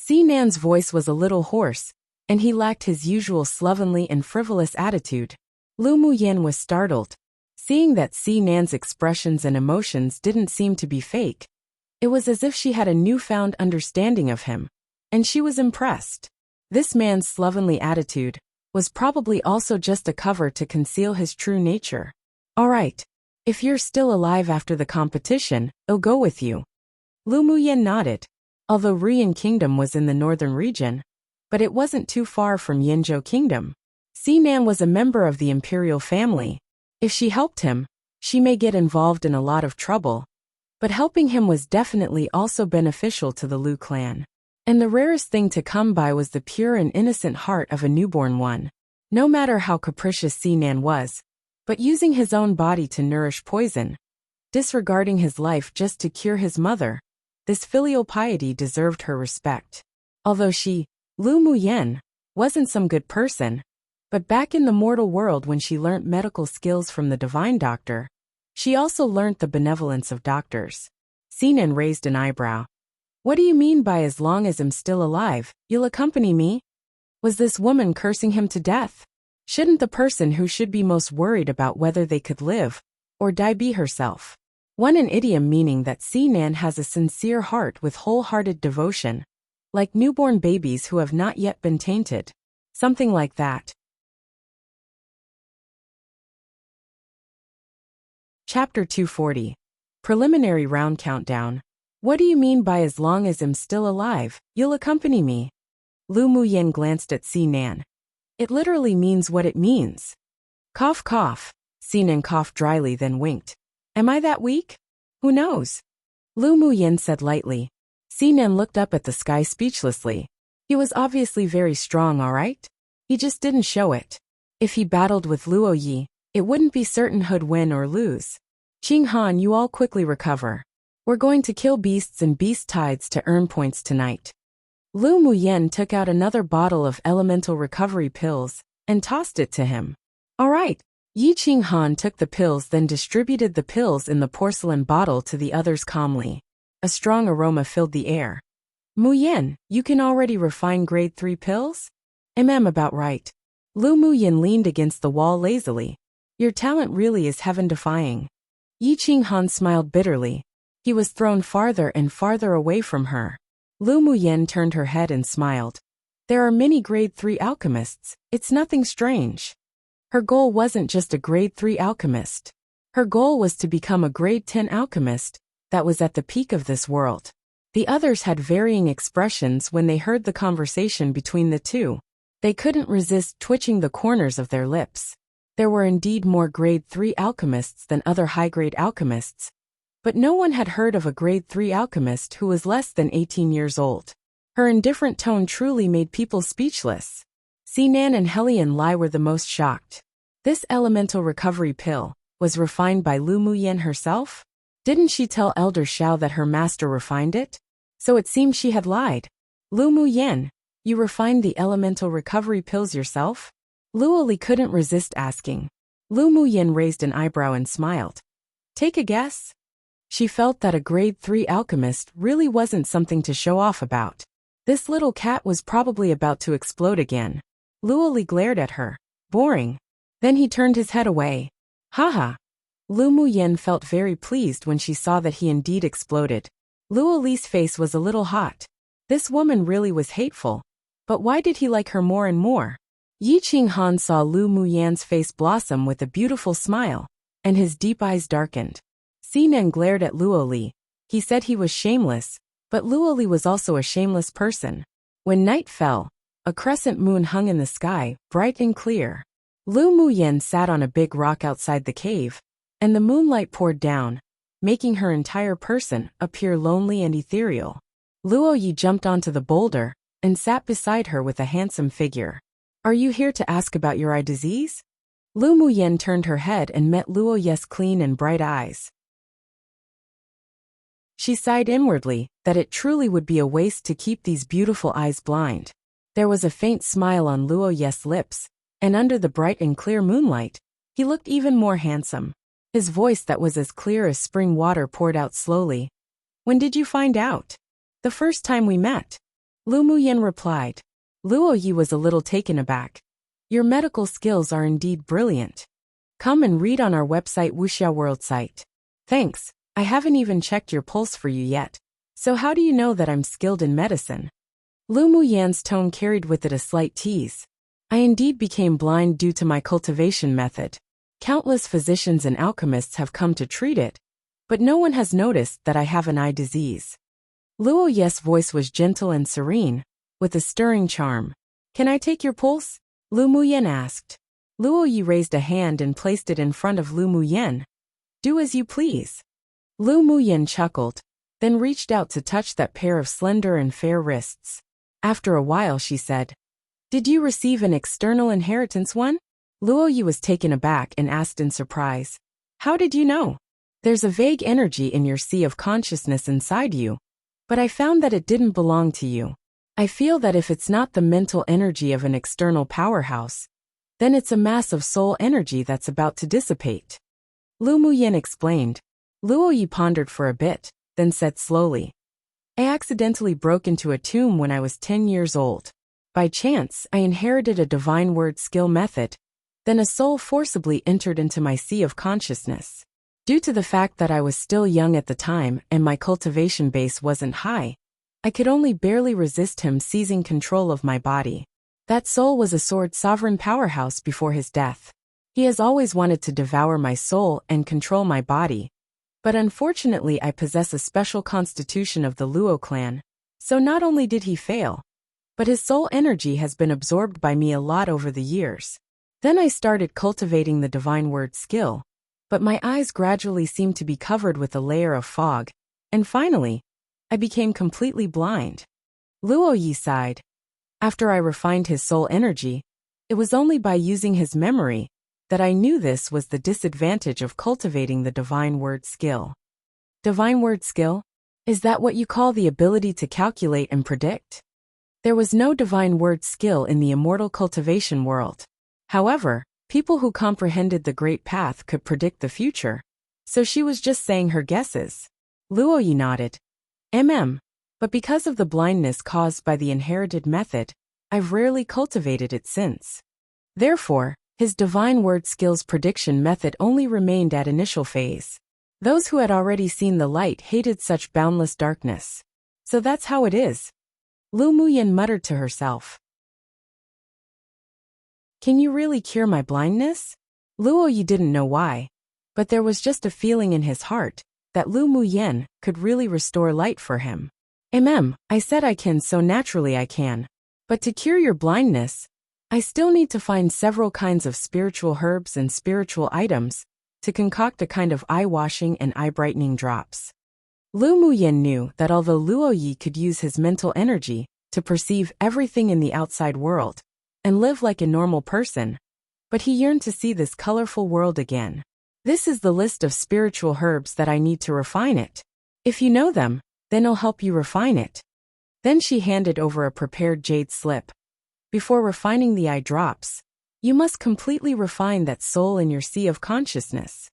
Nan's voice was a little hoarse, and he lacked his usual slovenly and frivolous attitude. Lu Muyen was startled, seeing that Nan's expressions and emotions didn't seem to be fake. It was as if she had a newfound understanding of him, and she was impressed. This man's slovenly attitude was probably also just a cover to conceal his true nature. All right. If you're still alive after the competition, I'll go with you. Lu Muyen nodded. Although Ruyan Kingdom was in the northern region, but it wasn't too far from Yinzhou Kingdom. Nan was a member of the Imperial family. If she helped him, she may get involved in a lot of trouble, but helping him was definitely also beneficial to the Lu clan. And the rarest thing to come by was the pure and innocent heart of a newborn one. No matter how capricious Nan was, but using his own body to nourish poison, disregarding his life just to cure his mother, this filial piety deserved her respect. Although she, Lu Muyen, wasn't some good person, but back in the mortal world when she learnt medical skills from the divine doctor, she also learnt the benevolence of doctors. Nan raised an eyebrow. What do you mean by as long as I'm still alive, you'll accompany me? Was this woman cursing him to death? Shouldn't the person who should be most worried about whether they could live or die be herself? One an idiom meaning that Nan has a sincere heart with wholehearted devotion, like newborn babies who have not yet been tainted. Something like that. Chapter 240. Preliminary Round Countdown. What do you mean by as long as I'm still alive, you'll accompany me? Lu Muyen glanced at Nan. It literally means what it means. Cough cough. Nan coughed dryly then winked. Am I that weak? Who knows? Lu Muyen said lightly. Nan looked up at the sky speechlessly. He was obviously very strong, all right? He just didn't show it. If he battled with Luo Yi, it wouldn't be certain who'd win or lose. Qing Han, you all quickly recover. We're going to kill beasts and beast tides to earn points tonight. Lu Muyen took out another bottle of elemental recovery pills and tossed it to him. All right. Yi Qing Han took the pills then distributed the pills in the porcelain bottle to the others calmly. A strong aroma filled the air. Muyen, you can already refine grade 3 pills? About right. Lu Muyen leaned against the wall lazily. Your talent really is heaven-defying. Yi Qinghan smiled bitterly. He was thrown farther and farther away from her. Lu Muyen turned her head and smiled. There are many grade 3 alchemists, it's nothing strange. Her goal wasn't just a grade 3 alchemist. Her goal was to become a grade 10 alchemist that was at the peak of this world. The others had varying expressions when they heard the conversation between the two. They couldn't resist twitching the corners of their lips. There were indeed more grade 3 alchemists than other high-grade alchemists, but no one had heard of a grade 3 alchemist who was less than 18 years old. Her indifferent tone truly made people speechless. Sinan and Helian Lai were the most shocked. This elemental recovery pill was refined by Lu Muyen herself? Didn't she tell Elder Xiao that her master refined it? So it seemed she had lied. Lu Muyen, you refined the elemental recovery pills yourself? Luoli couldn't resist asking. Lu Muyen raised an eyebrow and smiled. Take a guess? She felt that a grade 3 alchemist really wasn't something to show off about. This little cat was probably about to explode again. Luoli glared at her. Boring. Then he turned his head away. Haha. Lu Muyen felt very pleased when she saw that he indeed exploded. Luoli's face was a little hot. This woman really was hateful. But why did he like her more and more? Yi Qinghan saw Lu Muyen's face blossom with a beautiful smile, and his deep eyes darkened. Sinan glared at Luoli. He said he was shameless, but Luoli was also a shameless person. When night fell, a crescent moon hung in the sky, bright and clear. Lu Muyen sat on a big rock outside the cave, and the moonlight poured down, making her entire person appear lonely and ethereal. Luo Yi jumped onto the boulder and sat beside her with a handsome figure. Are you here to ask about your eye disease? Lu Muyen turned her head and met Luo Yi's clean and bright eyes. She sighed inwardly that it truly would be a waste to keep these beautiful eyes blind. There was a faint smile on Luo Yi's lips, and under the bright and clear moonlight, he looked even more handsome. His voice that was as clear as spring water poured out slowly. When did you find out? The first time we met. Lu Muyen replied. Luo Yi was a little taken aback. Your medical skills are indeed brilliant. Come and read on our website Wuxia World site. Thanks, I haven't even checked your pulse for you yet. So how do you know that I'm skilled in medicine? Lu Muyen's tone carried with it a slight tease. I indeed became blind due to my cultivation method. Countless physicians and alchemists have come to treat it, but no one has noticed that I have an eye disease. Luo Yi's voice was gentle and serene, with a stirring charm. Can I take your pulse? Lu Muyen asked. Luo Yi raised a hand and placed it in front of Lu Muyen. Do as you please. Lu Muyen chuckled, then reached out to touch that pair of slender and fair wrists. After a while she said, Did you receive an external inheritance one? Luo Yi was taken aback and asked in surprise. How did you know? There's a vague energy in your sea of consciousness inside you, but I found that it didn't belong to you. I feel that if it's not the mental energy of an external powerhouse, then it's a mass of soul energy that's about to dissipate. Lu Muyen explained. Luo Yi pondered for a bit, then said slowly. I accidentally broke into a tomb when I was 10 years old. By chance, I inherited a divine word skill method. Then a soul forcibly entered into my sea of consciousness. Due to the fact that I was still young at the time and my cultivation base wasn't high, I could only barely resist him seizing control of my body. That soul was a sword sovereign powerhouse before his death. He has always wanted to devour my soul and control my body. But unfortunately I possess a special constitution of the Luo clan, so not only did he fail, but his soul energy has been absorbed by me a lot over the years. Then I started cultivating the divine word skill, but my eyes gradually seemed to be covered with a layer of fog, and finally, I became completely blind. Luo Yi sighed. After I refined his soul energy, it was only by using his memory that I knew this was the disadvantage of cultivating the divine word skill. Divine word skill? Is that what you call the ability to calculate and predict? There was no divine word skill in the immortal cultivation world. However, people who comprehended the great path could predict the future, so she was just saying her guesses. Luo Yi nodded. But because of the blindness caused by the inherited method, I've rarely cultivated it since. Therefore, his divine word skills prediction method only remained at initial phase. Those who had already seen the light hated such boundless darkness. So that's how it is. Lu Muyin muttered to herself. Can you really cure my blindness? Luo Yi didn't know why, but there was just a feeling in his heart that Lu Muyin could really restore light for him. I said I can, so naturally I can. But to cure your blindness, I still need to find several kinds of spiritual herbs and spiritual items to concoct a kind of eye-washing and eye-brightening drops. Lu Muyin knew that although Luo Yi could use his mental energy to perceive everything in the outside world and live like a normal person, but he yearned to see this colorful world again. This is the list of spiritual herbs that I need to refine it. If you know them, then I'll help you refine it. Then she handed over a prepared jade slip. Before refining the eye drops, you must completely refine that soul in your sea of consciousness.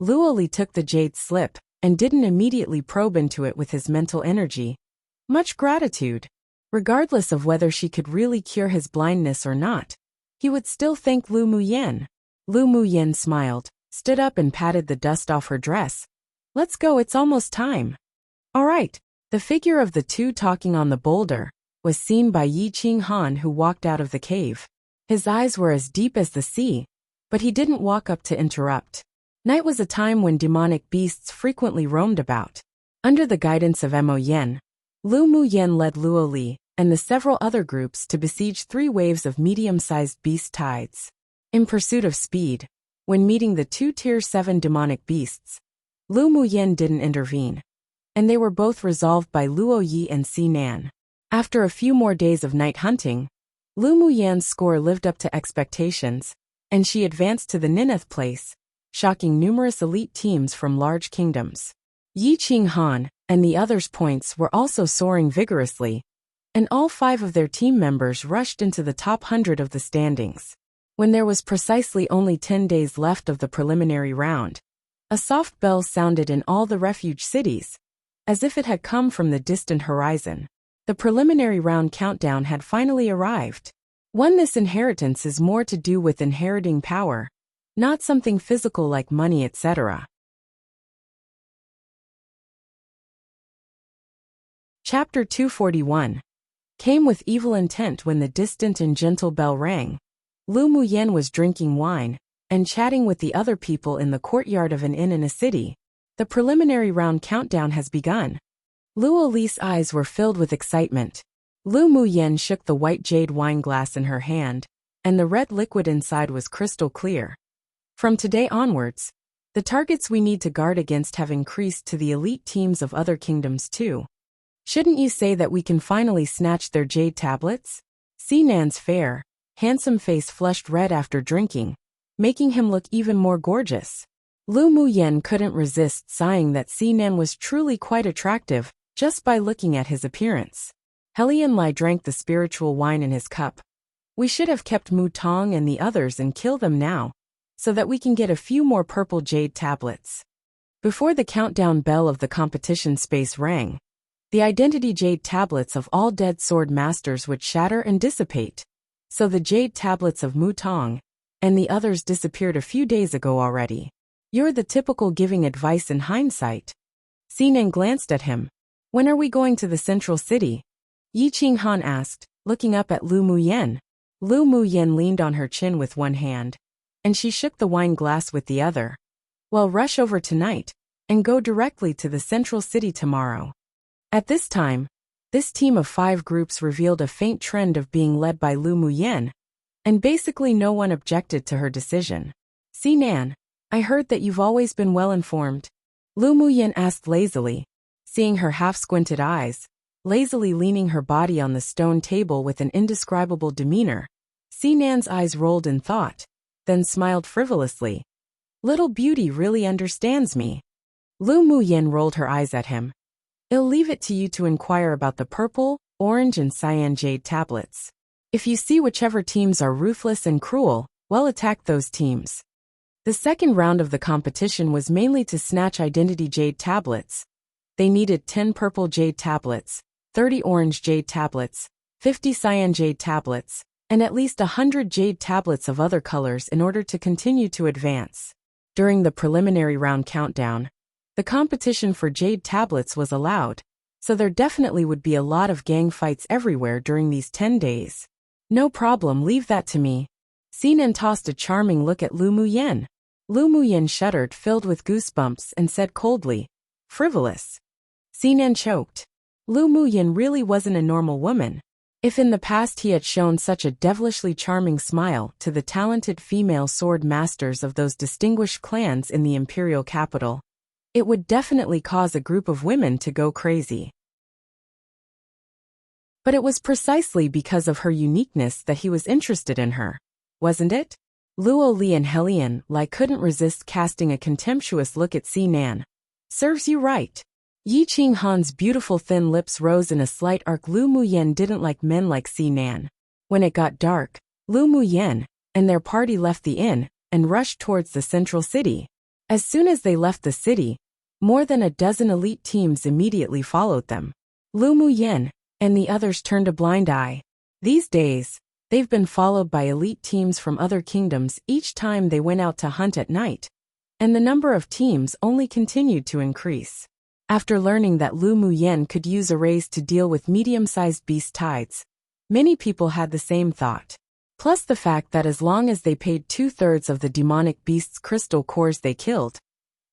Luo Li took the jade slip and didn't immediately probe into it with his mental energy. Much gratitude. Regardless of whether she could really cure his blindness or not, he would still thank Lu Muyin. Lu Muyin smiled, stood up and patted the dust off her dress. Let's go, it's almost time. All right. The figure of the two talking on the boulder was seen by Yi Qinghan, who walked out of the cave. His eyes were as deep as the sea, but he didn't walk up to interrupt. Night was a time when demonic beasts frequently roamed about. Under the guidance of Mo Yen, Lu Muyin led Luo Li and the several other groups to besiege 3 waves of medium-sized beast tides. In pursuit of speed, when meeting the 2 Tier 7 demonic beasts, Lu Muyin didn't intervene, and they were both resolved by Luo Yi and Si Nan. After a few more days of night hunting, Lu Muyin's score lived up to expectations, and she advanced to the ninth place, shocking numerous elite teams from large kingdoms. Yi Qinghan and the others' points were also soaring vigorously, and all 5 of their team members rushed into the top 100 of the standings. When there was precisely only 10 days left of the preliminary round, a soft bell sounded in all the refuge cities, as if it had come from the distant horizon. The preliminary round countdown had finally arrived. This inheritance is more to do with inheriting power, not something physical like money, etc. Chapter 241 came with evil intent. When the distant and gentle bell rang, Lu Muyin was drinking wine and chatting with the other people in the courtyard of an inn in a city. The preliminary round countdown has begun. Luo Li's eyes were filled with excitement. Lu Muyin shook the white jade wine glass in her hand, and the red liquid inside was crystal clear. From today onwards, the targets we need to guard against have increased to the elite teams of other kingdoms too. Shouldn't you say that we can finally snatch their jade tablets? Si Nan's fair, handsome face flushed red after drinking, making him look even more gorgeous. Lu Muyin couldn't resist sighing that Si Nan was truly quite attractive, just by looking at his appearance. Helian Lai drank the spiritual wine in his cup. We should have kept Mu Tong and the others and kill them now, so that we can get a few more purple jade tablets. Before the countdown bell of the competition space rang, the identity jade tablets of all dead sword masters would shatter and dissipate. So the jade tablets of Mu Tong and the others disappeared a few days ago already. You're the typical giving advice in hindsight. Si Nan glanced at him. When are we going to the central city? Yi Qinghan asked, looking up at Lu Muyin. Lu Muyin leaned on her chin with one hand, and she shook the wine glass with the other. Well, rush over tonight, and go directly to the central city tomorrow. At this time, this team of 5 groups revealed a faint trend of being led by Lu Muyin, and basically no one objected to her decision. Si Nan, I heard that you've always been well informed. Lu Muyin asked lazily, seeing her half-squinted eyes, lazily leaning her body on the stone table with an indescribable demeanor. Si Nan's eyes rolled in thought, then smiled frivolously. Little beauty really understands me. Lu Muyin rolled her eyes at him. I'll leave it to you to inquire about the purple, orange and cyan jade tablets. If you see whichever teams are ruthless and cruel, well, attack those teams. The second round of the competition was mainly to snatch identity jade tablets. They needed 10 purple jade tablets, 30 orange jade tablets, 50 cyan jade tablets, and at least 100 jade tablets of other colors in order to continue to advance. During the preliminary round countdown, The competition for jade tablets was allowed, so there definitely would be a lot of gang fights everywhere during these 10 days. No problem, leave that to me. Sinan tossed a charming look at Lu Muyen. Lu Muyen shuddered, filled with goosebumps, and said coldly, frivolous. Sinan choked. Lu Muyen really wasn't a normal woman. If in the past he had shown such a devilishly charming smile to the talented female sword masters of those distinguished clans in the Imperial capital, it would definitely cause a group of women to go crazy. But it was precisely because of her uniqueness that he was interested in her, wasn't it? Luo Li and Helian Lai couldn't resist casting a contemptuous look at Sinan. Serves you right. Yi Qing Han's beautiful thin lips rose in a slight arc. Lu Muyen didn't like men like Sinan. When it got dark, Lu Muyen and their party left the inn and rushed towards the central city. As soon as they left the city, more than a dozen elite teams immediately followed them. Lu Muyen and the others turned a blind eye. These days, they've been followed by elite teams from other kingdoms each time they went out to hunt at night, and the number of teams only continued to increase. After learning that Lu Muyen could use arrays to deal with medium-sized beast tides, many people had the same thought. Plus the fact that as long as they paid 2/3 of the demonic beast's crystal cores they killed,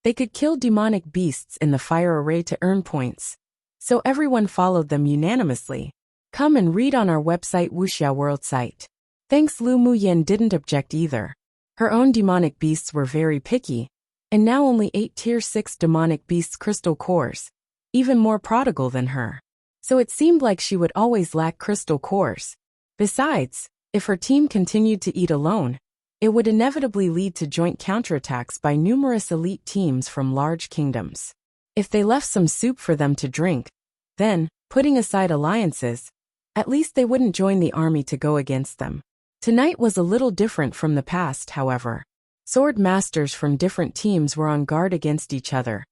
they could kill demonic beasts in the fire array to earn points. So everyone followed them unanimously. Come and read on our website Wuxia World site. Thanks. Lu Muyen didn't object either. Her own demonic beasts were very picky, and now only 8 tier 6 demonic beasts crystal cores, even more prodigal than her. So it seemed like she would always lack crystal cores. Besides, if her team continued to eat alone, it would inevitably lead to joint counterattacks by numerous elite teams from large kingdoms. If they left some soup for them to drink, then, putting aside alliances, at least they wouldn't join the army to go against them. Tonight was a little different from the past, however. Sword masters from different teams were on guard against each other,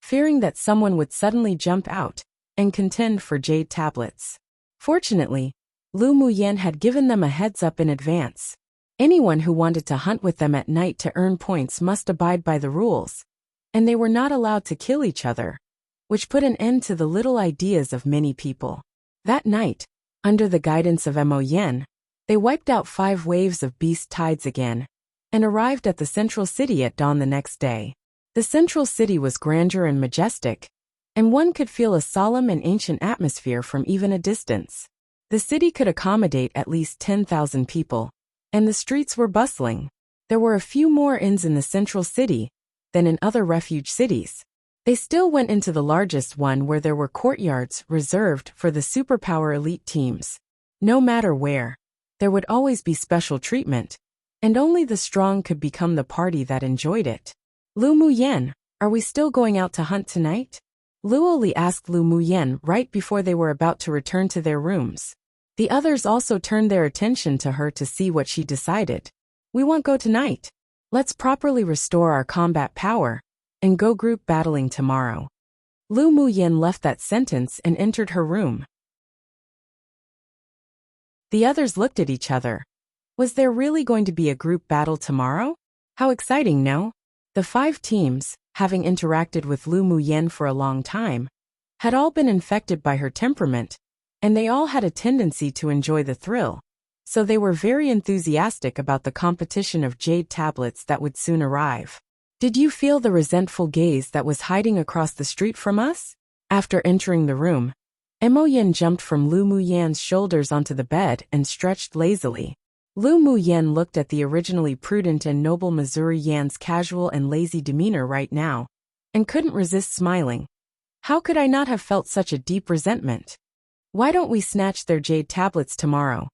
fearing that someone would suddenly jump out and contend for jade tablets. Fortunately, Lu Muyen had given them a heads up in advance. Anyone who wanted to hunt with them at night to earn points must abide by the rules, and they were not allowed to kill each other, which put an end to the little ideas of many people. That night, under the guidance of Mo Yen, they wiped out 5 waves of beast tides again, and arrived at the central city at dawn the next day. The central city was grandeur and majestic, and one could feel a solemn and ancient atmosphere from even a distance. The city could accommodate at least 10,000 people, and the streets were bustling. There were a few more inns in the central city than in other refuge cities. They still went into the largest one where there were courtyards reserved for the superpower elite teams. No matter where, there would always be special treatment, and only the strong could become the party that enjoyed it. Lu Muyen, are we still going out to hunt tonight? Luo Li asked Lu Muyen right before they were about to return to their rooms. The others also turned their attention to her to see what she decided. We won't go tonight. Let's properly restore our combat power and go group battling tomorrow. Lu Muyen left that sentence and entered her room. The others looked at each other. Was there really going to be a group battle tomorrow? How exciting, no? The 5 teams, having interacted with Lu Muyen for a long time, had all been infected by her temperament, and they all had a tendency to enjoy the thrill, so they were very enthusiastic about the competition of jade tablets that would soon arrive. Did you feel the resentful gaze that was hiding across the street from us? After entering the room, Mo Yen jumped from Lu Muyen's shoulders onto the bed and stretched lazily. Lu Muyen looked at the originally prudent and noble Missouri Yan's casual and lazy demeanor right now, and couldn't resist smiling. How could I not have felt such a deep resentment? Why don't we snatch their jade tablets tomorrow?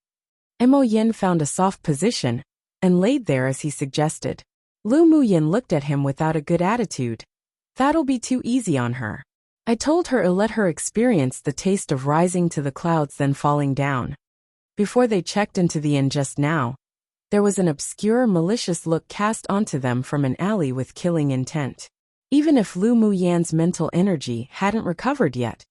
Mo Yen found a soft position and laid there as he suggested. Lu Muyen looked at him without a good attitude. That'll be too easy on her. I told her to let her experience the taste of rising to the clouds then falling down. Before they checked into the inn just now, there was an obscure, malicious look cast onto them from an alley with killing intent. Even if Lu Muyen's mental energy hadn't recovered yet,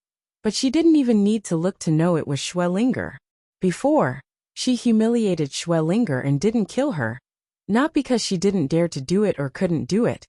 but she didn't even need to look to know it was Schwellinger. Before, she humiliated Schwellinger and didn't kill her, not because she didn't dare to do it or couldn't do it,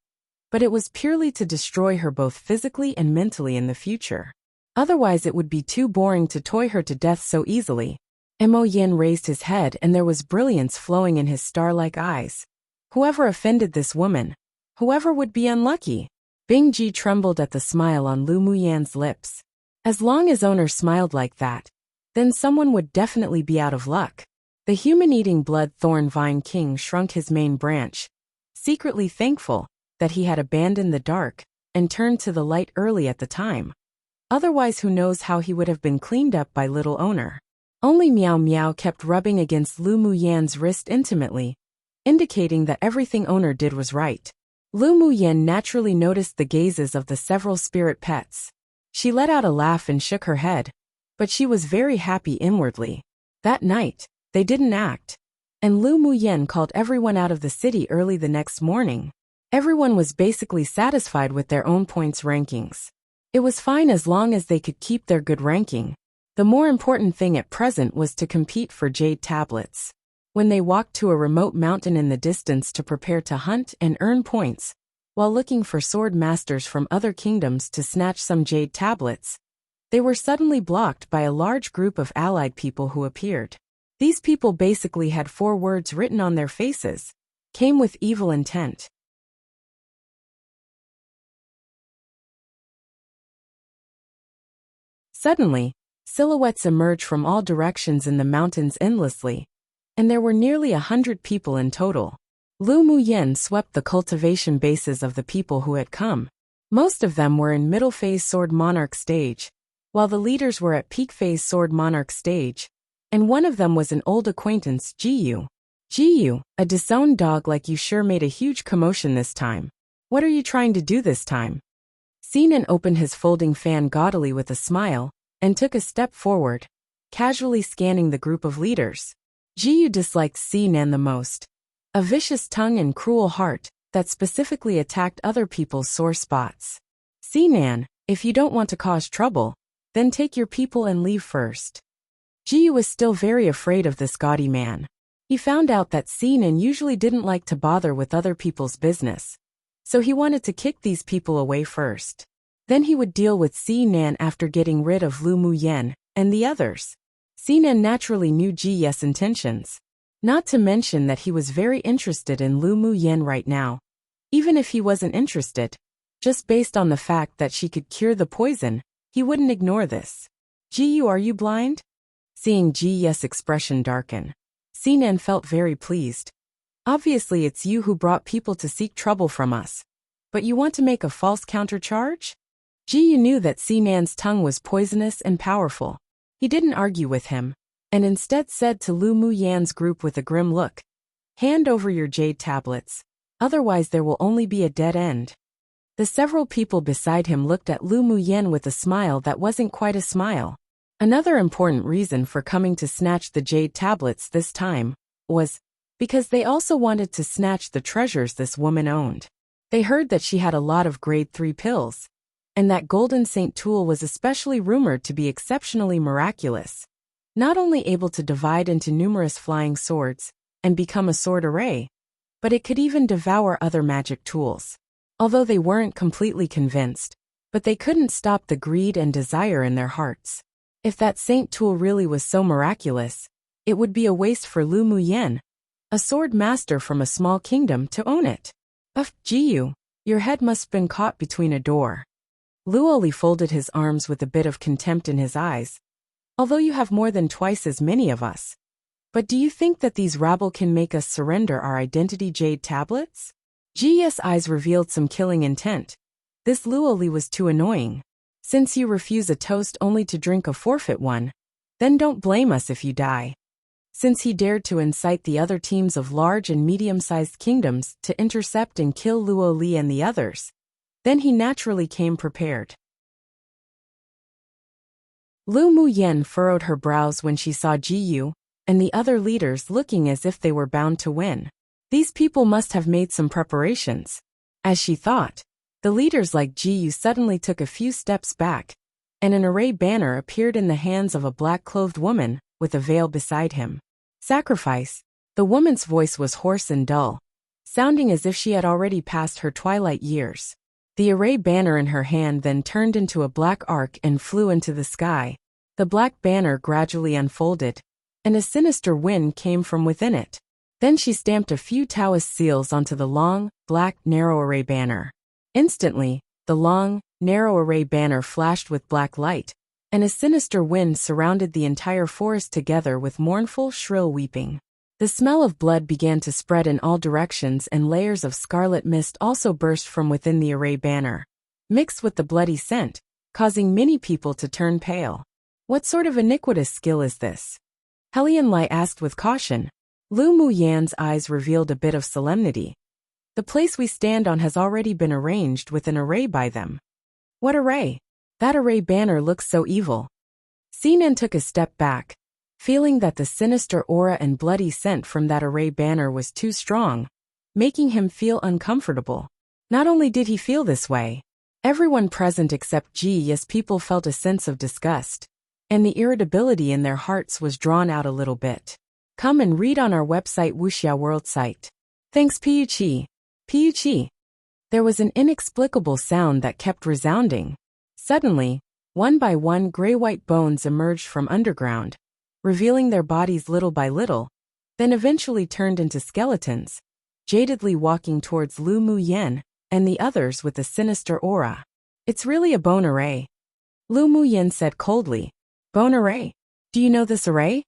but it was purely to destroy her both physically and mentally in the future. Otherwise it would be too boring to toy her to death so easily. Mo Yin raised his head and there was brilliance flowing in his star-like eyes. Whoever offended this woman, whoever would be unlucky. Bing Ji trembled at the smile on Lu Muyan's lips. As long as owner smiled like that, then someone would definitely be out of luck. The human-eating blood thorn vine king shrunk his main branch, secretly thankful that he had abandoned the dark and turned to the light early at the time. Otherwise who knows how he would have been cleaned up by little owner. Only Meow Meow kept rubbing against Lu Muyan's wrist intimately, indicating that everything owner did was right. Lu Muyan naturally noticed the gazes of the several spirit pets. She let out a laugh and shook her head, but she was very happy inwardly. That night, they didn't act, and Lu Muyan called everyone out of the city early the next morning. Everyone was basically satisfied with their own points rankings. It was fine as long as they could keep their good ranking. The more important thing at present was to compete for jade tablets. When they walked to a remote mountain in the distance to prepare to hunt and earn points, while looking for sword masters from other kingdoms to snatch some jade tablets, they were suddenly blocked by a large group of allied people who appeared. These people basically had 4 words written on their faces, came with evil intent. Suddenly, silhouettes emerged from all directions in the mountains endlessly, and there were nearly 100 people in total. Lu Muyan swept the cultivation bases of the people who had come. Most of them were in middle phase Sword Monarch stage, while the leaders were at peak phase Sword Monarch stage, and one of them was an old acquaintance, Jiyu. Jiyu, a disowned dog like you sure made a huge commotion this time. What are you trying to do this time? Sinan opened his folding fan gaudily with a smile, and took a step forward, casually scanning the group of leaders. Jiyu disliked Sinan the most. A vicious tongue and cruel heart that specifically attacked other people's sore spots. Sinan, if you don't want to cause trouble, then take your people and leave first. Jiyu was still very afraid of this gaudy man. He found out that Sinan usually didn't like to bother with other people's business, so he wanted to kick these people away first. Then he would deal with Sinan after getting rid of Lu Muyan and the others. Sinan naturally knew Jiyu's intentions. Not to mention that he was very interested in Lu Muyan right now. Even if he wasn't interested, just based on the fact that she could cure the poison, he wouldn't ignore this. Jiyu, are you blind? Seeing Jiyu's expression darken, Sinan felt very pleased. Obviously it's you who brought people to seek trouble from us. But you want to make a false countercharge? Jiyu knew that Sinan's tongue was poisonous and powerful. He didn't argue with him, and instead said to Lu Muyan's group with a grim look, "Hand over your jade tablets, otherwise there will only be a dead end." The several people beside him looked at Lu Muyan with a smile that wasn't quite a smile. Another important reason for coming to snatch the jade tablets this time was because they also wanted to snatch the treasures this woman owned. They heard that she had a lot of grade 3 pills, and that Golden Saint Tool was especially rumored to be exceptionally miraculous, not only able to divide into numerous flying swords and become a sword array, but it could even devour other magic tools. Although they weren't completely convinced, but they couldn't stop the greed and desire in their hearts. If that Saint Tool really was so miraculous, it would be a waste for Lu Muyan, a sword master from a small kingdom, to own it. Jiyu, your head must have been caught between a door. Luoli folded his arms with a bit of contempt in his eyes. Although you have more than twice as many of us. But do you think that these rabble can make us surrender our identity jade tablets? Jiyu's eyes revealed some killing intent. This Luoli was too annoying. Since you refuse a toast only to drink a forfeit one, then don't blame us if you die. Since he dared to incite the other teams of large and medium-sized kingdoms to intercept and kill Luoli and the others, then he naturally came prepared. Lu Muyan furrowed her brows when she saw Jiyu and the other leaders looking as if they were bound to win. These people must have made some preparations. As she thought, the leaders like Jiyu suddenly took a few steps back, and an array banner appeared in the hands of a black-clothed woman with a veil beside him. Sacrifice. The woman's voice was hoarse and dull. sounding as if she had already passed her twilight years. The array banner in her hand then turned into a black arc and flew into the sky. The black banner gradually unfolded, and a sinister wind came from within it. Then she stamped a few Taoist seals onto the long, black, narrow array banner. Instantly, the long, narrow array banner flashed with black light, and a sinister wind surrounded the entire forest together with mournful, shrill weeping. The smell of blood began to spread in all directions, and layers of scarlet mist also burst from within the array banner, mixed with the bloody scent, causing many people to turn pale. What sort of iniquitous skill is this? Helian Lai asked with caution. Lu Muyan's eyes revealed a bit of solemnity. The place we stand on has already been arranged with an array by them. What array? That array banner looks so evil. Sinan took a step back, feeling that the sinister aura and bloody scent from that array banner was too strong, making him feel uncomfortable. Not only did he feel this way, everyone present except Ji's people felt a sense of disgust, and the irritability in their hearts was drawn out a little bit. Come and read on our website Wuxia World site. Thanks Piuchi. Piuchi. There was an inexplicable sound that kept resounding. Suddenly, one by one gray-white bones emerged from underground, revealing their bodies little by little, then eventually turned into skeletons, jadedly walking towards Lu Muyan and the others with a sinister aura. It's really a bone array. Lu Muyan said coldly. Bone array? Do you know this array?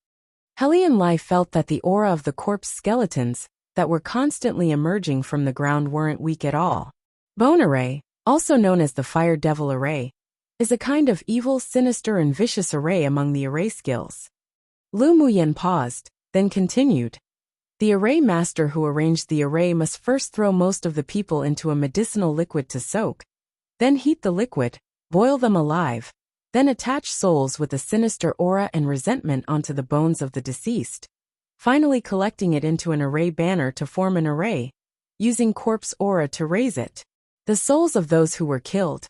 Helian Lai felt that the aura of the corpse skeletons that were constantly emerging from the ground weren't weak at all. Bone array, also known as the Fire Devil array, is a kind of evil, sinister and vicious array among the array skills. Lu Muyan paused, then continued. The array master who arranged the array must first throw most of the people into a medicinal liquid to soak, then heat the liquid, boil them alive, then attach souls with a sinister aura and resentment onto the bones of the deceased, finally collecting it into an array banner to form an array, using corpse aura to raise it. The souls of those who were killed,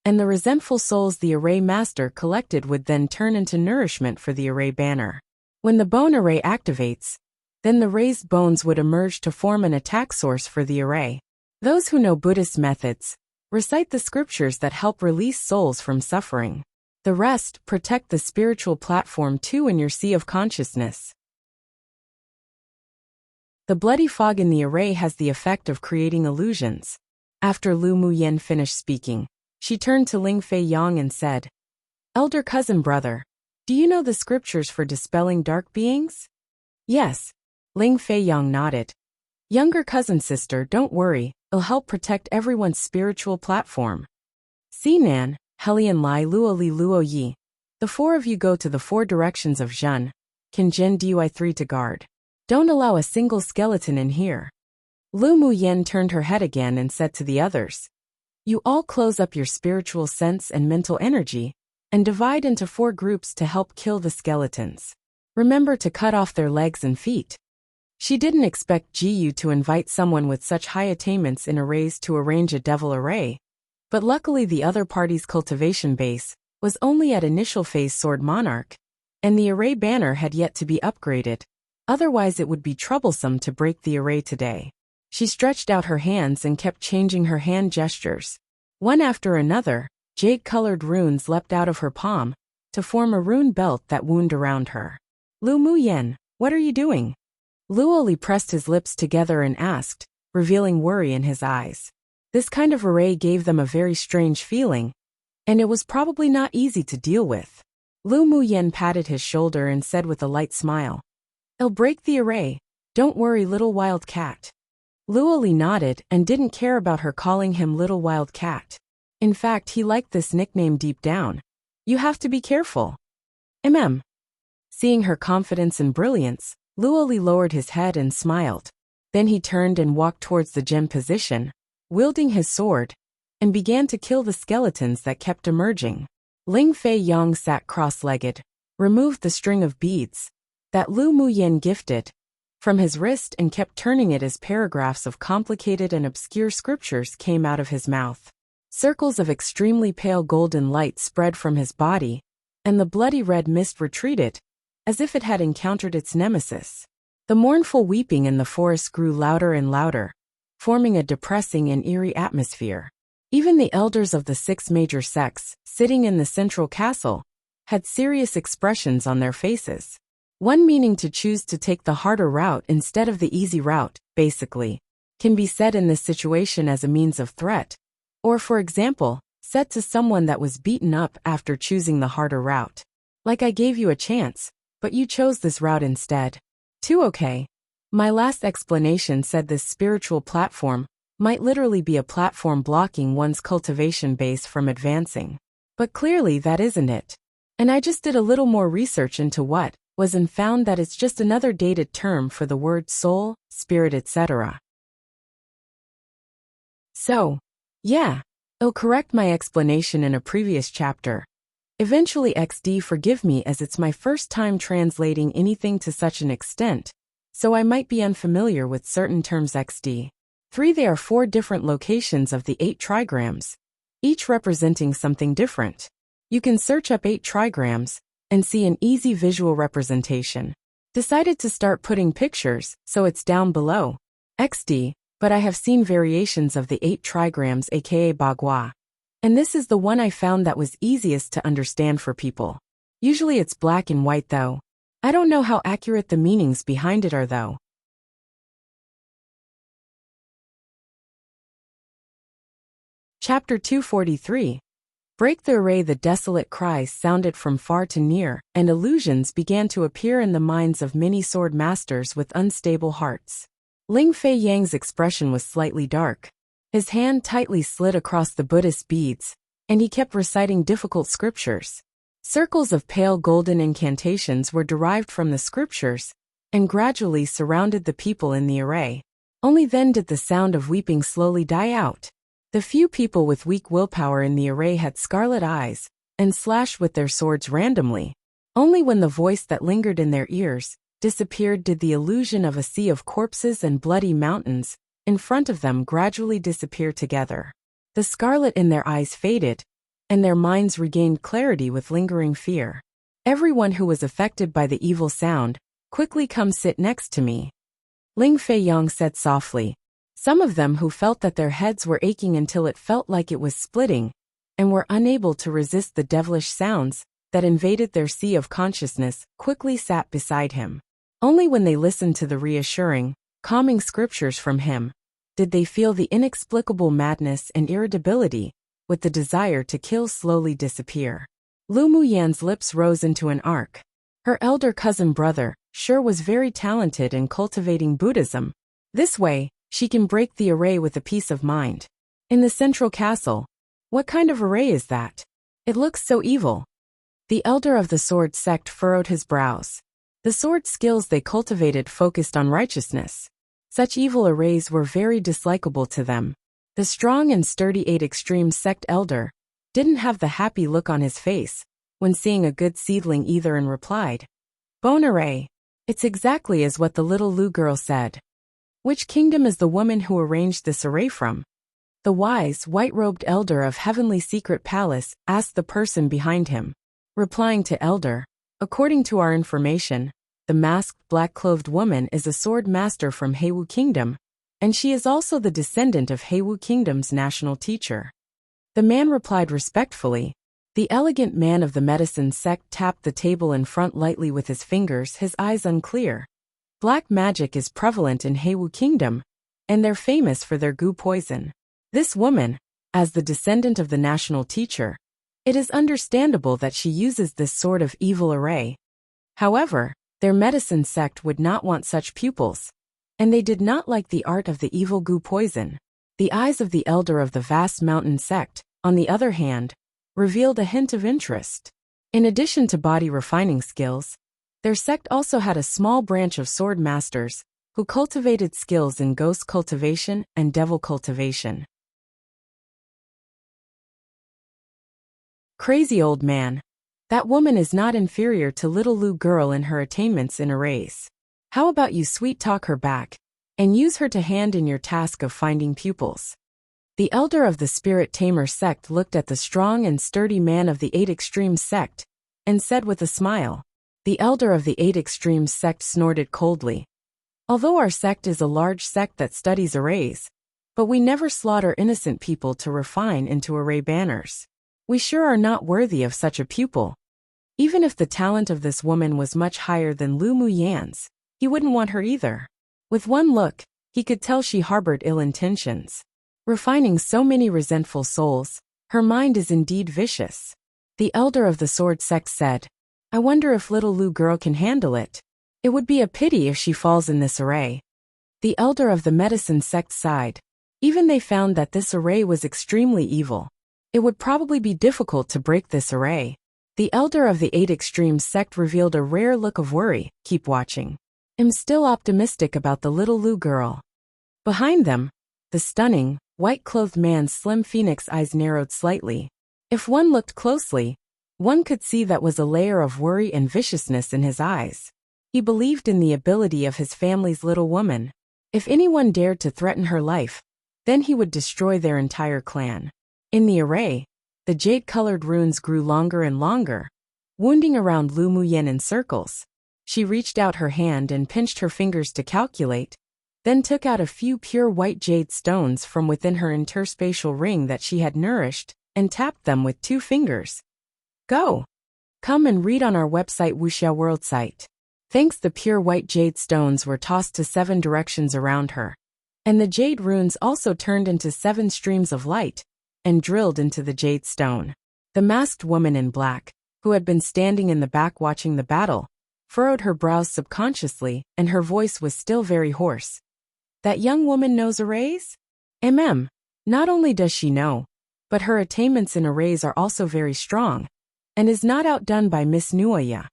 and the resentful souls the array master collected would then turn into nourishment for the array banner. When the bone array activates, then the raised bones would emerge to form an attack source for the array. Those who know Buddhist methods recite the scriptures that help release souls from suffering. The rest protect the spiritual platform too in your sea of consciousness. The bloody fog in the array has the effect of creating illusions. After Lu Muyan finished speaking, she turned to Ling Fei Yang and said, Elder cousin brother, do you know the scriptures for dispelling dark beings? Yes. Ling Fei Yang nodded. Younger cousin sister, don't worry, it'll help protect everyone's spiritual platform. Sinan, Helian Lai, Luo Li, Luo Yi. The four of you go to the four directions of Zhen, Kinjin Dui 3 to guard. Don't allow a single skeleton in here. Lu Muyan turned her head again and said to the others, you all close up your spiritual sense and mental energy, and divide into 4 groups to help kill the skeletons. Remember to cut off their legs and feet. She didn't expect Jiyu to invite someone with such high attainments in arrays to arrange a devil array, but luckily the other party's cultivation base was only at initial phase Sword Monarch, and the array banner had yet to be upgraded, otherwise it would be troublesome to break the array today. She stretched out her hands and kept changing her hand gestures. One after another, jade-colored runes leapt out of her palm, to form a rune belt that wound around her. Lu Muyan, what are you doing? Luoli pressed his lips together and asked, revealing worry in his eyes. This kind of array gave them a very strange feeling, and it was probably not easy to deal with. Lu Muyan patted his shoulder and said with a light smile, I'll break the array, don't worry little wild cat. Luoli nodded and didn't care about her calling him little wild cat. In fact, he liked this nickname deep down. You have to be careful. Seeing her confidence and brilliance, Luoli lowered his head and smiled. Then he turned and walked towards the gem position, wielding his sword, and began to kill the skeletons that kept emerging. Ling Fei Yang sat cross-legged, removed the string of beads that Lu Muyan gifted from his wrist and kept turning it as paragraphs of complicated and obscure scriptures came out of his mouth. Circles of extremely pale golden light spread from his body, and the bloody red mist retreated, as if it had encountered its nemesis. The mournful weeping in the forest grew louder and louder, forming a depressing and eerie atmosphere. Even the elders of the 6 major sects, sitting in the central castle, had serious expressions on their faces. One meaning to choose to take the harder route instead of the easy route, basically, can be said in this situation as a means of threat, or for example, said to someone that was beaten up after choosing the harder route. Like, I gave you a chance, but you chose this route instead. Too okay. My last explanation said this spiritual platform might literally be a platform blocking one's cultivation base from advancing. But clearly that isn't it. And I just did a little more research into what was and found that it's just another dated term for the word soul, spirit, etc. So, yeah, I'll correct my explanation in a previous chapter. Eventually XD forgive me as it's my first time translating anything to such an extent, so I might be unfamiliar with certain terms XD. 3. There are 4 different locations of the 8 trigrams, each representing something different. You can search up 8 trigrams and see an easy visual representation. Decided to start putting pictures, so it's down below. XD, but I have seen variations of the 8 trigrams aka Bagua. And this is the one I found that was easiest to understand for people. Usually it's black and white though. I don't know how accurate the meanings behind it are though. Chapter 243. Break the array. The desolate cries sounded from far to near, and illusions began to appear in the minds of many sword masters with unstable hearts. Ling Fei Yang's expression was slightly dark. His hand tightly slid across the Buddhist beads, and he kept reciting difficult scriptures. Circles of pale golden incantations were derived from the scriptures, and gradually surrounded the people in the array. Only then did the sound of weeping slowly die out. The few people with weak willpower in the array had scarlet eyes, and slashed with their swords randomly. Only when the voice that lingered in their ears disappeared did the illusion of a sea of corpses and bloody mountains in front of them gradually disappear together. The scarlet in their eyes faded, and their minds regained clarity with lingering fear. Everyone who was affected by the evil sound, quickly come sit next to me, Ling Fei Yang said softly. Some of them who felt that their heads were aching until it felt like it was splitting, and were unable to resist the devilish sounds that invaded their sea of consciousness, quickly sat beside him. Only when they listened to the reassuring, calming scriptures from him, did they feel the inexplicable madness and irritability, with the desire to kill slowly disappear. Lu Muyan's lips rose into an arc. Her elder cousin brother, sure was very talented in cultivating Buddhism. This way, she can break the array with a peace of mind. In the central castle, what kind of array is that? It looks so evil. The elder of the sword sect furrowed his brows. The sword skills they cultivated focused on righteousness. Such evil arrays were very dislikable to them. The strong and sturdy 8 extreme sect elder didn't have the happy look on his face when seeing a good seedling either, and replied, "Bone array. It's exactly as what the little Lu girl said." Which kingdom is the woman who arranged this array from? The wise, white-robed elder of Heavenly Secret Palace asked the person behind him. Replying to elder, according to our information, the masked, black-clothed woman is a sword master from Heiwu Kingdom, and she is also the descendant of Heiwu Kingdom's national teacher. The man replied respectfully. The elegant man of the medicine sect tapped the table in front lightly with his fingers, his eyes unclear. Black magic is prevalent in Heiwu Kingdom, and they're famous for their goo poison. This woman, as the descendant of the national teacher, it is understandable that she uses this sort of evil array. However, their medicine sect would not want such pupils, and they did not like the art of the evil goo poison. The eyes of the elder of the vast mountain sect, on the other hand, revealed a hint of interest. In addition to body refining skills, their sect also had a small branch of sword masters who cultivated skills in ghost cultivation and devil cultivation. Crazy old man. That woman is not inferior to little Lu girl in her attainments in arrays. How about you sweet talk her back, and use her to hand in your task of finding pupils? The elder of the Spirit Tamer sect looked at the strong and sturdy man of the 8 Extreme sect, and said with a smile. The elder of the 8 Extremes sect snorted coldly. Although our sect is a large sect that studies arrays, But we never slaughter innocent people to refine into array banners. We sure are not worthy of such a pupil. Even if the talent of this woman was much higher than Lu Muyan's, he wouldn't want her either. With one look, he could tell she harbored ill intentions. Refining so many resentful souls, her mind is indeed vicious. The elder of the sword sect said, I wonder if little Lu girl can handle it. It would be a pity if she falls in this array. The elder of the medicine sect sighed. Even they found that this array was extremely evil. It would probably be difficult to break this array. The elder of the 8 extremes sect revealed a rare look of worry. Keep watching. I'm still optimistic about the little Lu girl. Behind them, the stunning, white-clothed man's slim phoenix eyes narrowed slightly. If one looked closely, one could see that was a layer of worry and viciousness in his eyes. He believed in the ability of his family's little woman. If anyone dared to threaten her life, then he would destroy their entire clan. In the array, the jade-colored runes grew longer and longer, wounding around Lu Muyan in circles. She reached out her hand and pinched her fingers to calculate, then took out a few pure white jade stones from within her interspatial ring that she had nourished, and tapped them with 2 fingers. Go! Come and read on our website Wuxia World site. Thanks, the pure white jade stones were tossed to 7 directions around her. And the jade runes also turned into 7 streams of light, and drilled into the jade stone. The masked woman in black, who had been standing in the back watching the battle, furrowed her brows subconsciously, and her voice was still very hoarse. That young woman knows arrays? Not only does she know, but her attainments in arrays are also very strong, and is not outdone by Miss Nuoya.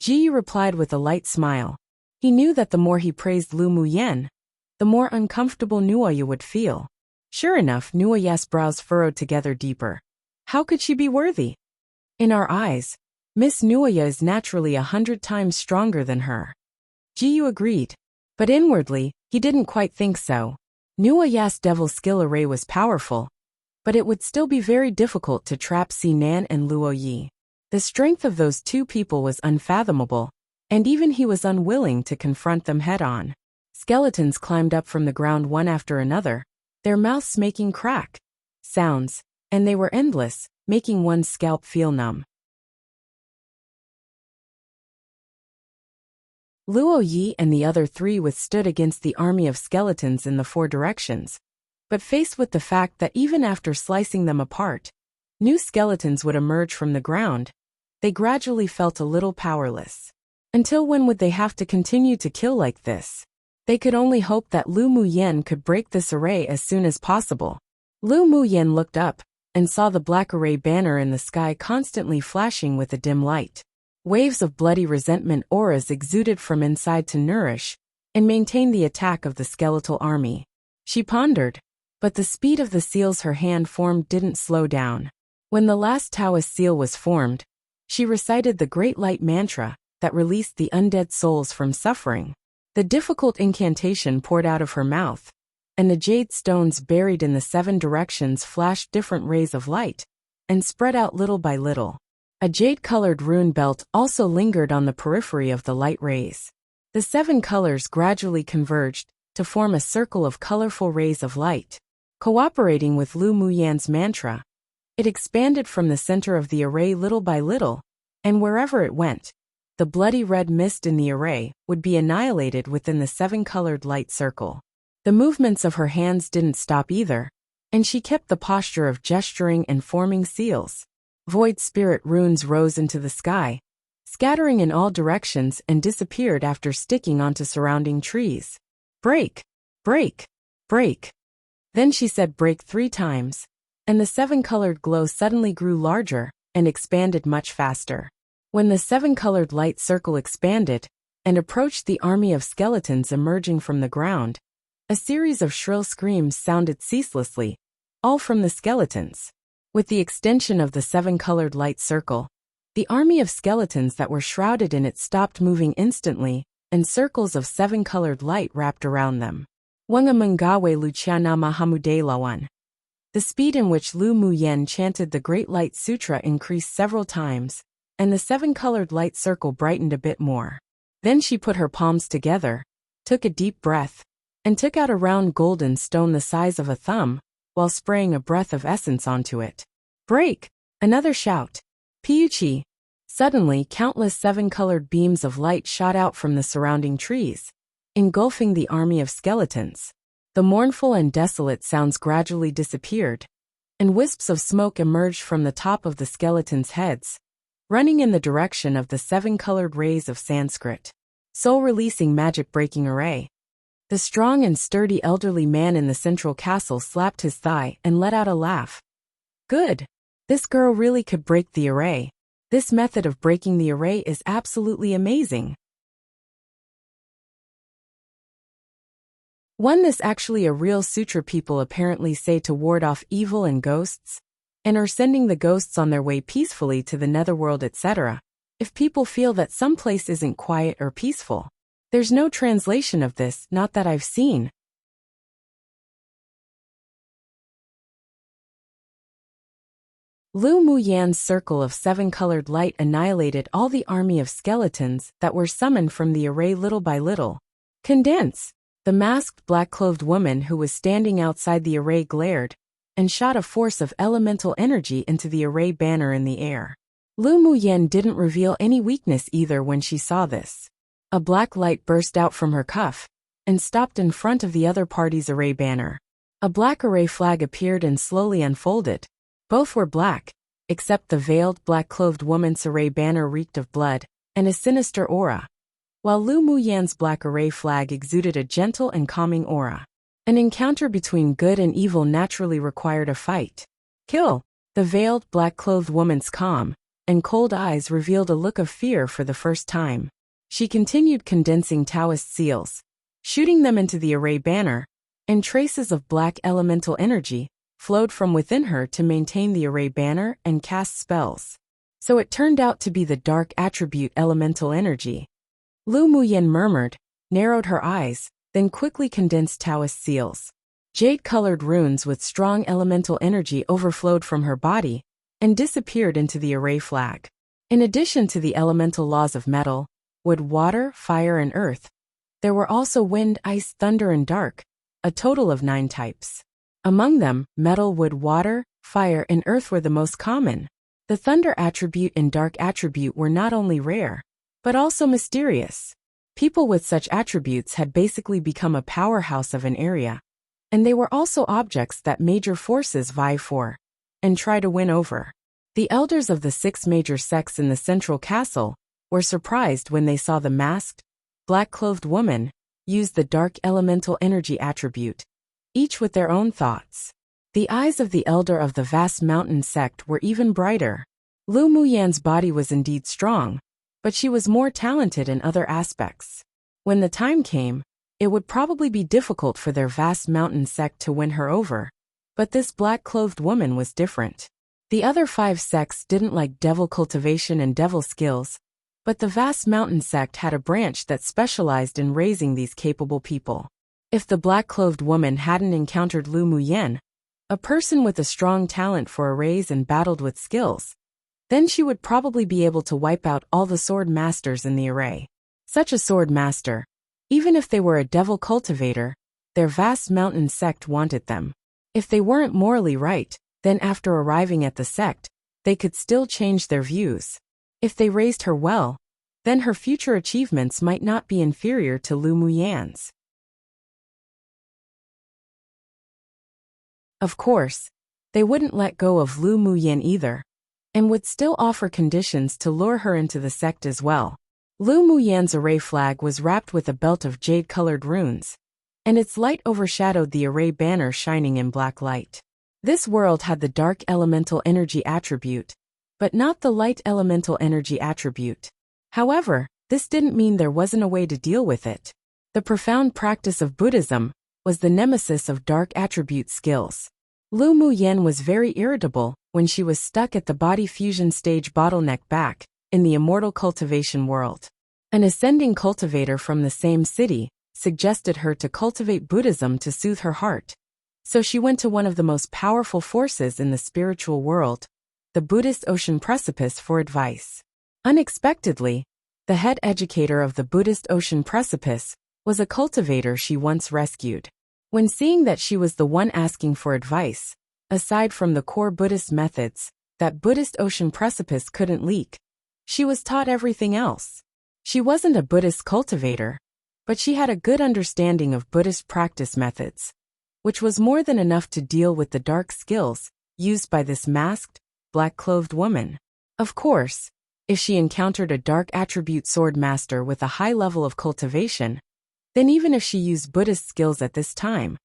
Ji replied with a light smile. He knew that the more he praised Lu Muyan, the more uncomfortable Nuoya would feel. Sure enough, Nuoya's brows furrowed together deeper. How could she be worthy? In our eyes, Miss Nuoya is naturally 100 times stronger than her. Jiyu agreed. But inwardly, he didn't quite think so. Nuoya's devil skill array was powerful, but it would still be very difficult to trap Sinan and Luo Yi. The strength of those 2 people was unfathomable, and even he was unwilling to confront them head-on. Skeletons climbed up from the ground one after another, their mouths making crack sounds, and they were endless, making one's scalp feel numb. Luo Yi and the other 3 withstood against the army of skeletons in the 4 directions, but faced with the fact that even after slicing them apart, new skeletons would emerge from the ground, they gradually felt a little powerless. Until when would they have to continue to kill like this? They could only hope that Lu Muyan could break this array as soon as possible. Lu Muyan looked up and saw the black array banner in the sky constantly flashing with a dim light. Waves of bloody resentment auras exuded from inside to nourish and maintain the attack of the skeletal army. She pondered, but the speed of the seals her hand formed didn't slow down. When the last Taoist seal was formed, she recited the Great Light Mantra that released the undead souls from suffering. The difficult incantation poured out of her mouth, and the jade stones buried in the 7 directions flashed different rays of light and spread out little by little. A jade-colored rune belt also lingered on the periphery of the light rays. The 7 colors gradually converged to form a circle of colorful rays of light. Cooperating with Lu Muyan's mantra, it expanded from the center of the array little by little, and wherever it went, the bloody red mist in the array would be annihilated within the 7-colored light circle. The movements of her hands didn't stop either, and she kept the posture of gesturing and forming seals. Void spirit runes rose into the sky, scattering in all directions and disappeared after sticking onto surrounding trees. Break! Break! Break! Then she said break 3 times, and the 7-colored glow suddenly grew larger and expanded much faster. When the 7-colored light circle expanded and approached the army of skeletons emerging from the ground, a series of shrill screams sounded ceaselessly, all from the skeletons. With the extension of the 7-colored light circle, the army of skeletons that were shrouded in it stopped moving instantly, and circles of 7-colored light wrapped around them. Wanga Mungawe Luciana Mahamudelawan. The speed in which Lu Muyan chanted the Great Light Sutra increased several times, and the 7-colored light circle brightened a bit more. Then she put her palms together, took a deep breath, and took out a round golden stone the size of a thumb, while spraying a breath of essence onto it. Break! Another shout. Piuchi! Suddenly, countless seven-colored beams of light shot out from the surrounding trees, engulfing the army of skeletons. The mournful and desolate sounds gradually disappeared, and wisps of smoke emerged from the top of the skeletons' heads, running in the direction of the seven-colored rays of Sanskrit. Soul-releasing magic-breaking array. The strong and sturdy elderly man in the central castle slapped his thigh and let out a laugh. Good! This girl really could break the array. This method of breaking the array is absolutely amazing. This actually a real sutra people apparently say to ward off evil and ghosts, and are sending the ghosts on their way peacefully to the netherworld, etc. If people feel that some place isn't quiet or peaceful. There's no translation of this, not that I've seen. Lu Muyan's circle of seven-colored light annihilated all the army of skeletons that were summoned from the array little by little. Condense! The masked black-clothed woman who was standing outside the array glared, and shot a force of elemental energy into the array banner in the air. Lu Muyan didn't reveal any weakness either when she saw this. A black light burst out from her cuff, and stopped in front of the other party's array banner. A black array flag appeared and slowly unfolded. Both were black, except the veiled black-clothed woman's array banner reeked of blood and a sinister aura, while Lu Muyan's black array flag exuded a gentle and calming aura. An encounter between good and evil naturally required a fight. Kill! The veiled black-clothed woman's calm and cold eyes revealed a look of fear for the first time. She continued condensing Taoist seals, shooting them into the array banner, and traces of black elemental energy flowed from within her to maintain the array banner and cast spells. So it turned out to be the dark attribute elemental energy. Lu Muyan murmured, narrowed her eyes, then quickly condensed Taoist seals. Jade-colored runes with strong elemental energy overflowed from her body and disappeared into the array flag. In addition to the elemental laws of metal, wood, water, fire, and earth, there were also wind, ice, thunder, and dark, a total of 9 types. Among them, metal, wood, water, fire, and earth were the most common. The thunder attribute and dark attribute were not only rare, but also mysterious. People with such attributes had basically become a powerhouse of an area, and they were also objects that major forces vie for and try to win over. The elders of the 6 major sects in the central castle were surprised when they saw the masked, black-clothed woman use the dark elemental energy attribute, each with their own thoughts. The eyes of the elder of the vast mountain sect were even brighter. Lu Muyan's body was indeed strong, but she was more talented in other aspects. When the time came, it would probably be difficult for their vast mountain sect to win her over, but this black-clothed woman was different. The other 5 sects didn't like devil cultivation and devil skills, but the vast mountain sect had a branch that specialized in raising these capable people. If the black-clothed woman hadn't encountered Lu Muyan, a person with a strong talent for arrays and battled with skills, then she would probably be able to wipe out all the sword masters in the array. Such a sword master, even if they were a devil cultivator, their vast mountain sect wanted them. If they weren't morally right, then after arriving at the sect, they could still change their views. If they raised her well, then her future achievements might not be inferior to Lu Muyan's. Of course, they wouldn't let go of Lu Muyan either, and would still offer conditions to lure her into the sect as well. Lu Muyan's array flag was wrapped with a belt of jade-colored runes, and its light overshadowed the array banner shining in black light. This world had the dark elemental energy attribute, but not the light elemental energy attribute. However, this didn't mean there wasn't a way to deal with it. The profound practice of Buddhism was the nemesis of dark attribute skills. Lu Muyan was very irritable when she was stuck at the body fusion stage bottleneck back in the immortal cultivation world. An ascending cultivator from the same city suggested her to cultivate Buddhism to soothe her heart. So she went to one of the most powerful forces in the spiritual world, the Buddhist Ocean Precipice, for advice. Unexpectedly, the head educator of the Buddhist Ocean Precipice was a cultivator she once rescued. When seeing that she was the one asking for advice, aside from the core Buddhist methods, that Buddhist ocean precipice couldn't leak, she was taught everything else. She wasn't a Buddhist cultivator, but she had a good understanding of Buddhist practice methods, which was more than enough to deal with the dark skills used by this masked, black-clothed woman. Of course, if she encountered a dark attribute sword master with a high level of cultivation, then even if she used Buddhist skills at this time,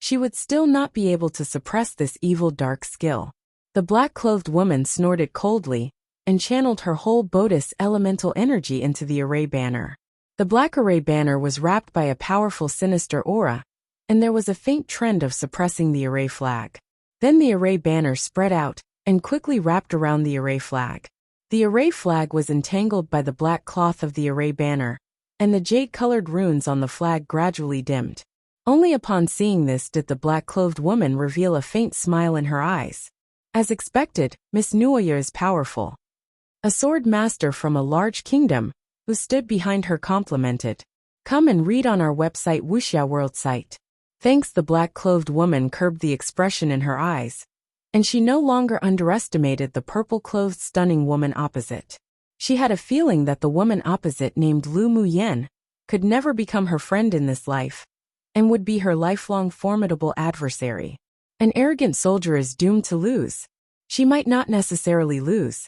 she would still not be able to suppress this evil dark skill. The black-clothed woman snorted coldly and channeled her whole Buddhist elemental energy into the array banner. The black array banner was wrapped by a powerful sinister aura, and there was a faint trend of suppressing the array flag. Then the array banner spread out and quickly wrapped around the array flag. The array flag was entangled by the black cloth of the array banner, and the jade-colored runes on the flag gradually dimmed. Only upon seeing this did the black-clothed woman reveal a faint smile in her eyes. As expected, Miss Nuoya is powerful. A sword master from a large kingdom, who stood behind her complimented. Come and read on our website Wuxia World site. Thanks. The black-clothed woman curbed the expression in her eyes, and she no longer underestimated the purple-clothed stunning woman opposite. She had a feeling that the woman opposite, named Lu Muyen, could never become her friend in this life, and would be her lifelong formidable adversary. An arrogant soldier is doomed to lose. She might not necessarily lose.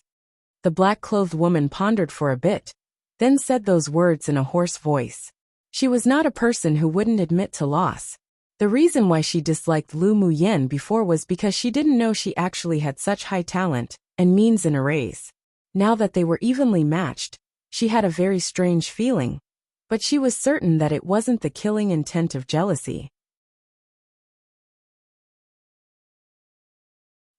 The black-clothed woman pondered for a bit, then said those words in a hoarse voice. She was not a person who wouldn't admit to loss. The reason why she disliked Lu Muyen before was because she didn't know she actually had such high talent and means in arrays. Now that they were evenly matched, she had a very strange feeling, but she was certain that it wasn't the killing intent of jealousy.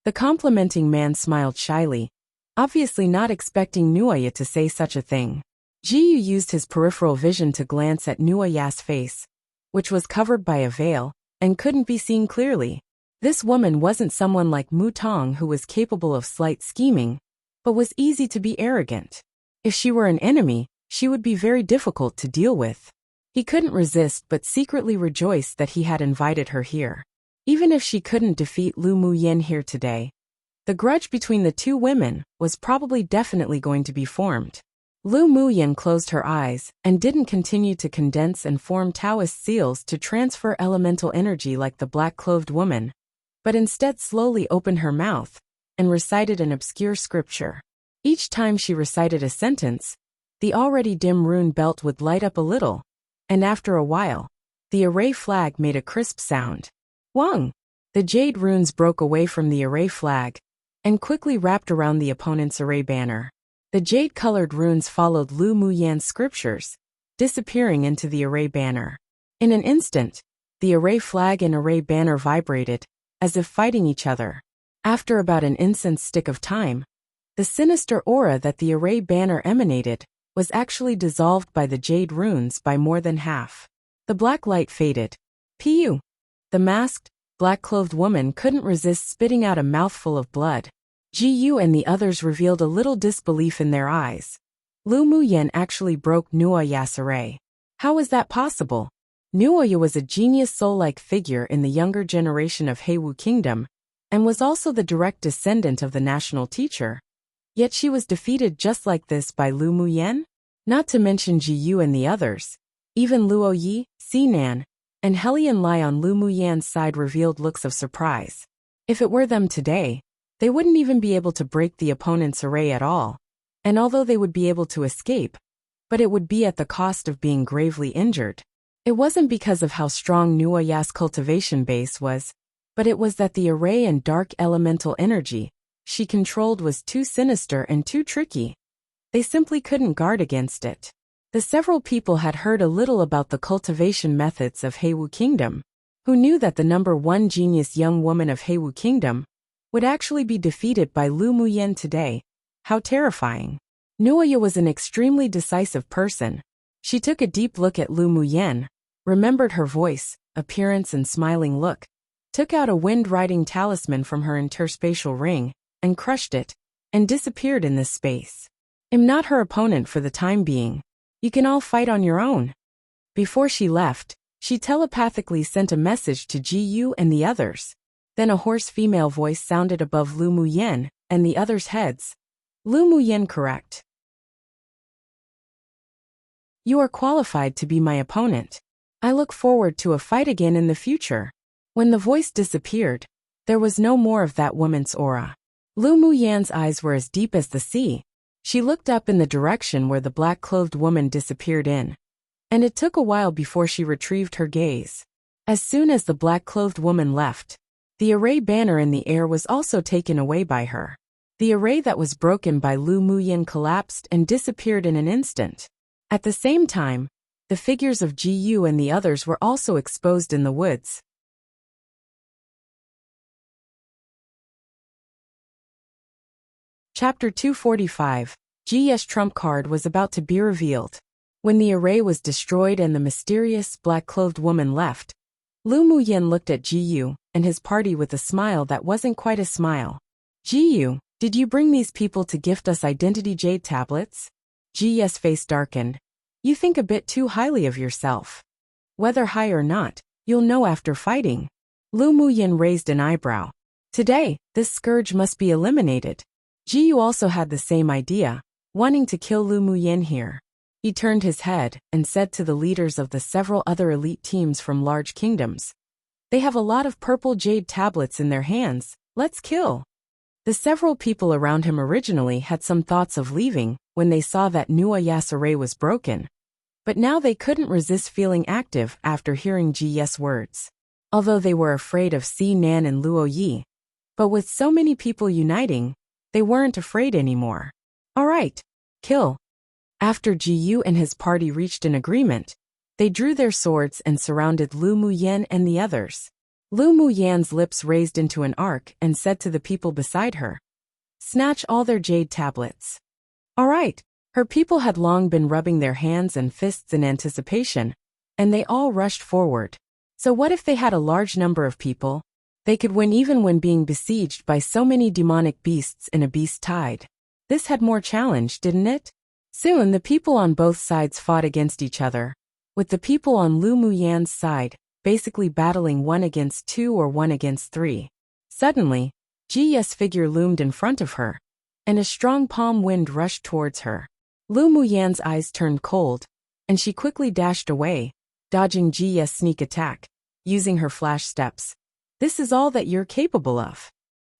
The complimenting man smiled shyly, obviously not expecting Nuoya to say such a thing. Jiyu used his peripheral vision to glance at Nuoya's face, which was covered by a veil, and couldn't be seen clearly. This woman wasn't someone like Mu Tong who was capable of slight scheming, but was easy to be arrogant. If she were an enemy, she would be very difficult to deal with. He couldn't resist but secretly rejoiced that he had invited her here. Even if she couldn't defeat Lu Muyen here today, the grudge between the two women was probably definitely going to be formed. Lu Muyen closed her eyes and didn't continue to condense and form Taoist seals to transfer elemental energy like the black-clothed woman, but instead slowly opened her mouth and recited an obscure scripture. Each time she recited a sentence, the already dim rune belt would light up a little, and after a while, the array flag made a crisp sound. Wang! The jade runes broke away from the array flag and quickly wrapped around the opponent's array banner. The jade-colored runes followed Lu Muyen's scriptures, disappearing into the array banner. In an instant, the array flag and array banner vibrated, as if fighting each other. After about an incense stick of time, the sinister aura that the array banner emanated was actually dissolved by the jade runes by more than half. The black light faded. Pu! The masked, black-clothed woman couldn't resist spitting out a mouthful of blood. Jiyu and the others revealed a little disbelief in their eyes. Lu Muyen actually broke Nuoya's array. How was that possible? Nuoya was a genius soul-like figure in the younger generation of Heiwu Kingdom, and was also the direct descendant of the national teacher. Yet she was defeated just like this by Lu Muyen? Not to mention Jiyu and the others. Even Luo Yi, Sinan, and Helian Lai on Lu Muyen's side revealed looks of surprise. If it were them today, they wouldn't even be able to break the opponent's array at all, and although they would be able to escape, but it would be at the cost of being gravely injured. It wasn't because of how strong Nuoya's cultivation base was, but it was that the array and dark elemental energy she controlled was too sinister and too tricky. They simply couldn't guard against it. The several people had heard a little about the cultivation methods of Heiwu Kingdom, who knew that the #1 genius young woman of Heiwu Kingdom would actually be defeated by Lu Muyen today. How terrifying. Nuoya was an extremely decisive person. She took a deep look at Lu Muyen, remembered her voice, appearance and smiling look, took out a wind-riding talisman from her interspatial ring, and crushed it, and disappeared in this space. I'm not her opponent for the time being. You can all fight on your own. Before she left, she telepathically sent a message to Ji and the others. Then a hoarse female voice sounded above Lu Muyen and the others' heads. Lu Muyen, correct. You are qualified to be my opponent. I look forward to a fight again in the future. When the voice disappeared, there was no more of that woman's aura. Lu Muyen's eyes were as deep as the sea. She looked up in the direction where the black-clothed woman disappeared in. And it took a while before she retrieved her gaze. As soon as the black-clothed woman left, the array banner in the air was also taken away by her. The array that was broken by Lu Muyen collapsed and disappeared in an instant. At the same time, the figures of Ji and the others were also exposed in the woods. Chapter 245. Ji's trump card was about to be revealed. When the array was destroyed and the mysterious, black-clothed woman left, Lu Muyen looked at Ji and his party with a smile that wasn't quite a smile. Ji, did you bring these people to gift us identity jade tablets? Ji's face darkened. You think a bit too highly of yourself. Whether high or not, you'll know after fighting. Lu Muyen raised an eyebrow. Today, this scourge must be eliminated. Ji also had the same idea, wanting to kill Lu Muyen here. He turned his head and said to the leaders of the several other elite teams from large kingdoms. They have a lot of purple jade tablets in their hands, let's kill. The several people around him originally had some thoughts of leaving when they saw that Nuaya's array was broken. But now they couldn't resist feeling active after hearing Ji's words. Although they were afraid of Si Nan and Luo Yi. But with so many people uniting, they weren't afraid anymore. Alright, kill. After Ji and his party reached an agreement, they drew their swords and surrounded Lu Muyen and the others. Lu Muyen's lips raised into an arc and said to the people beside her, snatch all their jade tablets. Alright. Her people had long been rubbing their hands and fists in anticipation, and they all rushed forward. So what if they had a large number of people? They could win even when being besieged by so many demonic beasts in a beast tide. This had more challenge, didn't it? Soon the people on both sides fought against each other, with the people on Lu Muyen's side basically battling 1 against 2 or 1 against 3. Suddenly, Ji's figure loomed in front of her, and a strong palm wind rushed towards her. Lu Muyen's eyes turned cold, and she quickly dashed away, dodging Ji's sneak attack, using her flash steps. This is all that you're capable of.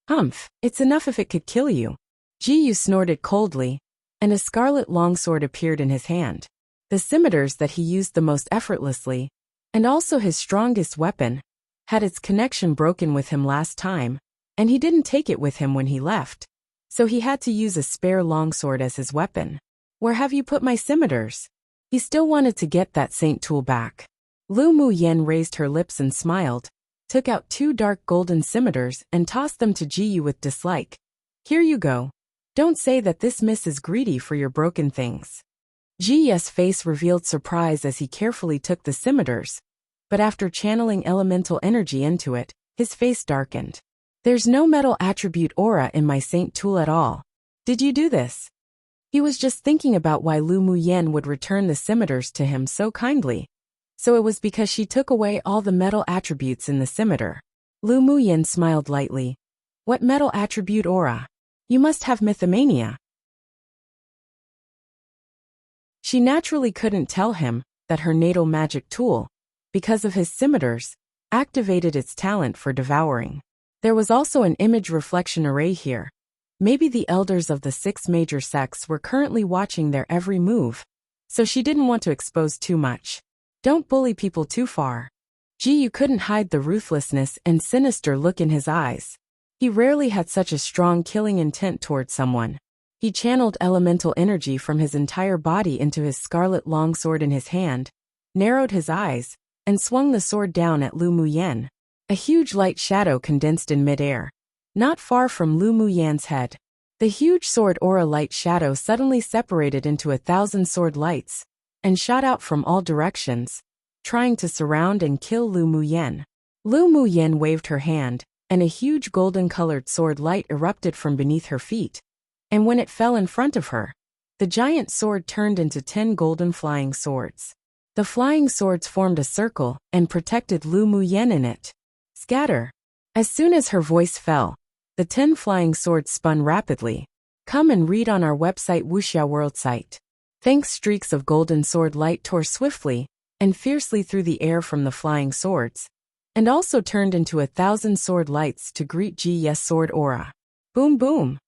Humph, it's enough if it could kill you. Ji snorted coldly, and a scarlet longsword appeared in his hand. The scimitars that he used the most effortlessly, and also his strongest weapon, had its connection broken with him last time, and he didn't take it with him when he left. So he had to use a spare longsword as his weapon. Where have you put my scimitars? He still wanted to get that saint tool back. Lu Muyen raised her lips and smiled, took out 2 dark golden scimitars and tossed them to Ji with dislike. Here you go. Don't say that this miss is greedy for your broken things. Ji's face revealed surprise as he carefully took the scimitars, but after channeling elemental energy into it, his face darkened. There's no metal attribute aura in my saint tool at all. Did you do this? He was just thinking about why Lu Muyen would return the scimitars to him so kindly. So it was because she took away all the metal attributes in the scimitar. Lu Muyen smiled lightly. What metal attribute aura? You must have mythomania. She naturally couldn't tell him that her natal magic tool, because of his scimitars, activated its talent for devouring. There was also an image reflection array here. Maybe the elders of the 6 major sects were currently watching their every move, so she didn't want to expose too much. Don't bully people too far. Ji couldn't hide the ruthlessness and sinister look in his eyes. He rarely had such a strong killing intent towards someone. He channeled elemental energy from his entire body into his scarlet longsword in his hand, narrowed his eyes, and swung the sword down at Lu Muyen. A huge light shadow condensed in midair, not far from Lu Muyen's head. The huge sword aura light shadow suddenly separated into 1,000 sword lights, and shot out from all directions, trying to surround and kill Lu Muyen. Lu Muyen waved her hand, and a huge golden-colored sword light erupted from beneath her feet. And when it fell in front of her, the giant sword turned into 10 golden flying swords. The flying swords formed a circle and protected Lu Muyen in it. Scatter. As soon as her voice fell, the 10 flying swords spun rapidly. Come and read on our website Wuxia World site. Thanks. Streaks of golden sword light tore swiftly and fiercely through the air from the flying swords, and also turned into 1,000 sword lights to greet Ji's sword aura. Boom boom!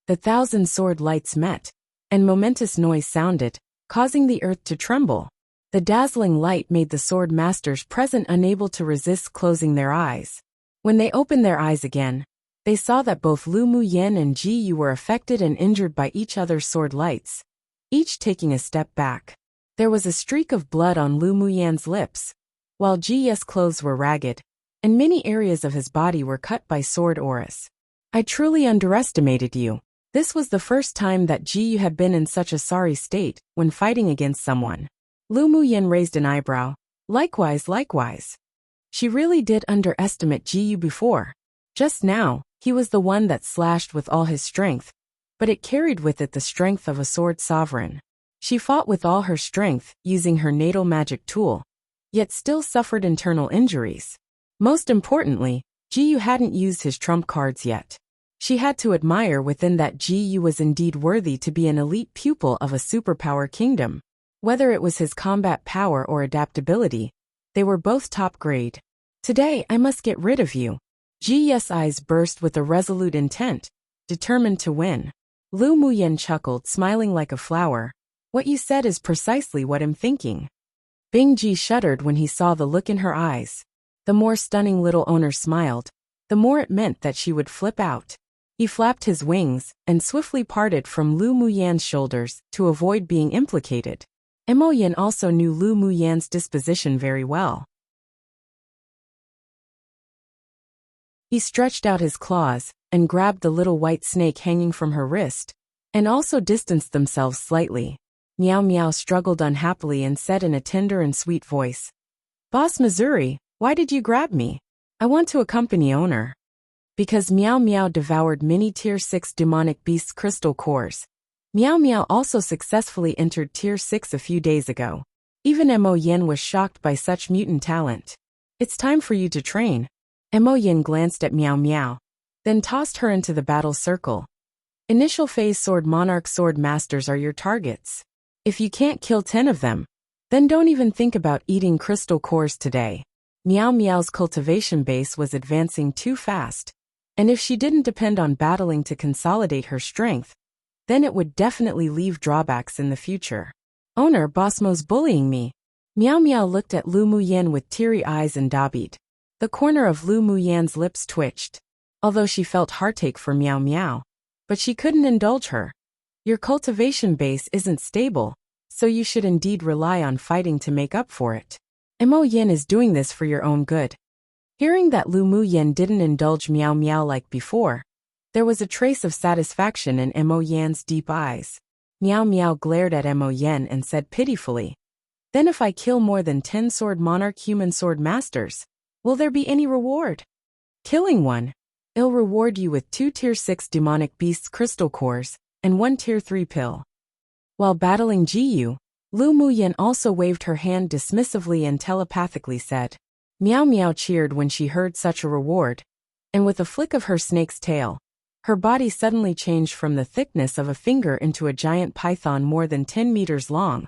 The 1,000 sword lights met, and momentous noise sounded, causing the earth to tremble. The dazzling light made the sword masters present unable to resist closing their eyes. When they opened their eyes again, they saw that both Lu Muyen and Ji were affected and injured by each other's sword lights, each taking a step back. There was a streak of blood on Lu Muyen's lips, while Ji's clothes were ragged, and many areas of his body were cut by sword auras. I truly underestimated you. This was the first time that Ji had been in such a sorry state when fighting against someone. Lu Muyen raised an eyebrow. Likewise. She really did underestimate Ji before. Just now, he was the one that slashed with all his strength, but it carried with it the strength of a sword sovereign. She fought with all her strength, using her natal magic tool, yet still suffered internal injuries. Most importantly, Ji hadn't used his trump cards yet. She had to admire within that Ji was indeed worthy to be an elite pupil of a superpower kingdom. Whether it was his combat power or adaptability, they were both top grade. Today I must get rid of you. Ji's eyes burst with a resolute intent, determined to win. Lu Muyen chuckled, smiling like a flower. What you said is precisely what I'm thinking. Bing Ji shuddered when he saw the look in her eyes. The more stunning little owner smiled, the more it meant that she would flip out. He flapped his wings and swiftly parted from Lu Muyen's shoulders to avoid being implicated. Mo Yin also knew Lu Muyen's disposition very well. He stretched out his claws and grabbed the little white snake hanging from her wrist, and also distanced themselves slightly. Meow Meow struggled unhappily and said in a tender and sweet voice, "Boss Missouri, why did you grab me? I want to accompany owner." Because Meow Meow devoured many Tier 6 demonic beasts crystal cores, Meow Meow also successfully entered Tier 6 a few days ago. Even Mo Yin was shocked by such mutant talent. "It's time for you to train." Mo Yin glanced at Meow Meow, then tossed her into the battle circle. Initial phase Sword Monarch Sword Masters are your targets. If you can't kill 10 of them, then don't even think about eating crystal cores today. Meow Meow's cultivation base was advancing too fast, and if she didn't depend on battling to consolidate her strength, then it would definitely leave drawbacks in the future. "Owner, Bossmo's bullying me." Meow Meow looked at Lu Muyen with teary eyes and dobbied. The corner of Lu Muyen's lips twitched, although she felt heartache for Meow Meow, but she couldn't indulge her. "Your cultivation base isn't stable, so you should indeed rely on fighting to make up for it. Mo Yin is doing this for your own good." Hearing that Lu Muyen didn't indulge Meow Meow like before, there was a trace of satisfaction in Mo Yan's deep eyes. Meow Meow glared at Mo Yen and said pitifully, "Then if I kill more than 10 Sword Monarch human sword masters, will there be any reward?" "Killing one. It'll reward you with 2 Tier 6 demonic beasts crystal cores and 1 Tier 3 pill." While battling Jiyu, Lu Muyen also waved her hand dismissively and telepathically said. Meow Meow cheered when she heard such a reward, and with a flick of her snake's tail, her body suddenly changed from the thickness of a finger into a giant python more than 10 meters long,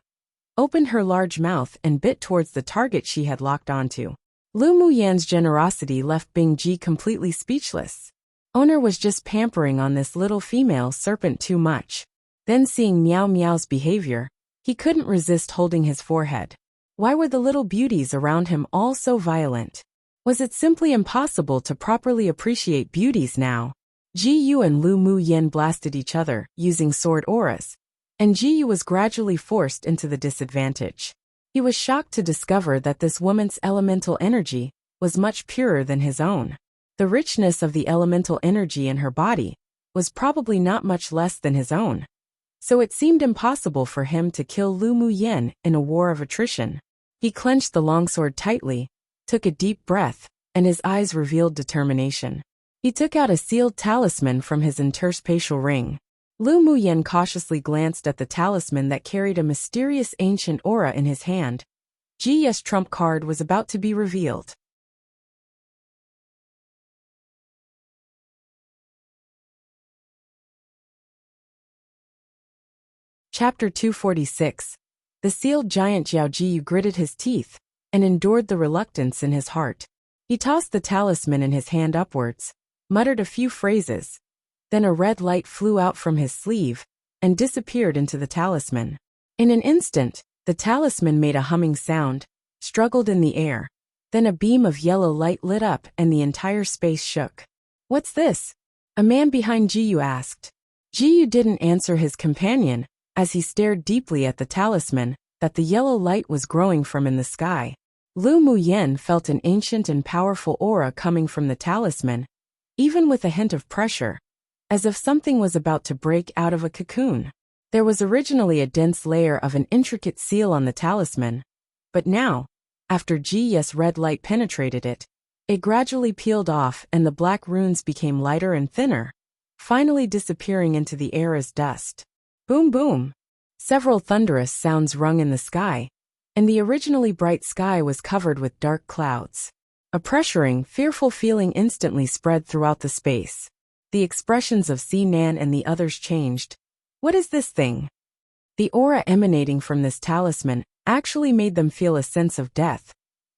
opened her large mouth and bit towards the target she had locked onto. Lu Muyen's generosity left Bing Ji completely speechless. Owner was just pampering on this little female serpent too much. Then seeing Meow Meow's behavior, he couldn't resist holding his forehead. Why were the little beauties around him all so violent? Was it simply impossible to properly appreciate beauties now? Ji and Lu Muyen blasted each other using sword auras, and Ji was gradually forced into the disadvantage. He was shocked to discover that this woman's elemental energy was much purer than his own. The richness of the elemental energy in her body was probably not much less than his own. So it seemed impossible for him to kill Lu Muyen in a war of attrition. He clenched the longsword tightly, took a deep breath, and his eyes revealed determination. He took out a sealed talisman from his interspatial ring. Lu Muyen cautiously glanced at the talisman that carried a mysterious ancient aura in his hand, Ji's trump card was about to be revealed. Chapter 246. The sealed giant Jiao Jiyu gritted his teeth and endured the reluctance in his heart. He tossed the talisman in his hand upwards, muttered a few phrases. Then a red light flew out from his sleeve and disappeared into the talisman. In an instant, the talisman made a humming sound, struggled in the air. Then a beam of yellow light lit up and the entire space shook. "What's this?" a man behind Jiyu asked. Jiyu didn't answer his companion, as he stared deeply at the talisman that the yellow light was growing from in the sky. Lu Muyen felt an ancient and powerful aura coming from the talisman, even with a hint of pressure, as if something was about to break out of a cocoon. There was originally a dense layer of an intricate seal on the talisman, but now, after Ji's red light penetrated it, it gradually peeled off and the black runes became lighter and thinner, finally disappearing into the air as dust. Boom boom! Several thunderous sounds rung in the sky, and the originally bright sky was covered with dark clouds. A pressuring, fearful feeling instantly spread throughout the space. The expressions of Nan and the others changed. What is this thing? The aura emanating from this talisman actually made them feel a sense of death,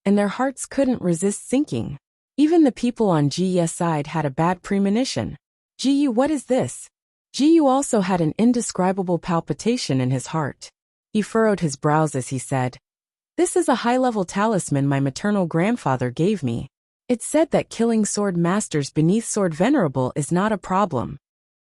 and their hearts couldn't resist sinking. Even the people on Ji's side had a bad premonition. Jiyu, what is this? Jiyu also had an indescribable palpitation in his heart. He furrowed his brows as he said, "This is a high-level talisman my maternal grandfather gave me. It's said that killing sword masters beneath Sword Venerable is not a problem."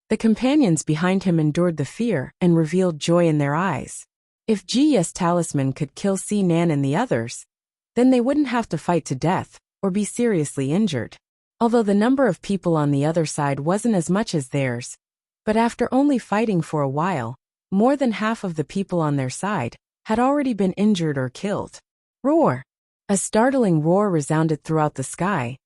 The companions behind him endured the fear and revealed joy in their eyes. If Ji's talisman could kill Nan and the others, then they wouldn't have to fight to death or be seriously injured. Although the number of people on the other side wasn't as much as theirs, but after only fighting for a while, more than half of the people on their side had already been injured or killed. Roar! A startling roar resounded throughout the sky.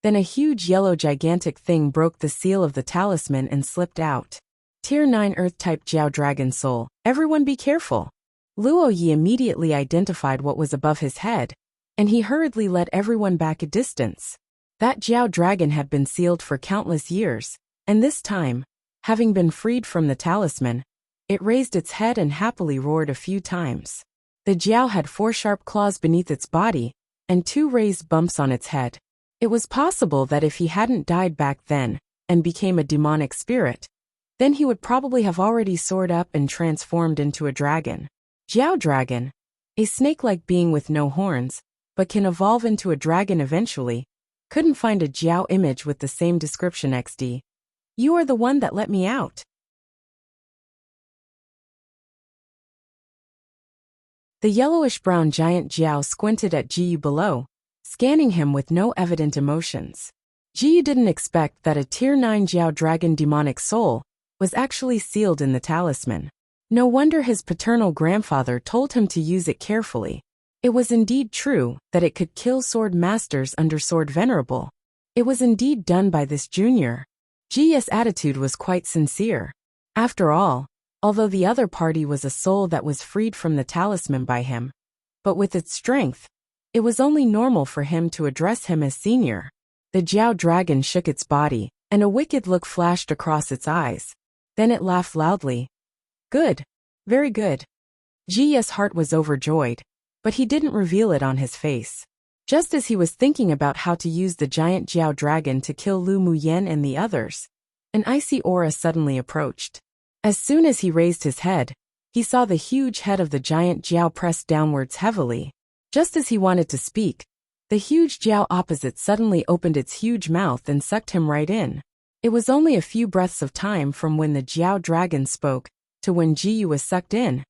Then a huge yellow gigantic thing broke the seal of the talisman and slipped out. Tier 9 Earth-type Jiao Dragon Soul, everyone be careful. Luo Yi immediately identified what was above his head, and he hurriedly led everyone back a distance. That Jiao Dragon had been sealed for countless years, and this time, having been freed from the talisman, it raised its head and happily roared a few times. The Jiao had 4 sharp claws beneath its body, and 2 raised bumps on its head. It was possible that if he hadn't died back then, and became a demonic spirit, then he would probably have already soared up and transformed into a dragon. Jiao Dragon, a snake-like being with no horns, but can evolve into a dragon eventually. Couldn't find a Jiao image with the same description XD. You are the one that let me out. The yellowish-brown giant Jiao squinted at Jiyu below, scanning him with no evident emotions. Jiyu didn't expect that a Tier 9 Jiao Dragon demonic soul was actually sealed in the talisman. No wonder his paternal grandfather told him to use it carefully. It was indeed true that it could kill sword masters under Sword Venerable. It was indeed done by this junior. Ji's attitude was quite sincere. After all, although the other party was a soul that was freed from the talisman by him, but with its strength, it was only normal for him to address him as senior. The Jiao Dragon shook its body, and a wicked look flashed across its eyes. Then it laughed loudly. Good. Very good. Ji's heart was overjoyed, but he didn't reveal it on his face. Just as he was thinking about how to use the giant Jiao Dragon to kill Lu Muyen and the others, an icy aura suddenly approached. As soon as he raised his head, he saw the huge head of the giant Jiao pressed downwards heavily. Just as he wanted to speak, the huge Jiao opposite suddenly opened its huge mouth and sucked him right in. It was only a few breaths of time from when the Jiao Dragon spoke to when Jiyu was sucked in,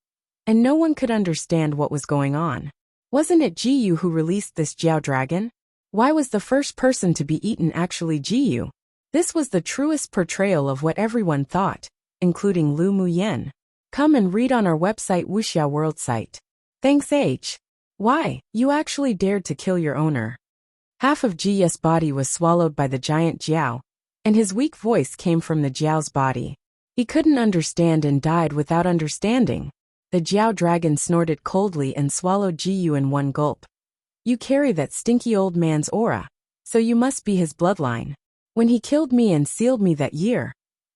and no one could understand what was going on. Wasn't it Jiyu who released this Jiao Dragon? Why was the first person to be eaten actually Jiyu? This was the truest portrayal of what everyone thought, including Lu Muyen. Come and read on our website Wuxia World site. Thanks H. Why, you actually dared to kill your owner. Half of Ji's body was swallowed by the giant Jiao, and his weak voice came from the Jiao's body. He couldn't understand and died without understanding. The The Jiao dragon snorted coldly and swallowed Jiyu in one gulp. You carry that stinky old man's aura, so you must be his bloodline. When he killed me and sealed me that year,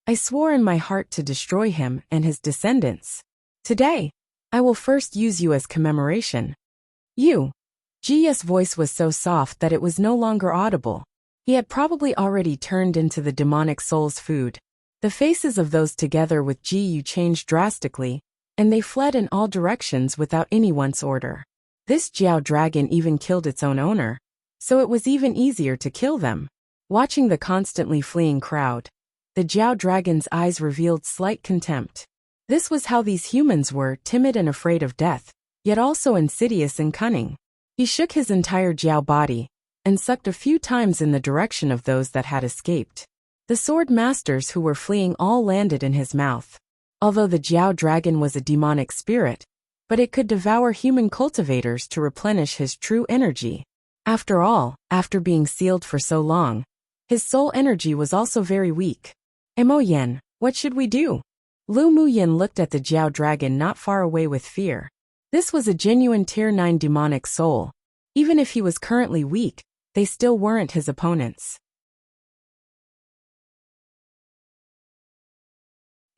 I swore in my heart to destroy him and his descendants. Today, I will first use you as commemoration. You. Jiyu's voice was so soft that it was no longer audible. He had probably already turned into the demonic soul's food. The faces of those together with Jiyu changed drastically, and they fled in all directions without anyone's order. This Jiao dragon even killed its own owner, so it was even easier to kill them. Watching the constantly fleeing crowd, the Jiao dragon's eyes revealed slight contempt. This was how these humans were, timid and afraid of death, yet also insidious and cunning. He shook his entire Jiao body, and sucked a few times in the direction of those that had escaped. The sword masters who were fleeing all landed in his mouth. Although the Jiao dragon was a demonic spirit, but it could devour human cultivators to replenish his true energy. After all, after being sealed for so long, his soul energy was also very weak. Mo Yen, what should we do? Lu Muyin looked at the Jiao dragon not far away with fear. This was a genuine Tier 9 demonic soul. Even if he was currently weak, they still weren't his opponents.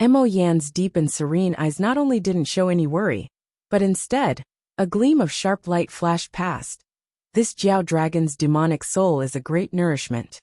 Mo Yan's deep and serene eyes not only didn't show any worry, but instead, a gleam of sharp light flashed past. This Jiao dragon's demonic soul is a great nourishment.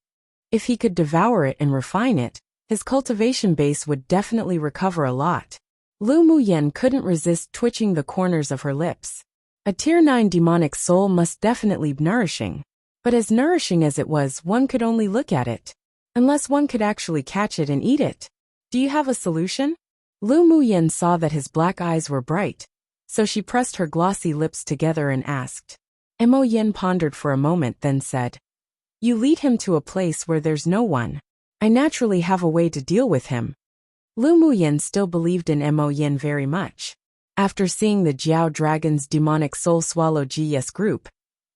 If he could devour it and refine it, his cultivation base would definitely recover a lot. Lu Muyin couldn't resist twitching the corners of her lips. A Tier 9 demonic soul must definitely be nourishing. But as nourishing as it was, one could only look at it. Unless one could actually catch it and eat it. Do you have a solution? Lu Muyin saw that his black eyes were bright, so she pressed her glossy lips together and asked. Mo Yin pondered for a moment, then said, You lead him to a place where there's no one. I naturally have a way to deal with him. Lu Muyin still believed in Mo Yin very much. After seeing the Jiao dragon's demonic soul swallow Jiyu's group,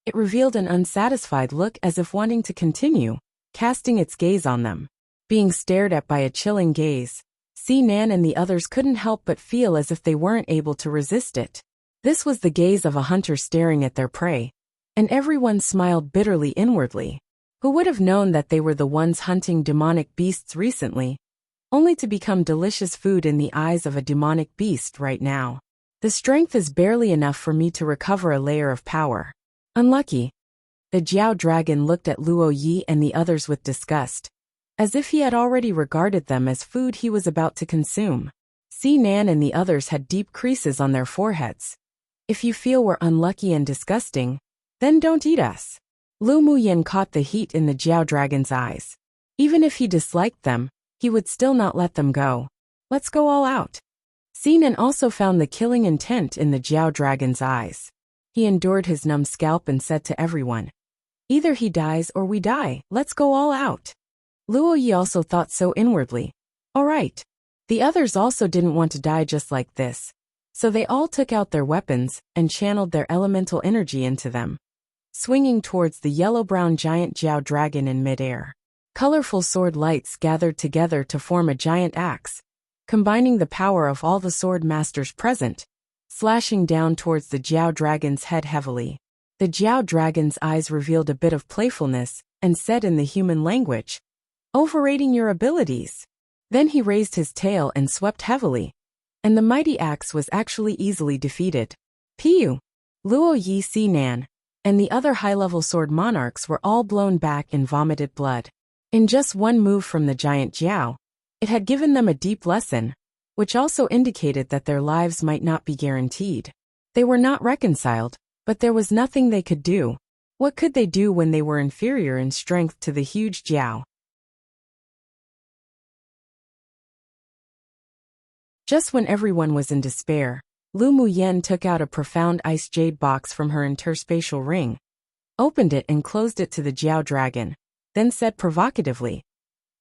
it revealed an unsatisfied look as if wanting to continue, casting its gaze on them. Being stared at by a chilling gaze, Nan and the others couldn't help but feel as if they weren't able to resist it. This was the gaze of a hunter staring at their prey, and everyone smiled bitterly inwardly. Who would have known that they were the ones hunting demonic beasts recently, only to become delicious food in the eyes of a demonic beast right now? The strength is barely enough for me to recover a layer of power. Unlucky. The Jiao dragon looked at Luo Yi and the others with disgust, as if he had already regarded them as food he was about to consume. Nan and the others had deep creases on their foreheads. If you feel we're unlucky and disgusting, then don't eat us. Lu Muyin caught the heat in the Jiao dragon's eyes. Even if he disliked them, he would still not let them go. Let's go all out. Nan also found the killing intent in the Jiao dragon's eyes. He endured his numb scalp and said to everyone, Either he dies or we die, let's go all out. Luo Yi also thought so inwardly. All right. The others also didn't want to die just like this, so they all took out their weapons and channeled their elemental energy into them, swinging towards the yellow-brown giant Jiao dragon in midair. Colorful sword lights gathered together to form a giant axe, combining the power of all the sword masters present, slashing down towards the Jiao dragon's head heavily. The Jiao dragon's eyes revealed a bit of playfulness and said in the human language, Overrating your abilities. Then he raised his tail and swept heavily, and the mighty axe was actually easily defeated. Piu, Luo Yi, Nan, and the other high-level sword monarchs were all blown back and vomited blood. In just one move from the giant Jiao, it had given them a deep lesson, which also indicated that their lives might not be guaranteed. They were not reconciled, but there was nothing they could do. What could they do when they were inferior in strength to the huge Jiao? Just when everyone was in despair, Lu Muyin took out a profound ice jade box from her interspatial ring, opened it and closed it to the Jiao dragon, then said provocatively,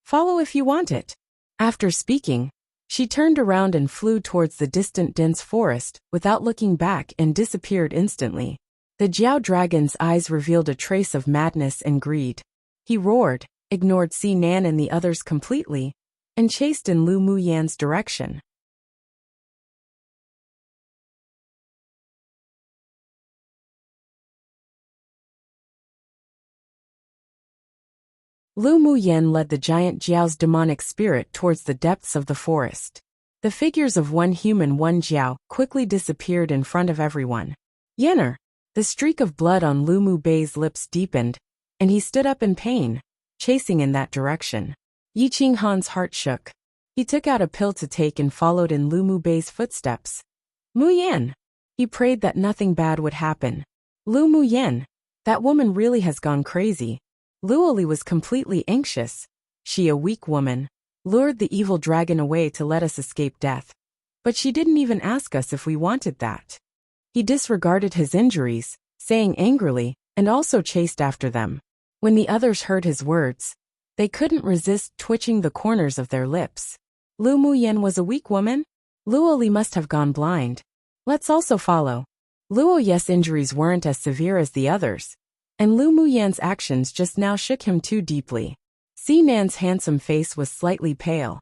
Follow if you want it. After speaking, she turned around and flew towards the distant dense forest without looking back and disappeared instantly. The Jiao dragon's eyes revealed a trace of madness and greed. He roared, ignored Nan and the others completely, and chased in Lu Muyin's direction. Lu Muyen led the giant Jiao's demonic spirit towards the depths of the forest. The figures of one human, one Jiao, quickly disappeared in front of everyone. Yenner! The streak of blood on Lu Mu Bei's lips deepened, and he stood up in pain, chasing in that direction. Yi Qinghan's heart shook. He took out a pill to take and followed in Lu Mu Bei's footsteps. Muyen! He prayed that nothing bad would happen. Lu Muyen! That woman really has gone crazy. Luoli was completely anxious. She, a weak woman, lured the evil dragon away to let us escape death. But she didn't even ask us if we wanted that. He disregarded his injuries, saying angrily, and also chased after them. When the others heard his words, they couldn't resist twitching the corners of their lips. Lu Muyen was a weak woman? Luoli must have gone blind. Let's also follow. Luoyes' injuries weren't as severe as the others, and Lu Muyen's actions just now shook him too deeply. Sinan's handsome face was slightly pale,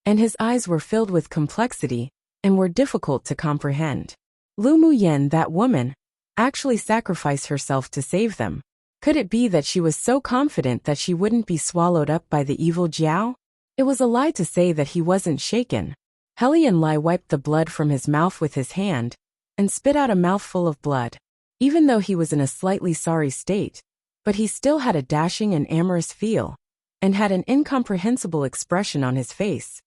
and his eyes were filled with complexity and were difficult to comprehend. Lu Muyen, that woman, actually sacrificed herself to save them. Could it be that she was so confident that she wouldn't be swallowed up by the evil Jiao? It was a lie to say that he wasn't shaken. Helian Lai wiped the blood from his mouth with his hand and spit out a mouthful of blood. Even though he was in a slightly sorry state, but he still had a dashing and amorous feel, and had an incomprehensible expression on his face.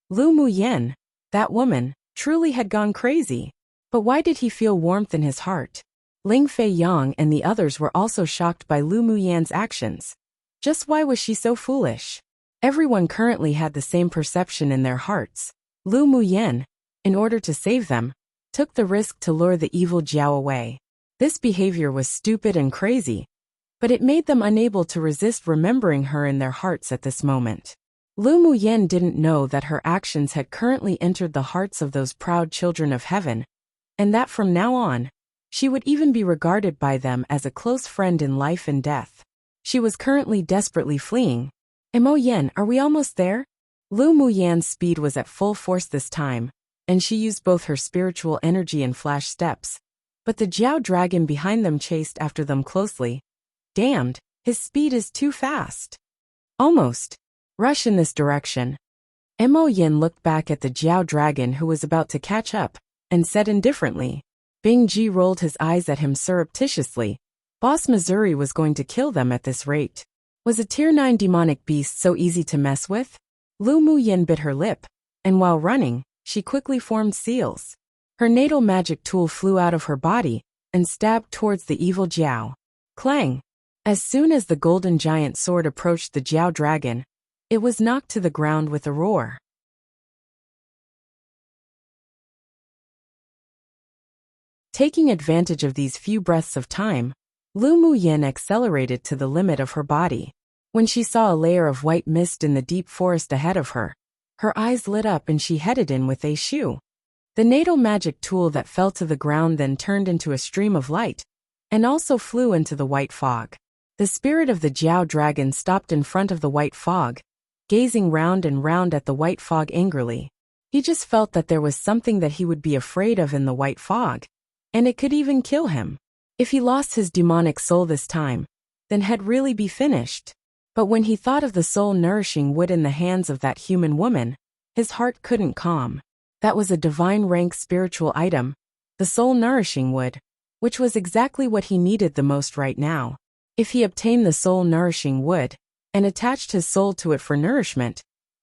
Lu Muyen, that woman, truly had gone crazy. But why did he feel warmth in his heart? Ling Fei Yang and the others were also shocked by Lu Muyen's actions. Just why was she so foolish? Everyone currently had the same perception in their hearts. Lu Muyen, in order to save them, took the risk to lure the evil Jiao away. This behavior was stupid and crazy, but it made them unable to resist remembering her in their hearts at this moment. Lu Muyen didn't know that her actions had currently entered the hearts of those proud children of heaven, and that from now on, she would even be regarded by them as a close friend in life and death. She was currently desperately fleeing. Mo Yen, are we almost there? Lu Muyan's speed was at full force this time, and she used both her spiritual energy and flash steps. But the Jiao dragon behind them chased after them closely. Damned, his speed is too fast. Almost. Rush in this direction. Mo Yin looked back at the Jiao dragon who was about to catch up, and said indifferently. Bing Ji rolled his eyes at him surreptitiously. Boss Missouri was going to kill them at this rate. Was a Tier 9 demonic beast so easy to mess with? Lu Muyin bit her lip, and while running, she quickly formed seals. Her natal magic tool flew out of her body, and stabbed towards the evil Jiao. Clang! As soon as the golden giant sword approached the Jiao dragon, it was knocked to the ground with a roar. Taking advantage of these few breaths of time, Lu Muyin accelerated to the limit of her body. When she saw a layer of white mist in the deep forest ahead of her, her eyes lit up and she headed in with a shoo. The natal magic tool that fell to the ground then turned into a stream of light, and also flew into the white fog. The spirit of the Jiao dragon stopped in front of the white fog, gazing round and round at the white fog angrily. He just felt that there was something that he would be afraid of in the white fog, and it could even kill him. If he lost his demonic soul this time, then he'd really be finished. But when he thought of the soul-nourishing wood in the hands of that human woman, his heart couldn't calm. That was a divine rank spiritual item, the soul-nourishing wood, which was exactly what he needed the most right now. If he obtained the soul-nourishing wood, and attached his soul to it for nourishment,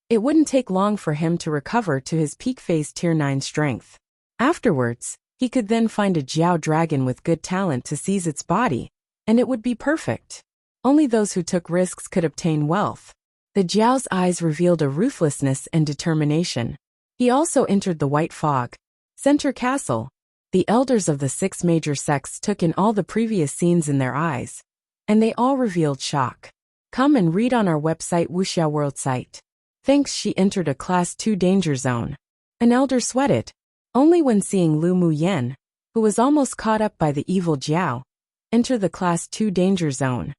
it wouldn't take long for him to recover to his peak phase Tier 9 strength. Afterwards, he could then find a Jiao dragon with good talent to seize its body, and it would be perfect. Only those who took risks could obtain wealth. The Jiao's eyes revealed a ruthlessness and determination. He also entered the white fog. Center Castle. The elders of the 6 major sects took in all the previous scenes in their eyes, and they all revealed shock. Come and read on our website Wuxia World site. Thanks, she entered a Class 2 danger zone. An elder sweated. Only when seeing Lu Muyen, who was almost caught up by the evil Jiao, enter the Class 2 danger zone,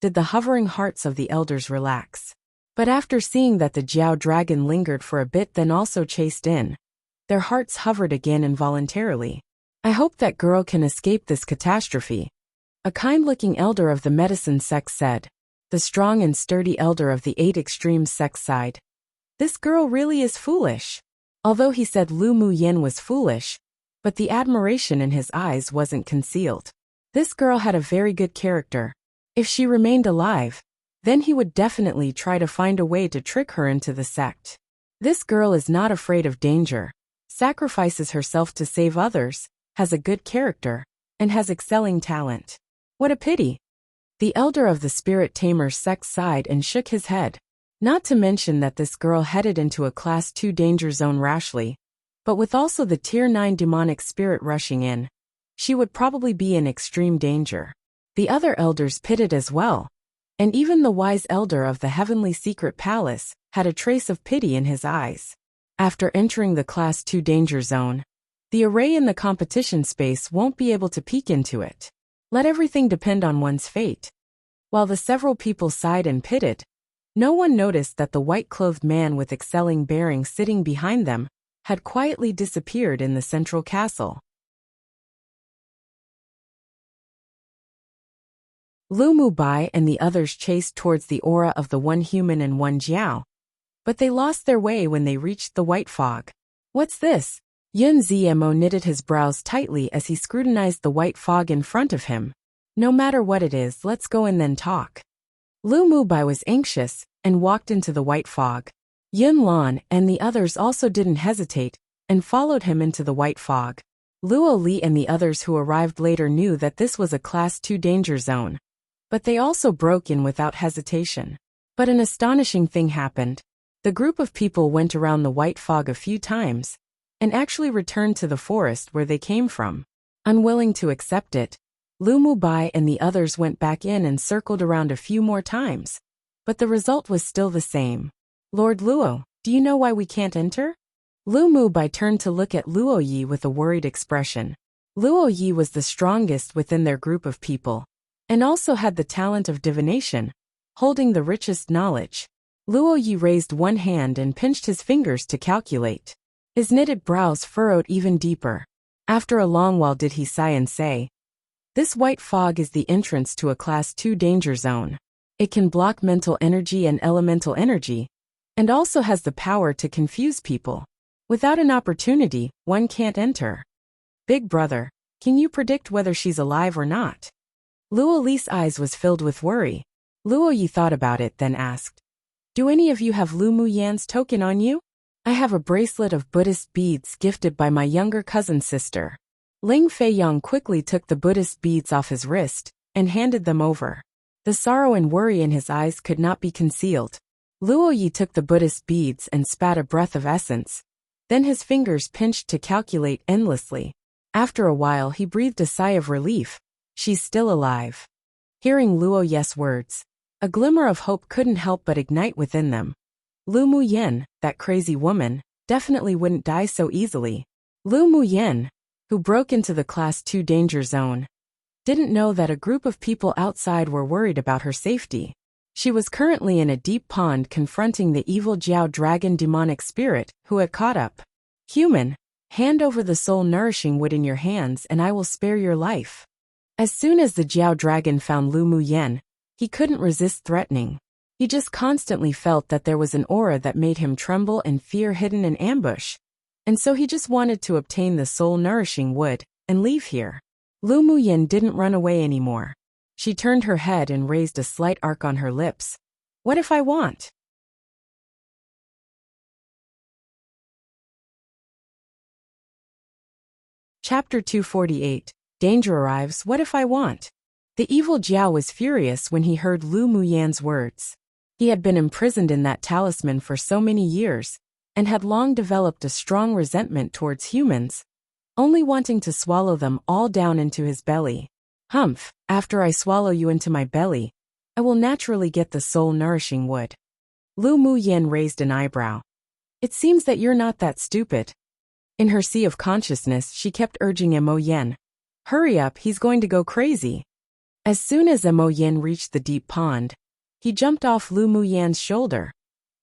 did the hovering hearts of the elders relax. But after seeing that the Jiao dragon lingered for a bit then also chased in, their hearts hovered again involuntarily. I hope that girl can escape this catastrophe. A kind-looking elder of the medicine sect said. the strong and sturdy elder of the 8 extremes sex sighed. This girl really is foolish. Although he said Lu Muyin was foolish, but the admiration in his eyes wasn't concealed. This girl had a very good character. If she remained alive, then he would definitely try to find a way to trick her into the sect. This girl is not afraid of danger, sacrifices herself to save others, has a good character, and has excelling talent. What a pity. The elder of the spirit tamer sect sighed and shook his head. Not to mention that this girl headed into a Class 2 danger zone rashly, but with also the Tier 9 demonic spirit rushing in, she would probably be in extreme danger. The other elders pitted as well, and even the wise elder of the heavenly secret palace had a trace of pity in his eyes. After entering the Class 2 danger zone, the array in the competition space won't be able to peek into it. Let everything depend on one's fate. While the several people sighed and pitted, no one noticed that the white-clothed man with excelling bearing sitting behind them had quietly disappeared in the central castle. Lu Mubai and the others chased towards the aura of the one human and one Jiao, but they lost their way when they reached the white fog. What's this? Yun Zmo knitted his brows tightly as he scrutinized the white fog in front of him. No matter what it is, let's go and then talk. Lu Mubai was anxious and walked into the white fog. Yun Lan and the others also didn't hesitate and followed him into the white fog. Luo Li and the others who arrived later knew that this was a Class 2 danger zone, but they also broke in without hesitation. But an astonishing thing happened. The group of people went around the white fog a few times and actually returned to the forest where they came from. Unwilling to accept it, Lu Mubai and the others went back in and circled around a few more times, but the result was still the same. Lord Luo, do you know why we can't enter? Lu Mubai turned to look at Luo Yi with a worried expression. Luo Yi was the strongest within their group of people, and also had the talent of divination, holding the richest knowledge. Luo Yi raised one hand and pinched his fingers to calculate. His knitted brows furrowed even deeper. After a long while did he sigh and say, "This white fog is the entrance to a Class 2 danger zone. It can block mental energy and elemental energy, and also has the power to confuse people. Without an opportunity, one can't enter. Big brother, can you predict whether she's alive or not?" Luo Li's eyes was filled with worry. Luo Yi thought about it, then asked, "Do any of you have Lu Muyan's token on you?" "I have a bracelet of Buddhist beads gifted by my younger cousin's sister." Ling Feiyong quickly took the Buddhist beads off his wrist and handed them over. The sorrow and worry in his eyes could not be concealed. Luo Yi took the Buddhist beads and spat a breath of essence. Then his fingers pinched to calculate endlessly. After a while he breathed a sigh of relief. She's still alive. Hearing Luo Yi's words, a glimmer of hope couldn't help but ignite within them. Lu Muyin, that crazy woman, definitely wouldn't die so easily. Lu Muyin, who broke into the Class 2 danger zone, didn't know that a group of people outside were worried about her safety. She was currently in a deep pond confronting the evil Jiao dragon demonic spirit who had caught up. "Human, hand over the soul-nourishing wood in your hands and I will spare your life." As soon as the Jiao dragon found Lu Muyin, he couldn't resist threatening. He just constantly felt that there was an aura that made him tremble and fear hidden in ambush, and so he just wanted to obtain the soul-nourishing wood and leave here. Lu Muyin didn't run away anymore. She turned her head and raised a slight arc on her lips. "What if I want?" Chapter 248. Danger arrives. What if I want? The evil Jiao was furious when he heard Lu Muyin's words. He had been imprisoned in that talisman for so many years, and had long developed a strong resentment towards humans, only wanting to swallow them all down into his belly. "Humph, after I swallow you into my belly, I will naturally get the soul-nourishing wood." Lu Muyin raised an eyebrow. "It seems that you're not that stupid." In her sea of consciousness she kept urging Mo Yen, "Hurry up, he's going to go crazy." As soon as Mo Yen reached the deep pond, he jumped off Lu Muyan's shoulder,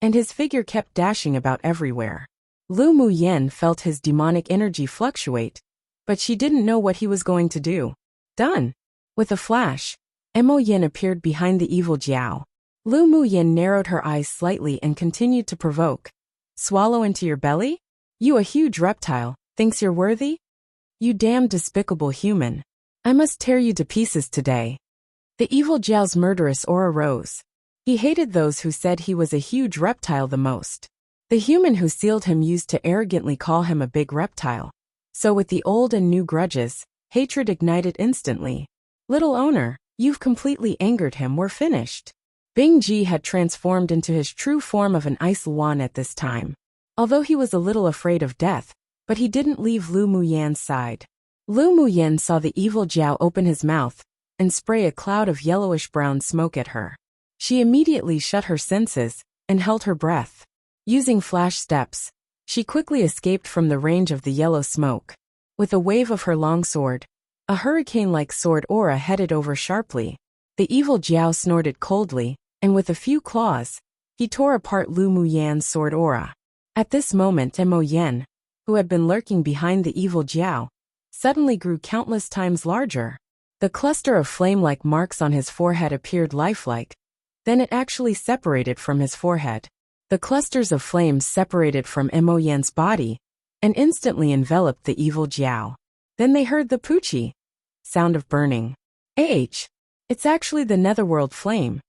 and his figure kept dashing about everywhere. Lu Muyin felt his demonic energy fluctuate, but she didn't know what he was going to do. Done! With a flash, Mo Yin appeared behind the evil Jiao. Lu Muyin narrowed her eyes slightly and continued to provoke. Swallow into your belly? You, a huge reptile, thinks you're worthy? You damn despicable human. I must tear you to pieces today. The evil Jiao's murderous aura rose. He hated those who said he was a huge reptile the most. The human who sealed him used to arrogantly call him a big reptile. So with the old and new grudges, hatred ignited instantly. Little owner, you've completely angered him, we're finished. Bing Ji had transformed into his true form of an ice luan at this time. Although he was a little afraid of death, but he didn't leave Lu Muyan's side. Lu Muyan saw the evil Jiao open his mouth and spray a cloud of yellowish-brown smoke at her. She immediately shut her senses and held her breath. Using flash steps, she quickly escaped from the range of the yellow smoke. With a wave of her long sword, a hurricane-like sword aura headed over sharply. The evil Jiao snorted coldly, and with a few claws, he tore apart Lu Muyan's sword aura. At this moment Mo Yen, who had been lurking behind the evil Jiao, suddenly grew countless times larger. The cluster of flame-like marks on his forehead appeared lifelike, then it actually separated from his forehead. The clusters of flames separated from Mo Yen's body, and instantly enveloped the evil Jiao. Then they heard the poochie sound of burning. It's actually the netherworld flame.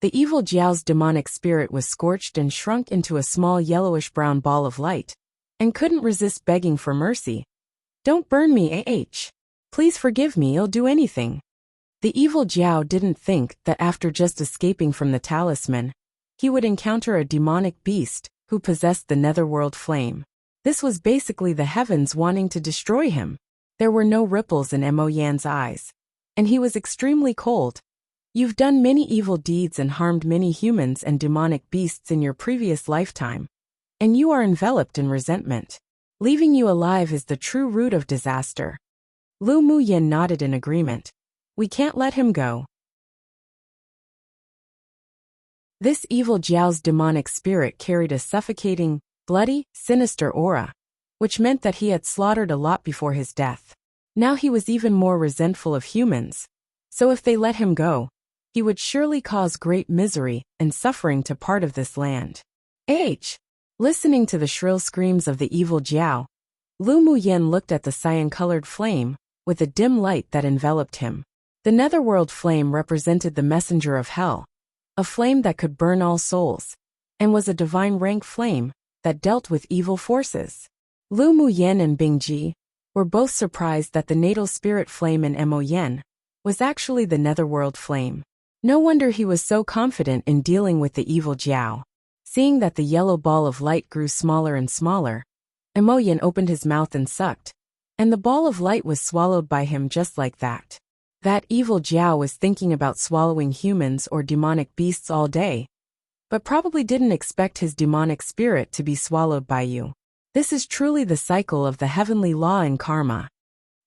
The evil Jiao's demonic spirit was scorched and shrunk into a small yellowish-brown ball of light, and couldn't resist begging for mercy. Don't burn me, Please forgive me, I'll do anything. The evil Jiao didn't think that after just escaping from the talisman, he would encounter a demonic beast who possessed the netherworld flame. This was basically the heavens wanting to destroy him. There were no ripples in Mo Yan's eyes, and he was extremely cold. You've done many evil deeds and harmed many humans and demonic beasts in your previous lifetime, and you are enveloped in resentment. Leaving you alive is the true root of disaster. Lu Muyan nodded in agreement. We can't let him go. This evil Jiao's demonic spirit carried a suffocating, bloody, sinister aura, which meant that he had slaughtered a lot before his death. Now he was even more resentful of humans, so if they let him go, he would surely cause great misery and suffering to part of this land. Listening to the shrill screams of the evil Jiao, Lu Muyan looked at the cyan-colored flame, with a dim light that enveloped him. The netherworld flame represented the messenger of hell, a flame that could burn all souls, and was a divine rank flame that dealt with evil forces. Lu Muyan and Bing Ji were both surprised that the natal spirit flame in Mo Yen was actually the netherworld flame. No wonder he was so confident in dealing with the evil Jiao. Seeing that the yellow ball of light grew smaller and smaller, Mo Yen opened his mouth and sucked, and the ball of light was swallowed by him just like that. That evil Jiao was thinking about swallowing humans or demonic beasts all day, but probably didn't expect his demonic spirit to be swallowed by you. This is truly the cycle of the heavenly law and karma.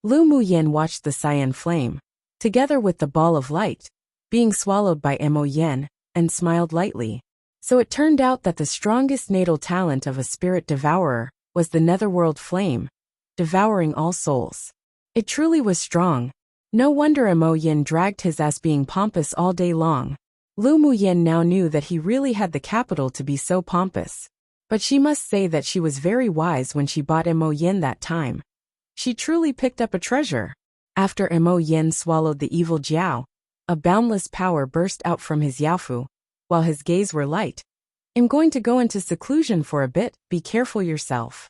Lu Muyan watched the cyan flame, together with the ball of light, being swallowed by Mo Yen, and smiled lightly. So it turned out that the strongest natal talent of a spirit devourer was the netherworld flame, devouring all souls. It truly was strong. No wonder Mo Yen dragged his ass being pompous all day long. Lu Muyan now knew that he really had the capital to be so pompous. But she must say that she was very wise when she bought Mo Yen that time. She truly picked up a treasure. After Mo Yen swallowed the evil Jiao, a boundless power burst out from his yaofu, while his gaze were light. I'm going to go into seclusion for a bit, be careful yourself.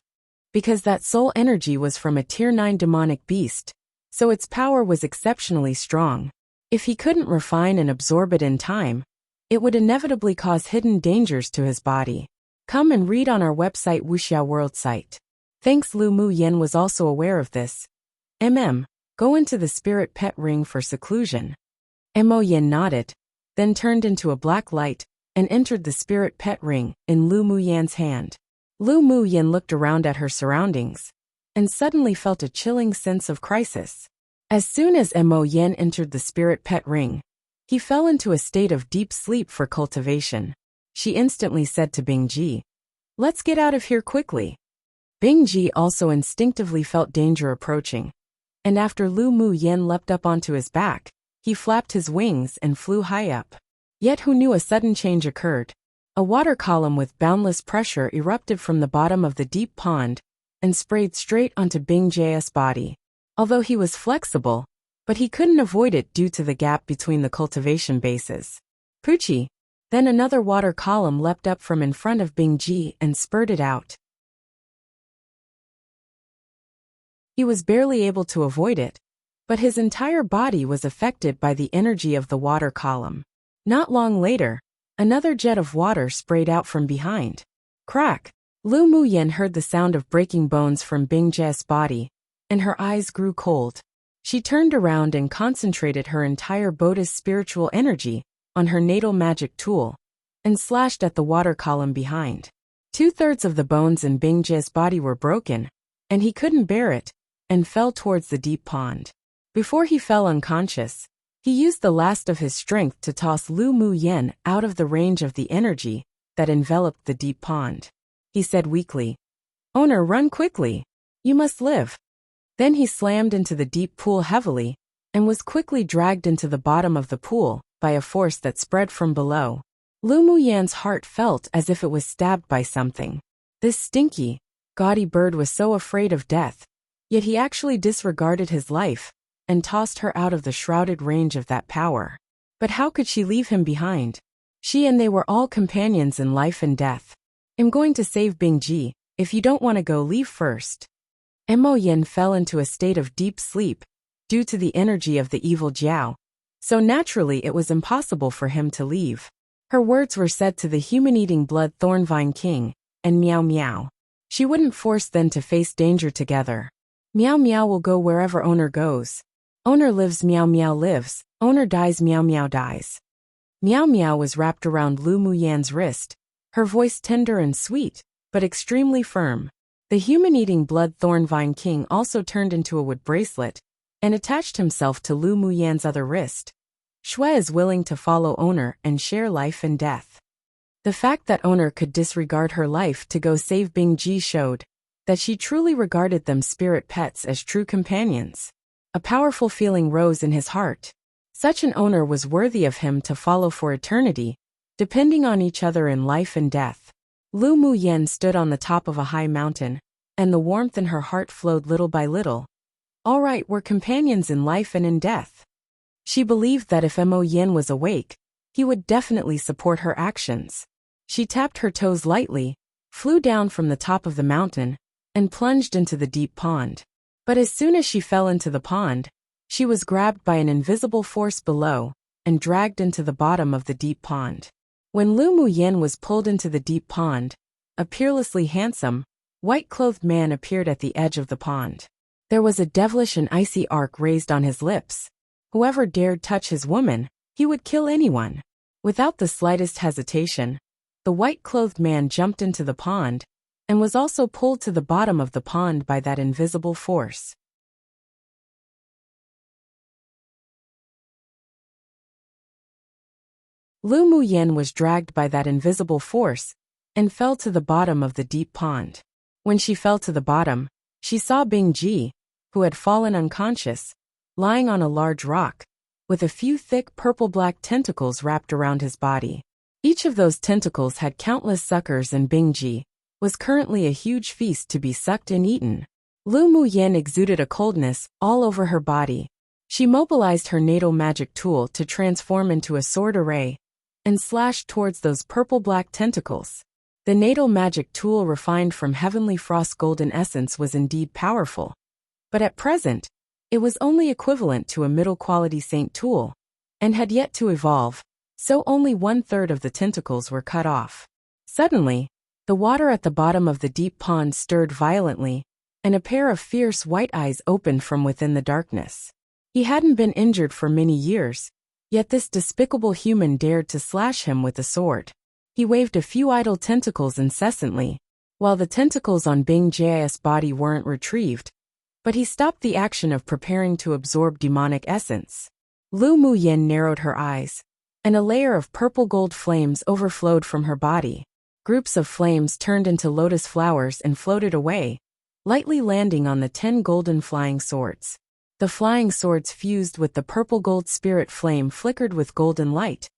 Because that soul energy was from a tier 9 demonic beast, so its power was exceptionally strong. If he couldn't refine and absorb it in time, it would inevitably cause hidden dangers to his body. Come and read on our website Wuxia World site. Thanks. Lu Muyan was also aware of this. Go into the spirit pet ring for seclusion. Mo Yen nodded, then turned into a black light, and entered the spirit pet ring in Lu Muyan's hand. Lu Muyan looked around at her surroundings, and suddenly felt a chilling sense of crisis. As soon as Mo Yen entered the spirit pet ring, he fell into a state of deep sleep for cultivation. She instantly said to Bing Ji, "Let's get out of here quickly." Bing Ji also instinctively felt danger approaching, and after Lu Muyan leapt up onto his back, he flapped his wings and flew high up. Yet who knew a sudden change occurred? A water column with boundless pressure erupted from the bottom of the deep pond and sprayed straight onto Bing Jie's body. Although he was flexible, but he couldn't avoid it due to the gap between the cultivation bases. Poochie! Then another water column leapt up from in front of Bing Ji and spurted out. He was barely able to avoid it, but his entire body was affected by the energy of the water column. Not long later, another jet of water sprayed out from behind. Crack! Lu Muyen heard the sound of breaking bones from Bing Jie's body, and her eyes grew cold. She turned around and concentrated her entire Buddhist spiritual energy on her natal magic tool, and slashed at the water column behind. 2/3 of the bones in Bing Jie's body were broken, and he couldn't bear it, and fell towards the deep pond. Before he fell unconscious, he used the last of his strength to toss Lu Muyen out of the range of the energy that enveloped the deep pond. He said weakly, "Owner, run quickly. You must live." Then he slammed into the deep pool heavily, and was quickly dragged into the bottom of the pool by a force that spread from below. Lu Muyen's heart felt as if it was stabbed by something. This stinky, gaudy bird was so afraid of death, yet he actually disregarded his life and tossed her out of the shrouded range of that power. But how could she leave him behind? She and they were all companions in life and death. "I'm going to save Bing Ji. If you don't want to go, leave first." Mo Yin fell into a state of deep sleep due to the energy of the evil Jiao, so naturally it was impossible for him to leave. Her words were said to the human-eating blood Thornvine King, and Meow Meow. She wouldn't force them to face danger together. Meow Meow will go wherever Owner goes. Owner lives, Meow Meow lives. Owner dies, Meow Meow dies. Meow Meow was wrapped around Lu Muyen's wrist, her voice tender and sweet, but extremely firm. The human-eating blood Thornvine King also turned into a wood bracelet and attached himself to Lu Muyen's other wrist. Shui is willing to follow Owner and share life and death. The fact that Owner could disregard her life to go save Bing Ji showed that she truly regarded them spirit pets as true companions. A powerful feeling rose in his heart. Such an owner was worthy of him to follow for eternity, depending on each other in life and death. Lu Muyen stood on the top of a high mountain, and the warmth in her heart flowed little by little. All right, we're companions in life and in death. She believed that if Mo Yin was awake, he would definitely support her actions. She tapped her toes lightly, flew down from the top of the mountain, and plunged into the deep pond. But as soon as she fell into the pond, she was grabbed by an invisible force below and dragged into the bottom of the deep pond. When Lu Muyen was pulled into the deep pond, a peerlessly handsome, white-clothed man appeared at the edge of the pond. There was a devilish and icy arc raised on his lips. Whoever dared touch his woman, he would kill anyone. Without the slightest hesitation, the white-clothed man jumped into the pond and was also pulled to the bottom of the pond by that invisible force. Lu Muyen was dragged by that invisible force and fell to the bottom of the deep pond. When she fell to the bottom, she saw Bing Ji, who had fallen unconscious, lying on a large rock, with a few thick purple-black tentacles wrapped around his body. Each of those tentacles had countless suckers, and Bing Ji was currently a huge feast to be sucked and eaten. Lu Muyen exuded a coldness all over her body. She mobilized her natal magic tool to transform into a sword array and slashed towards those purple-black tentacles. The natal magic tool, refined from heavenly frost golden essence, was indeed powerful. But at present, it was only equivalent to a middle-quality saint tool, and had yet to evolve, so only 1/3 of the tentacles were cut off. Suddenly, the water at the bottom of the deep pond stirred violently, and a pair of fierce white eyes opened from within the darkness. He hadn't been injured for many years, yet this despicable human dared to slash him with a sword. He waved a few idle tentacles incessantly, while the tentacles on Bing Ji's body weren't retrieved, but he stopped the action of preparing to absorb demonic essence. Lu Muyen narrowed her eyes, and a layer of purple-gold flames overflowed from her body. Groups of flames turned into lotus flowers and floated away, lightly landing on the 10 golden flying swords. The flying swords fused with the purple-gold spirit flame, flickered with golden light,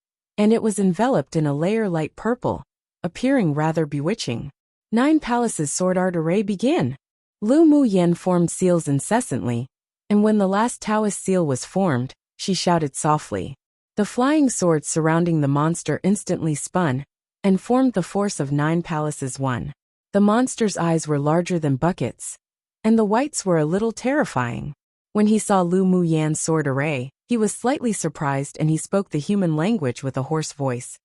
and it was enveloped in a layer light purple, appearing rather bewitching. 9 Palaces sword art array began. Lu Muyen formed seals incessantly, and when the last Taoist seal was formed, she shouted softly. The flying swords surrounding the monster instantly spun, and formed the force of 9 Palaces 1. The monster's eyes were larger than buckets, and the whites were a little terrifying. When he saw Lu Muyan's sword array, he was slightly surprised and he spoke the human language with a hoarse voice.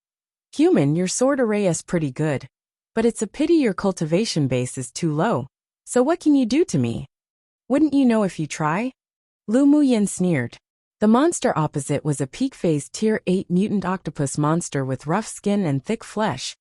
Human, your sword array is pretty good, but it's a pity your cultivation base is too low. So what can you do to me? Wouldn't you know if you try? Lu Muyan sneered. The monster opposite was a peak-phase Tier 8 mutant octopus monster with rough skin and thick flesh,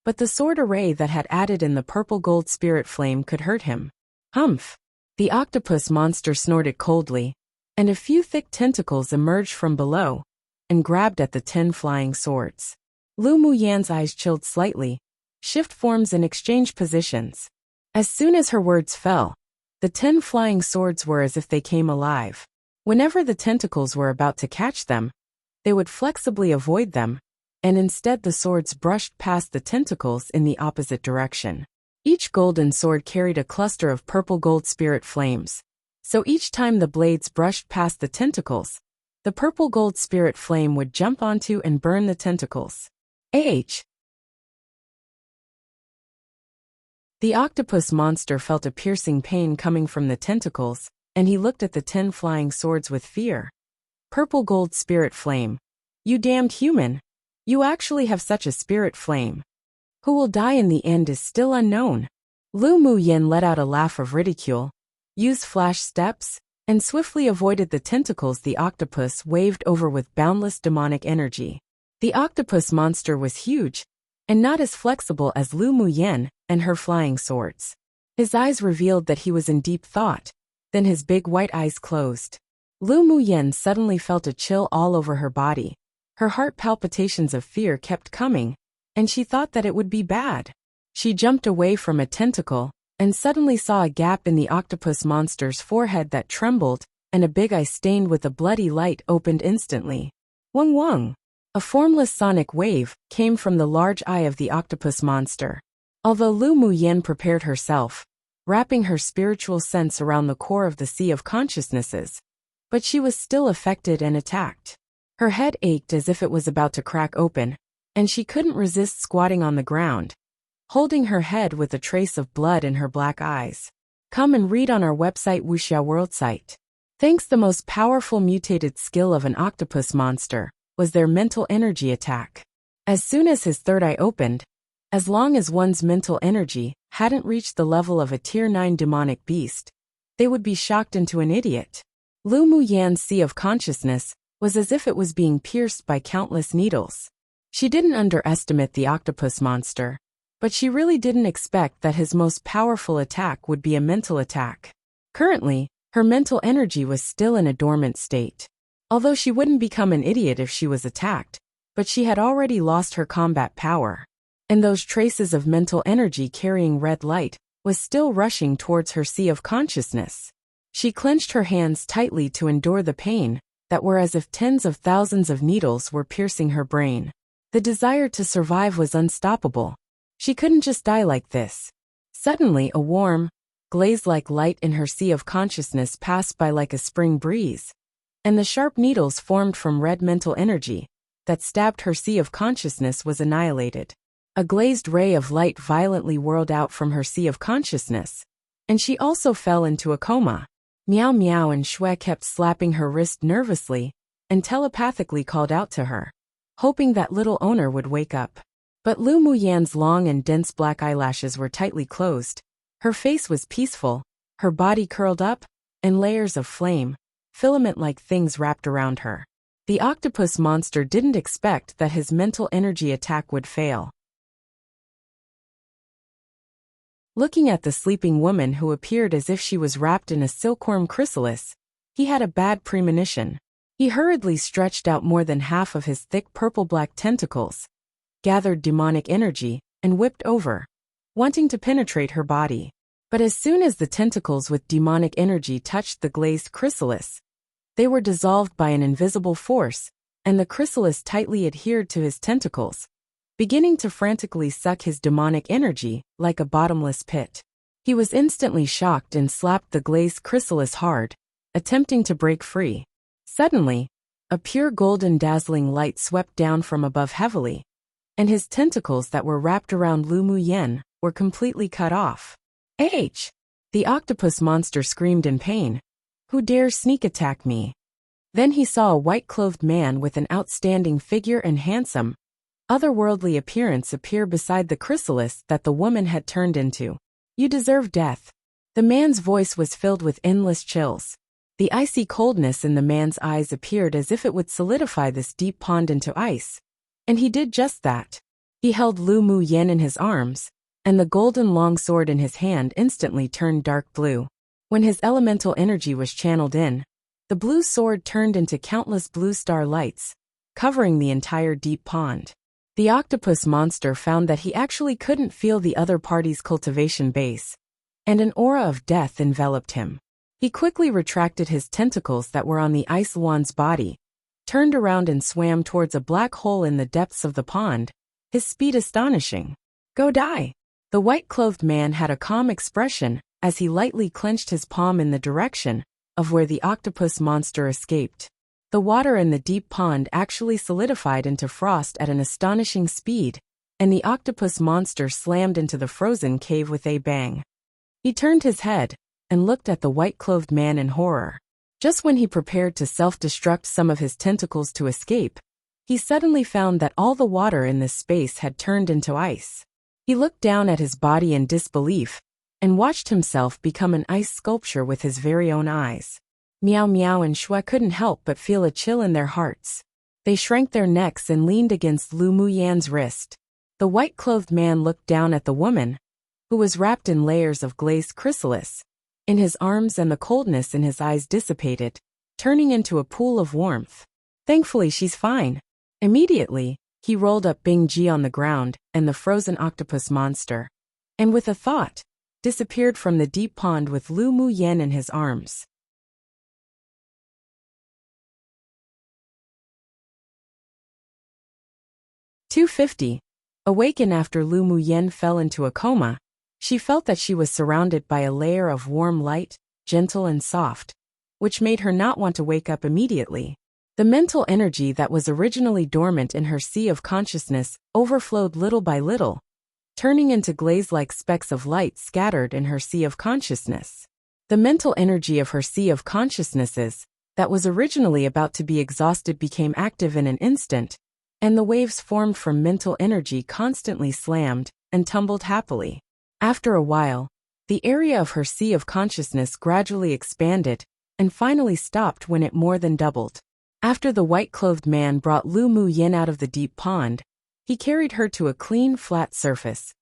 but the sword array that had added in the purple-gold spirit flame could hurt him. Humph! The octopus monster snorted coldly, and a few thick tentacles emerged from below and grabbed at the 10 flying swords. Lu Muyan's eyes chilled slightly, shift forms and exchange positions. As soon as her words fell, the 10 flying swords were as if they came alive. Whenever the tentacles were about to catch them, they would flexibly avoid them, and instead the swords brushed past the tentacles in the opposite direction. Each golden sword carried a cluster of purple-gold spirit flames, so each time the blades brushed past the tentacles, the purple-gold spirit flame would jump onto and burn the tentacles. The octopus monster felt a piercing pain coming from the tentacles, and he looked at the 10 flying swords with fear. Purple-gold spirit flame. You damned human! You actually have such a spirit flame. Who will die in the end is still unknown. Lu Muyen let out a laugh of ridicule, used flash steps, and swiftly avoided the tentacles the octopus waved over with boundless demonic energy. The octopus monster was huge, and not as flexible as Lu Muyen and her flying swords. His eyes revealed that he was in deep thought, then his big white eyes closed. Lu Muyen suddenly felt a chill all over her body. Her heart palpitations of fear kept coming, and she thought that it would be bad. She jumped away from a tentacle, and suddenly saw a gap in the octopus monster's forehead that trembled, and a big eye stained with a bloody light opened instantly. Wung wung! A formless sonic wave came from the large eye of the octopus monster. Although Lu Muyen prepared herself, wrapping her spiritual sense around the core of the sea of consciousnesses, but she was still affected and attacked. Her head ached as if it was about to crack open, and she couldn't resist squatting on the ground, holding her head with a trace of blood in her black eyes. Come and read on our website Wuxia World site. Thanks, the most powerful mutated skill of an octopus monster was their mental energy attack. As soon as his third eye opened, as long as one's mental energy hadn't reached the level of a Tier 9 demonic beast, they would be shocked into an idiot. Lu Muyan's sea of consciousness was as if it was being pierced by countless needles. She didn't underestimate the octopus monster, but she really didn't expect that his most powerful attack would be a mental attack. Currently, her mental energy was still in a dormant state. Although she wouldn't become an idiot if she was attacked, but she had already lost her combat power. And those traces of mental energy carrying red light was still rushing towards her sea of consciousness. She clenched her hands tightly to endure the pain that were as if tens of thousands of needles were piercing her brain. The desire to survive was unstoppable. She couldn't just die like this. Suddenly, a warm, glaze-like light in her sea of consciousness passed by like a spring breeze, and the sharp needles formed from red mental energy that stabbed her sea of consciousness was annihilated. A glazed ray of light violently whirled out from her sea of consciousness, and she also fell into a coma. Meow meow, and Shui kept slapping her wrist nervously and telepathically called out to her, hoping that little owner would wake up. But Lu Muyan's long and dense black eyelashes were tightly closed. Her face was peaceful, her body curled up, and layers of flame, filament-like things wrapped around her. The octopus monster didn't expect that his mental energy attack would fail. Looking at the sleeping woman who appeared as if she was wrapped in a silkworm chrysalis, he had a bad premonition. He hurriedly stretched out more than half of his thick purple-black tentacles, gathered demonic energy, and whipped over, wanting to penetrate her body. But as soon as the tentacles with demonic energy touched the glazed chrysalis, they were dissolved by an invisible force, and the chrysalis tightly adhered to his tentacles, beginning to frantically suck his demonic energy like a bottomless pit. He was instantly shocked and slapped the glazed chrysalis hard, attempting to break free. Suddenly, a pure golden dazzling light swept down from above heavily, and his tentacles that were wrapped around Lu Muyen were completely cut off. H! The octopus monster screamed in pain. Who dares sneak attack me? Then he saw a white-clothed man with an outstanding figure and handsome, otherworldly appearance appear beside the chrysalis that the woman had turned into. You deserve death. The man's voice was filled with endless chills. The icy coldness in the man's eyes appeared as if it would solidify this deep pond into ice. And he did just that. He held Lu Muyen in his arms, and the golden longsword in his hand instantly turned dark blue. When his elemental energy was channeled in, the blue sword turned into countless blue star lights, covering the entire deep pond. The octopus monster found that he actually couldn't feel the other party's cultivation base, and an aura of death enveloped him. He quickly retracted his tentacles that were on the ice Luan's body, turned around and swam towards a black hole in the depths of the pond, his speed astonishing. Go die! The white-clothed man had a calm expression as he lightly clenched his palm in the direction of where the octopus monster escaped. The water in the deep pond actually solidified into frost at an astonishing speed, and the octopus monster slammed into the frozen cave with a bang. He turned his head and looked at the white-clothed man in horror. Just when he prepared to self-destruct some of his tentacles to escape, he suddenly found that all the water in this space had turned into ice. He looked down at his body in disbelief and watched himself become an ice sculpture with his very own eyes. Meow Meow and Shue couldn't help but feel a chill in their hearts. They shrank their necks and leaned against Lu Muyan's wrist. The white-clothed man looked down at the woman, who was wrapped in layers of glazed chrysalis, in his arms, and the coldness in his eyes dissipated, turning into a pool of warmth. Thankfully she's fine. Immediately, he rolled up Bing Ji on the ground and the frozen octopus monster, and with a thought, disappeared from the deep pond with Lu Muyen in his arms. (250) Awaken after Lu Muyen fell into a coma, she felt that she was surrounded by a layer of warm light, gentle and soft, which made her not want to wake up immediately. The mental energy that was originally dormant in her sea of consciousness overflowed little by little, turning into glaze-like specks of light scattered in her sea of consciousness. The mental energy of her sea of consciousnesses, that was originally about to be exhausted, became active in an instant, and the waves formed from mental energy constantly slammed and tumbled happily. After a while, the area of her sea of consciousness gradually expanded and finally stopped when it more than doubled. After the white-clothed man brought Lu Muyen out of the deep pond, he carried her to a clean, flat surface.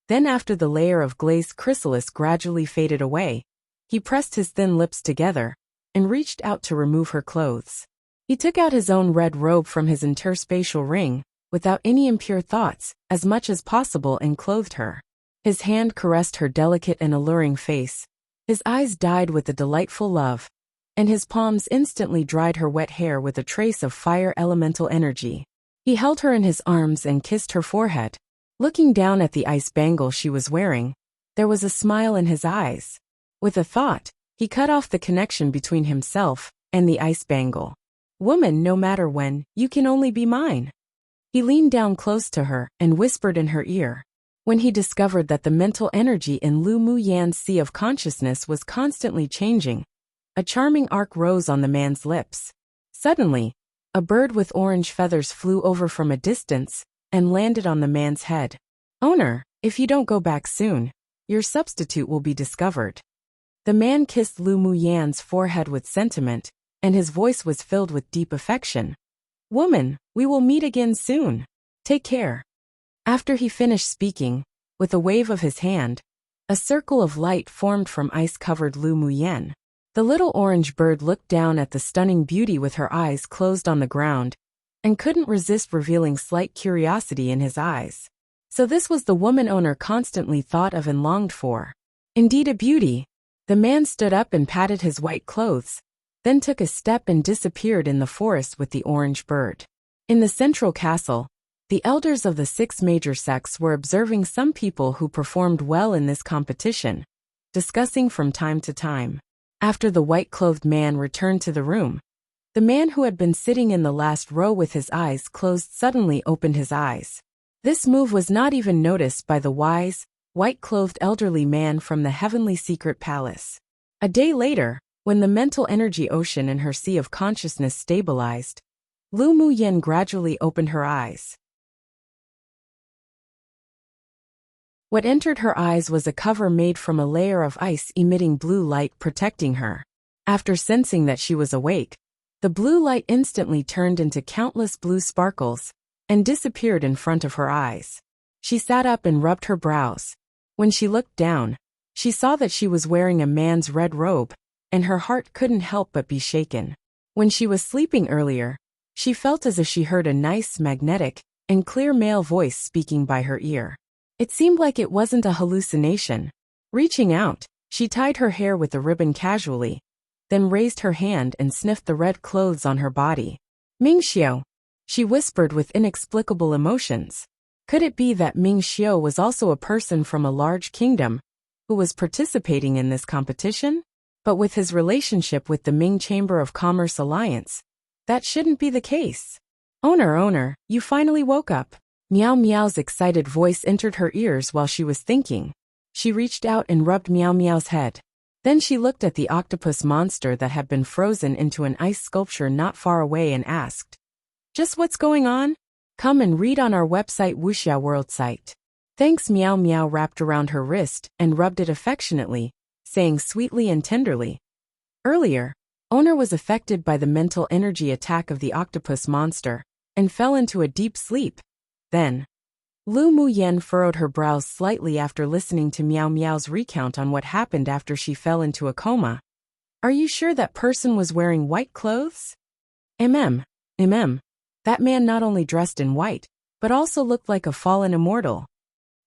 Then after the layer of glazed chrysalis gradually faded away, he pressed his thin lips together and reached out to remove her clothes. He took out his own red robe from his interspatial ring, without any impure thoughts, as much as possible, and clothed her. His hand caressed her delicate and alluring face. His eyes dyed with a delightful love, and his palms instantly dried her wet hair with a trace of fire elemental energy. He held her in his arms and kissed her forehead. Looking down at the ice bangle she was wearing, there was a smile in his eyes. With a thought, he cut off the connection between himself and the ice bangle. Woman, no matter when, you can only be mine. He leaned down close to her and whispered in her ear. When he discovered that the mental energy in Lu Muyan's sea of consciousness was constantly changing, a charming arc rose on the man's lips. Suddenly, a bird with orange feathers flew over from a distance and landed on the man's head. Owner, if you don't go back soon, your substitute will be discovered. The man kissed Lu Muyan's forehead with sentiment, and his voice was filled with deep affection. Woman, we will meet again soon. Take care. After he finished speaking, with a wave of his hand, a circle of light formed from ice-covered Lu Muyen. The little orange bird looked down at the stunning beauty with her eyes closed on the ground, and couldn't resist revealing slight curiosity in his eyes. So this was the woman owner constantly thought of and longed for. Indeed a beauty. The man stood up and patted his white clothes, then took a step and disappeared in the forest with the orange bird. In the central castle, the elders of the 6 major sects were observing some people who performed well in this competition, discussing from time to time. After the white-clothed man returned to the room, the man who had been sitting in the last row with his eyes closed suddenly opened his eyes. This move was not even noticed by the wise, white-clothed elderly man from the heavenly secret palace. A day later, when the mental energy ocean in her sea of consciousness stabilized, Lu Muyin gradually opened her eyes. What entered her eyes was a cover made from a layer of ice emitting blue light protecting her. After sensing that she was awake, the blue light instantly turned into countless blue sparkles and disappeared in front of her eyes. She sat up and rubbed her brows. When she looked down, she saw that she was wearing a man's red robe, and her heart couldn't help but be shaken. When she was sleeping earlier, she felt as if she heard a nice, magnetic, and clear male voice speaking by her ear. It seemed like it wasn't a hallucination. Reaching out, she tied her hair with a ribbon casually, then raised her hand and sniffed the red clothes on her body. Ming Xiao, she whispered with inexplicable emotions. Could it be that Ming Xiao was also a person from a large kingdom, who was participating in this competition? But with his relationship with the Ming Chamber of Commerce Alliance, that shouldn't be the case. Owner, you finally woke up. Meow Meow's excited voice entered her ears while she was thinking. She reached out and rubbed Meow Meow's head. Then she looked at the octopus monster that had been frozen into an ice sculpture not far away and asked, "Just what's going on? Come and read on our website Wuxia World site." Thanks. Meow Meow wrapped around her wrist and rubbed it affectionately, saying sweetly and tenderly. Earlier, Owner was affected by the mental energy attack of the octopus monster and fell into a deep sleep. Then, Lu Muyin furrowed her brows slightly after listening to Meow Meow's recount on what happened after she fell into a coma. Are you sure that person was wearing white clothes? That man not only dressed in white, but also looked like a fallen immortal.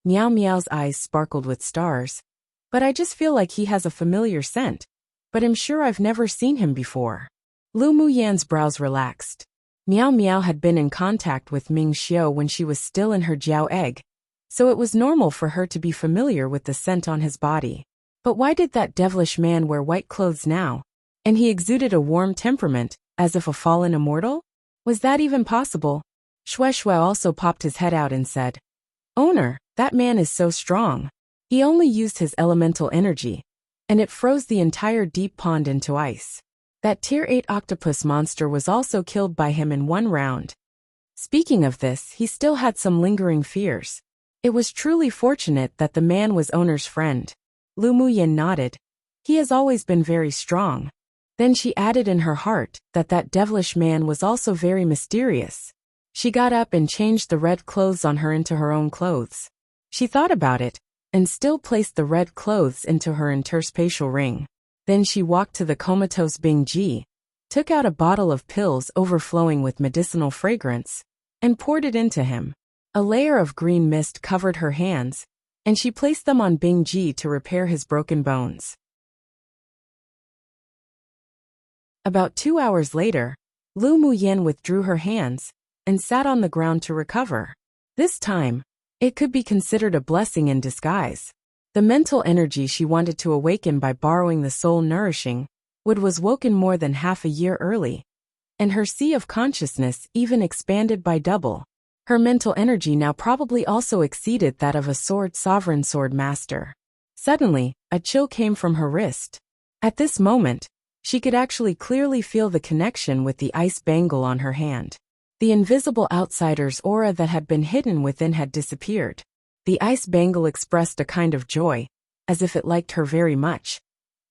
Meow Meow's eyes sparkled with stars. But I just feel like he has a familiar scent, but I'm sure I've never seen him before. Lu Muyin's brows relaxed. Meow Meow had been in contact with Ming Xiao when she was still in her Jiao egg, so it was normal for her to be familiar with the scent on his body. But why did that devilish man wear white clothes now? And he exuded a warm temperament, as if a fallen immortal? Was that even possible? Shui also popped his head out and said, "Owner, that man is so strong. He only used his elemental energy, and it froze the entire deep pond into ice. That Tier 8 octopus monster was also killed by him in one round." Speaking of this, he still had some lingering fears. It was truly fortunate that the man was Owner's friend. Lu Muyin nodded. He has always been very strong. Then she added in her heart that that devilish man was also very mysterious. She got up and changed the red clothes on her into her own clothes. She thought about it, and still placed the red clothes into her interspatial ring. Then she walked to the comatose Bing Ji, took out a bottle of pills overflowing with medicinal fragrance, and poured it into him. A layer of green mist covered her hands, and she placed them on Bing Ji to repair his broken bones. About 2 hours later, Lu Muyin withdrew her hands and sat on the ground to recover. This time, it could be considered a blessing in disguise. The mental energy she wanted to awaken by borrowing the soul-nourishing wood was woken more than half a year early, and her sea of consciousness even expanded by double. Her mental energy now probably also exceeded that of a sovereign sword master. Suddenly, a chill came from her wrist. At this moment, she could actually clearly feel the connection with the ice bangle on her hand. The invisible outsider's aura that had been hidden within had disappeared. The ice bangle expressed a kind of joy, as if it liked her very much.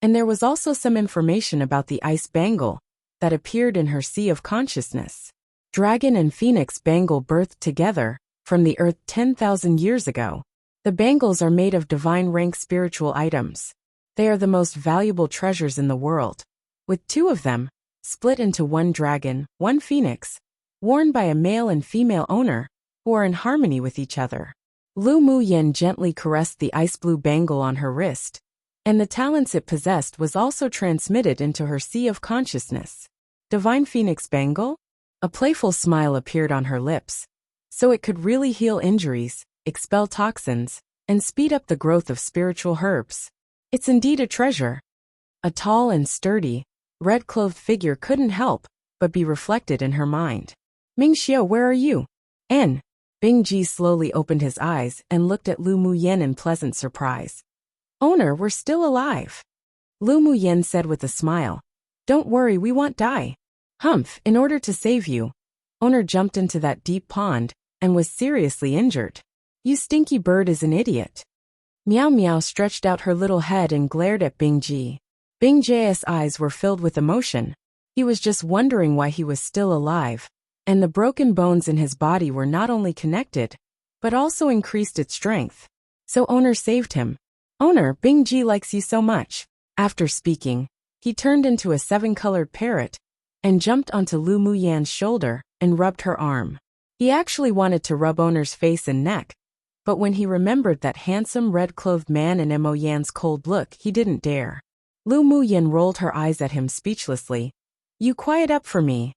And there was also some information about the ice bangle that appeared in her sea of consciousness. Dragon and Phoenix bangle birthed together from the earth 10,000 years ago. The bangles are made of divine rank spiritual items. They are the most valuable treasures in the world, with 2 of them, split into 1 dragon, 1 phoenix, worn by a male and female owner, who are in harmony with each other. Lu Muyin gently caressed the ice blue bangle on her wrist, and the talents it possessed was also transmitted into her sea of consciousness. Divine Phoenix bangle? A playful smile appeared on her lips. So it could really heal injuries, expel toxins, and speed up the growth of spiritual herbs. It's indeed a treasure. A tall and sturdy, red-clothed figure couldn't help but be reflected in her mind. Mingxiu, where are you? N. Bingji slowly opened his eyes and looked at Lu Muyen in pleasant surprise. Owner, we're still alive. Lu Muyen said with a smile. Don't worry, we won't die. Humph, in order to save you. Owner jumped into that deep pond and was seriously injured. You stinky bird is an idiot. Meow Meow stretched out her little head and glared at Bingji. Bingji's eyes were filled with emotion. He was just wondering why he was still alive, and the broken bones in his body were not only connected, but also increased its strength. So Owner saved him. Owner, Bingji likes you so much. After speaking, he turned into a 7-colored parrot and jumped onto Lu Muyan's shoulder and rubbed her arm. He actually wanted to rub Owner's face and neck, but when he remembered that handsome red-clothed man and Mo Yan's cold look, he didn't dare. Lu Muyan rolled her eyes at him speechlessly. You quiet up for me.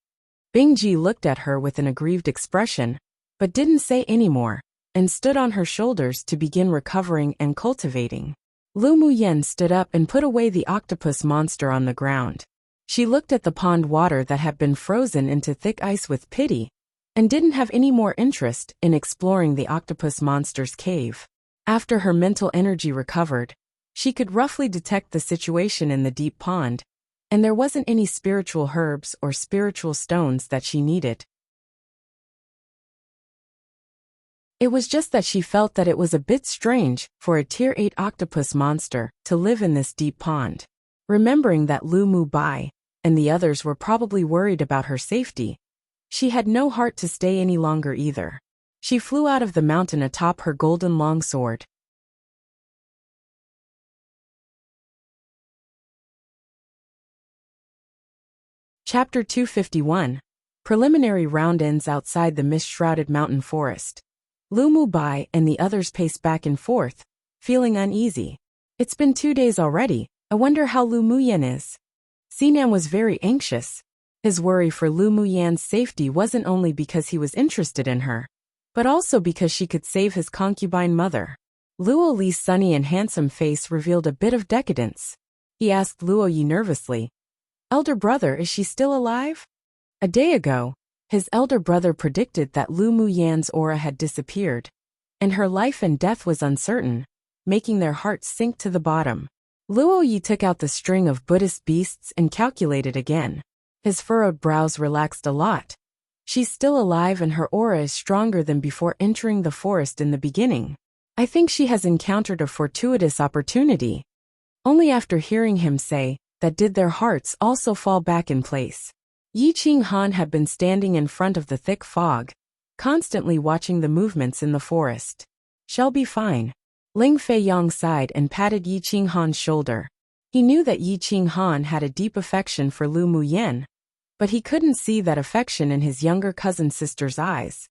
Bingji looked at her with an aggrieved expression, but didn't say any more, and stood on her shoulders to begin recovering and cultivating. Lu Muyan stood up and put away the octopus monster on the ground. She looked at the pond water that had been frozen into thick ice with pity, and didn't have any more interest in exploring the octopus monster's cave. After her mental energy recovered, she could roughly detect the situation in the deep pond, and there wasn't any spiritual herbs or spiritual stones that she needed. It was just that she felt that it was a bit strange for a Tier 8 octopus monster to live in this deep pond. Remembering that Lu Mu Bai and the others were probably worried about her safety, she had no heart to stay any longer either. She flew out of the mountain atop her golden longsword. Chapter 251. Preliminary round ends outside the mist-shrouded mountain forest. Lu Mu Bai and the others paced back and forth, feeling uneasy. It's been 2 days already. I wonder how Lu Muyan is. Sinan was very anxious. His worry for Lu Muyan's safety wasn't only because he was interested in her, but also because she could save his concubine mother. Luo Li's sunny and handsome face revealed a bit of decadence. He asked Luo Yi nervously, Elder brother, is she still alive? A day ago, his elder brother predicted that Lu Muyan's aura had disappeared, and her life and death was uncertain, making their hearts sink to the bottom. Luo Yi took out the string of Buddhist beasts and calculated again. His furrowed brows relaxed a lot. She's still alive and her aura is stronger than before entering the forest in the beginning. I think she has encountered a fortuitous opportunity. Only after hearing him say that did their hearts also fall back in place. Yi Qing Han had been standing in front of the thick fog, constantly watching the movements in the forest. She'll be fine. Ling Fei Yang sighed and patted Yi Qing Han's shoulder. He knew that Yi Qing Han had a deep affection for Lu Muyan, but he couldn't see that affection in his younger cousin sister's eyes.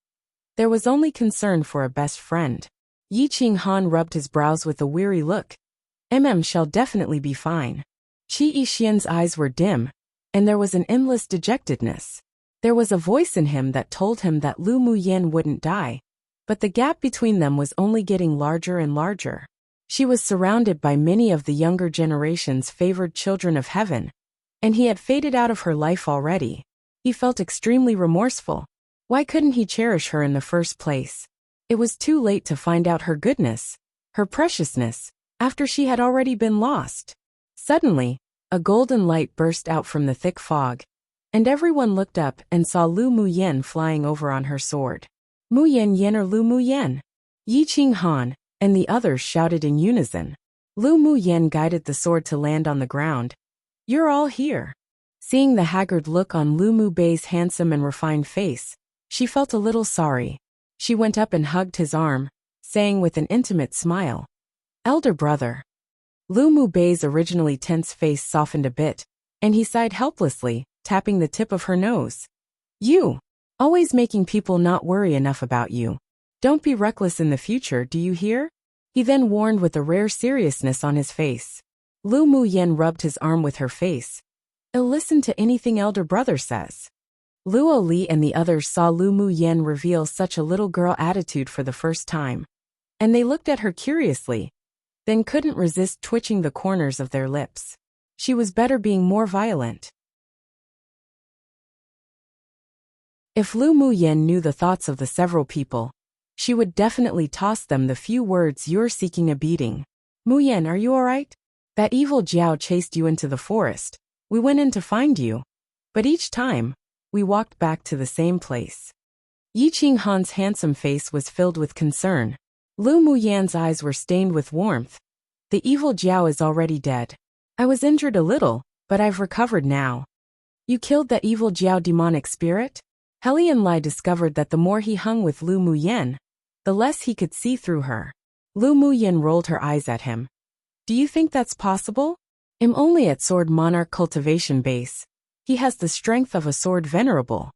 There was only concern for a best friend. Yi Qing Han rubbed his brows with a weary look. Shall definitely be fine. Qi Yixian's eyes were dim, and there was an endless dejectedness. There was a voice in him that told him that Lu Muyan wouldn't die, but the gap between them was only getting larger and larger. She was surrounded by many of the younger generation's favored children of heaven, and he had faded out of her life already. He felt extremely remorseful. Why couldn't he cherish her in the first place? It was too late to find out her goodness, her preciousness, after she had already been lost. Suddenly, a golden light burst out from the thick fog, and everyone looked up and saw Lu Muyan flying over on her sword. Muyan Yen or Lu Muyan? Yi Qing Han and the others shouted in unison. Lu Muyan guided the sword to land on the ground. You're all here. Seeing the haggard look on Lu Mu Bei's handsome and refined face, she felt a little sorry. She went up and hugged his arm, saying with an intimate smile, Elder brother. Lu Mu Bei's originally tense face softened a bit, and he sighed helplessly, tapping the tip of her nose. You, always making people not worry enough about you. Don't be reckless in the future, do you hear? He then warned with a rare seriousness on his face. Lu Muyan rubbed his arm with her face. I'll listen to anything elder brother says. Luo Li and the others saw Lu Muyen reveal such a little girl attitude for the first time. And they looked at her curiously, then couldn't resist twitching the corners of their lips. She was better being more violent. If Lu Muyen knew the thoughts of the several people, she would definitely toss them the few words, "You're seeking a beating. Muyen, are you alright? That evil Jiao chased you into the forest. We went in to find you. But each time, we walked back to the same place." Yi Qinghan's handsome face was filled with concern. Lu Muyan's eyes were stained with warmth. "The evil Jiao is already dead. I was injured a little, but I've recovered now." "You killed that evil Jiao demonic spirit?" Helian Lai discovered that the more he hung with Lu Muyen, the less he could see through her. Lu Muyen rolled her eyes at him. "Do you think that's possible? I'm only at Sword Monarch Cultivation Base. He has the strength of a Sword Venerable."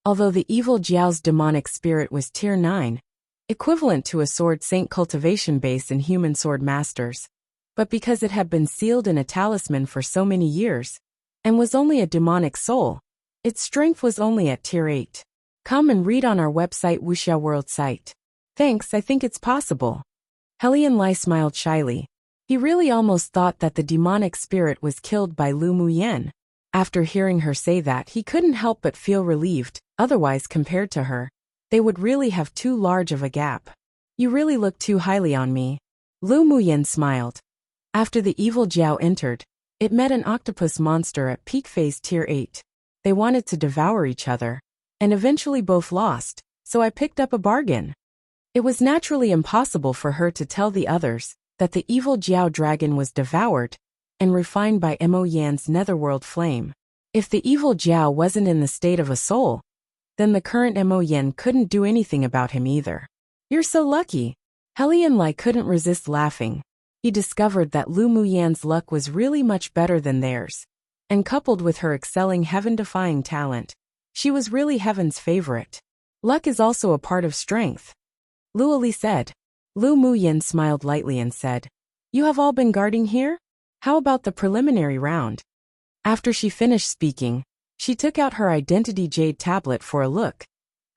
Although the evil Jiao's demonic spirit was Tier 9, equivalent to a Sword Saint Cultivation Base in Human Sword Masters, but because it had been sealed in a talisman for so many years, and was only a demonic soul, its strength was only at Tier 8. Come and read on our website Wuxia World site. Thanks, I think it's possible. Helian Lai smiled shyly. He really almost thought that the demonic spirit was killed by Lu Muyen. After hearing her say that, he couldn't help but feel relieved. Otherwise, compared to her, they would really have too large of a gap. "You really look too highly on me." Lu Muyen smiled. After the evil Jiao entered, it met an octopus monster at peak phase Tier 8. They wanted to devour each other, and eventually both lost, so I picked up a bargain. It was naturally impossible for her to tell the others that the evil Jiao dragon was devoured and refined by Mo Yan's netherworld flame. If the evil Jiao wasn't in the state of a soul, then the current Mo Yan couldn't do anything about him either. "You're so lucky." Helian Lai couldn't resist laughing. He discovered that Lu Muyan's luck was really much better than theirs, and coupled with her excelling heaven-defying talent, she was really heaven's favorite. Luck is also a part of strength, Luo Li said. Lu Muyen smiled lightly and said, "You have all been guarding here? How about the preliminary round?" After she finished speaking, she took out her identity jade tablet for a look.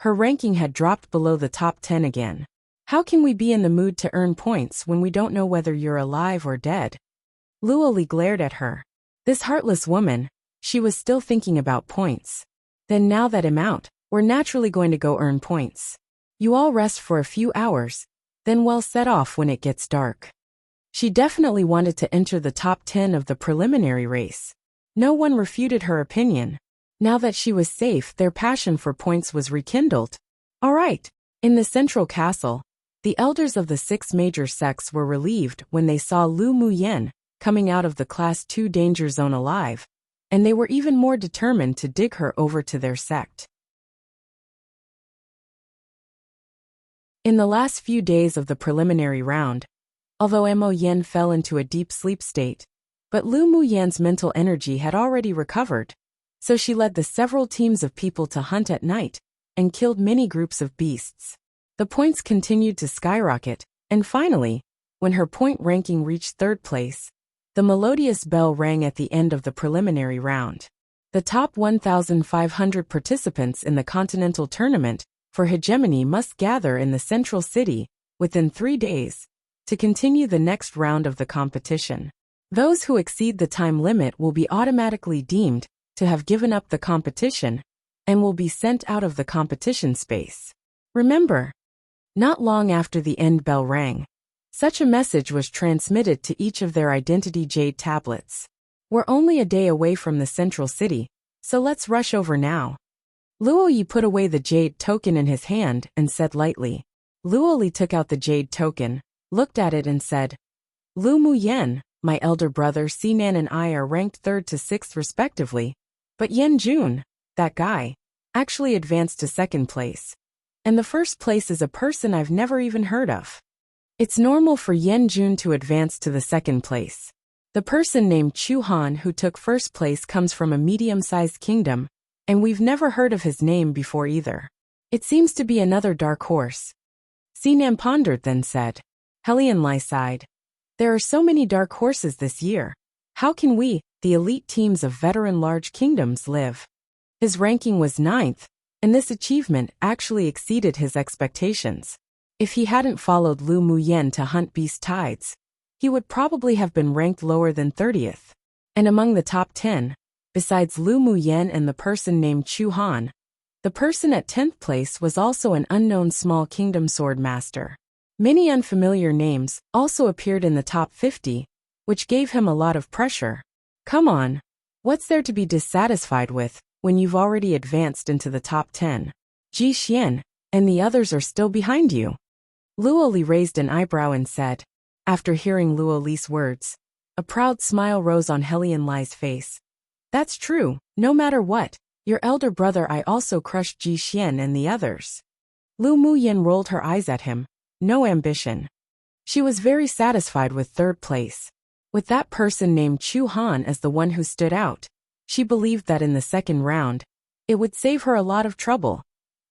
Her ranking had dropped below the top 10 again. "How can we be in the mood to earn points when we don't know whether you're alive or dead?" Luo Li glared at her. This heartless woman, she was still thinking about points. "Then now that I'm out, we're naturally going to go earn points. You all rest for a few hours, then we'll set off when it gets dark." She definitely wanted to enter the top 10 of the preliminary race. No one refuted her opinion. Now that she was safe, their passion for points was rekindled. All right. In the central castle, the elders of the 6 major sects were relieved when they saw Lu Muyen coming out of the Class 2 danger zone alive, and they were even more determined to dig her over to their sect. In the last few days of the preliminary round, although Mo Yen fell into a deep sleep state, but Lu Muyen's mental energy had already recovered, so she led the several teams of people to hunt at night and killed many groups of beasts. The points continued to skyrocket, and finally, when her point ranking reached 3rd place, the melodious bell rang at the end of the preliminary round. The top 1,500 participants in the continental tournament for hegemony must gather in the central city within 3 days to continue the next round of the competition. Those who exceed the time limit will be automatically deemed to have given up the competition and will be sent out of the competition space. Remember, not long after the end bell rang, such a message was transmitted to each of their identity jade tablets. "We're only a day away from the central city, so let's rush over now." Luo Yi put away the jade token in his hand and said lightly. Luo Li took out the jade token, looked at it and said, "Lu Muyen, my elder brother Sinan and I are ranked 3rd to 6th respectively, but Yen Jun, that guy, actually advanced to 2nd place. And the 1st place is a person I've never even heard of. It's normal for Yen Jun to advance to the 2nd place. The person named Chu Han who took 1st place comes from a medium-sized kingdom, and we've never heard of his name before either. It seems to be another dark horse." Sinan pondered, then said. Helian Lai sighed. "There are so many dark horses this year. How can we, the elite teams of veteran large kingdoms, live?" His ranking was 9th, and this achievement actually exceeded his expectations. If he hadn't followed Lu Muyen to hunt beast tides, he would probably have been ranked lower than 30th. And among the top 10, besides Lu Muyen and the person named Chu Han, the person at 10th place was also an unknown small kingdom sword master. Many unfamiliar names also appeared in the top 50, which gave him a lot of pressure. Come on, what's there to be dissatisfied with when you've already advanced into the top 10? Ji Xian and the others are still behind you. Luo Li raised an eyebrow and said. After hearing Luo Li's words, a proud smile rose on Helian Lai's face. That's true, no matter what, your elder brother I also crushed Ji Xian and the others. Lu Muyen rolled her eyes at him. No ambition. She was very satisfied with 3rd place. With that person named Chu Han as the one who stood out, she believed that in the 2nd round, it would save her a lot of trouble.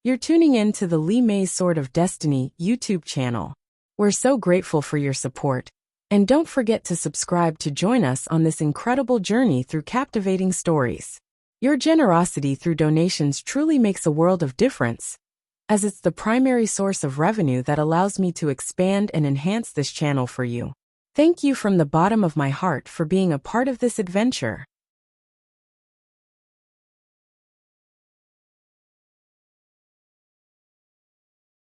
You're tuning in to the Li Mei's Sword of Destiny YouTube channel. We're so grateful for your support, and don't forget to subscribe to join us on this incredible journey through captivating stories. Your generosity through donations truly makes a world of difference, as it's the primary source of revenue that allows me to expand and enhance this channel for you. Thank you from the bottom of my heart for being a part of this adventure.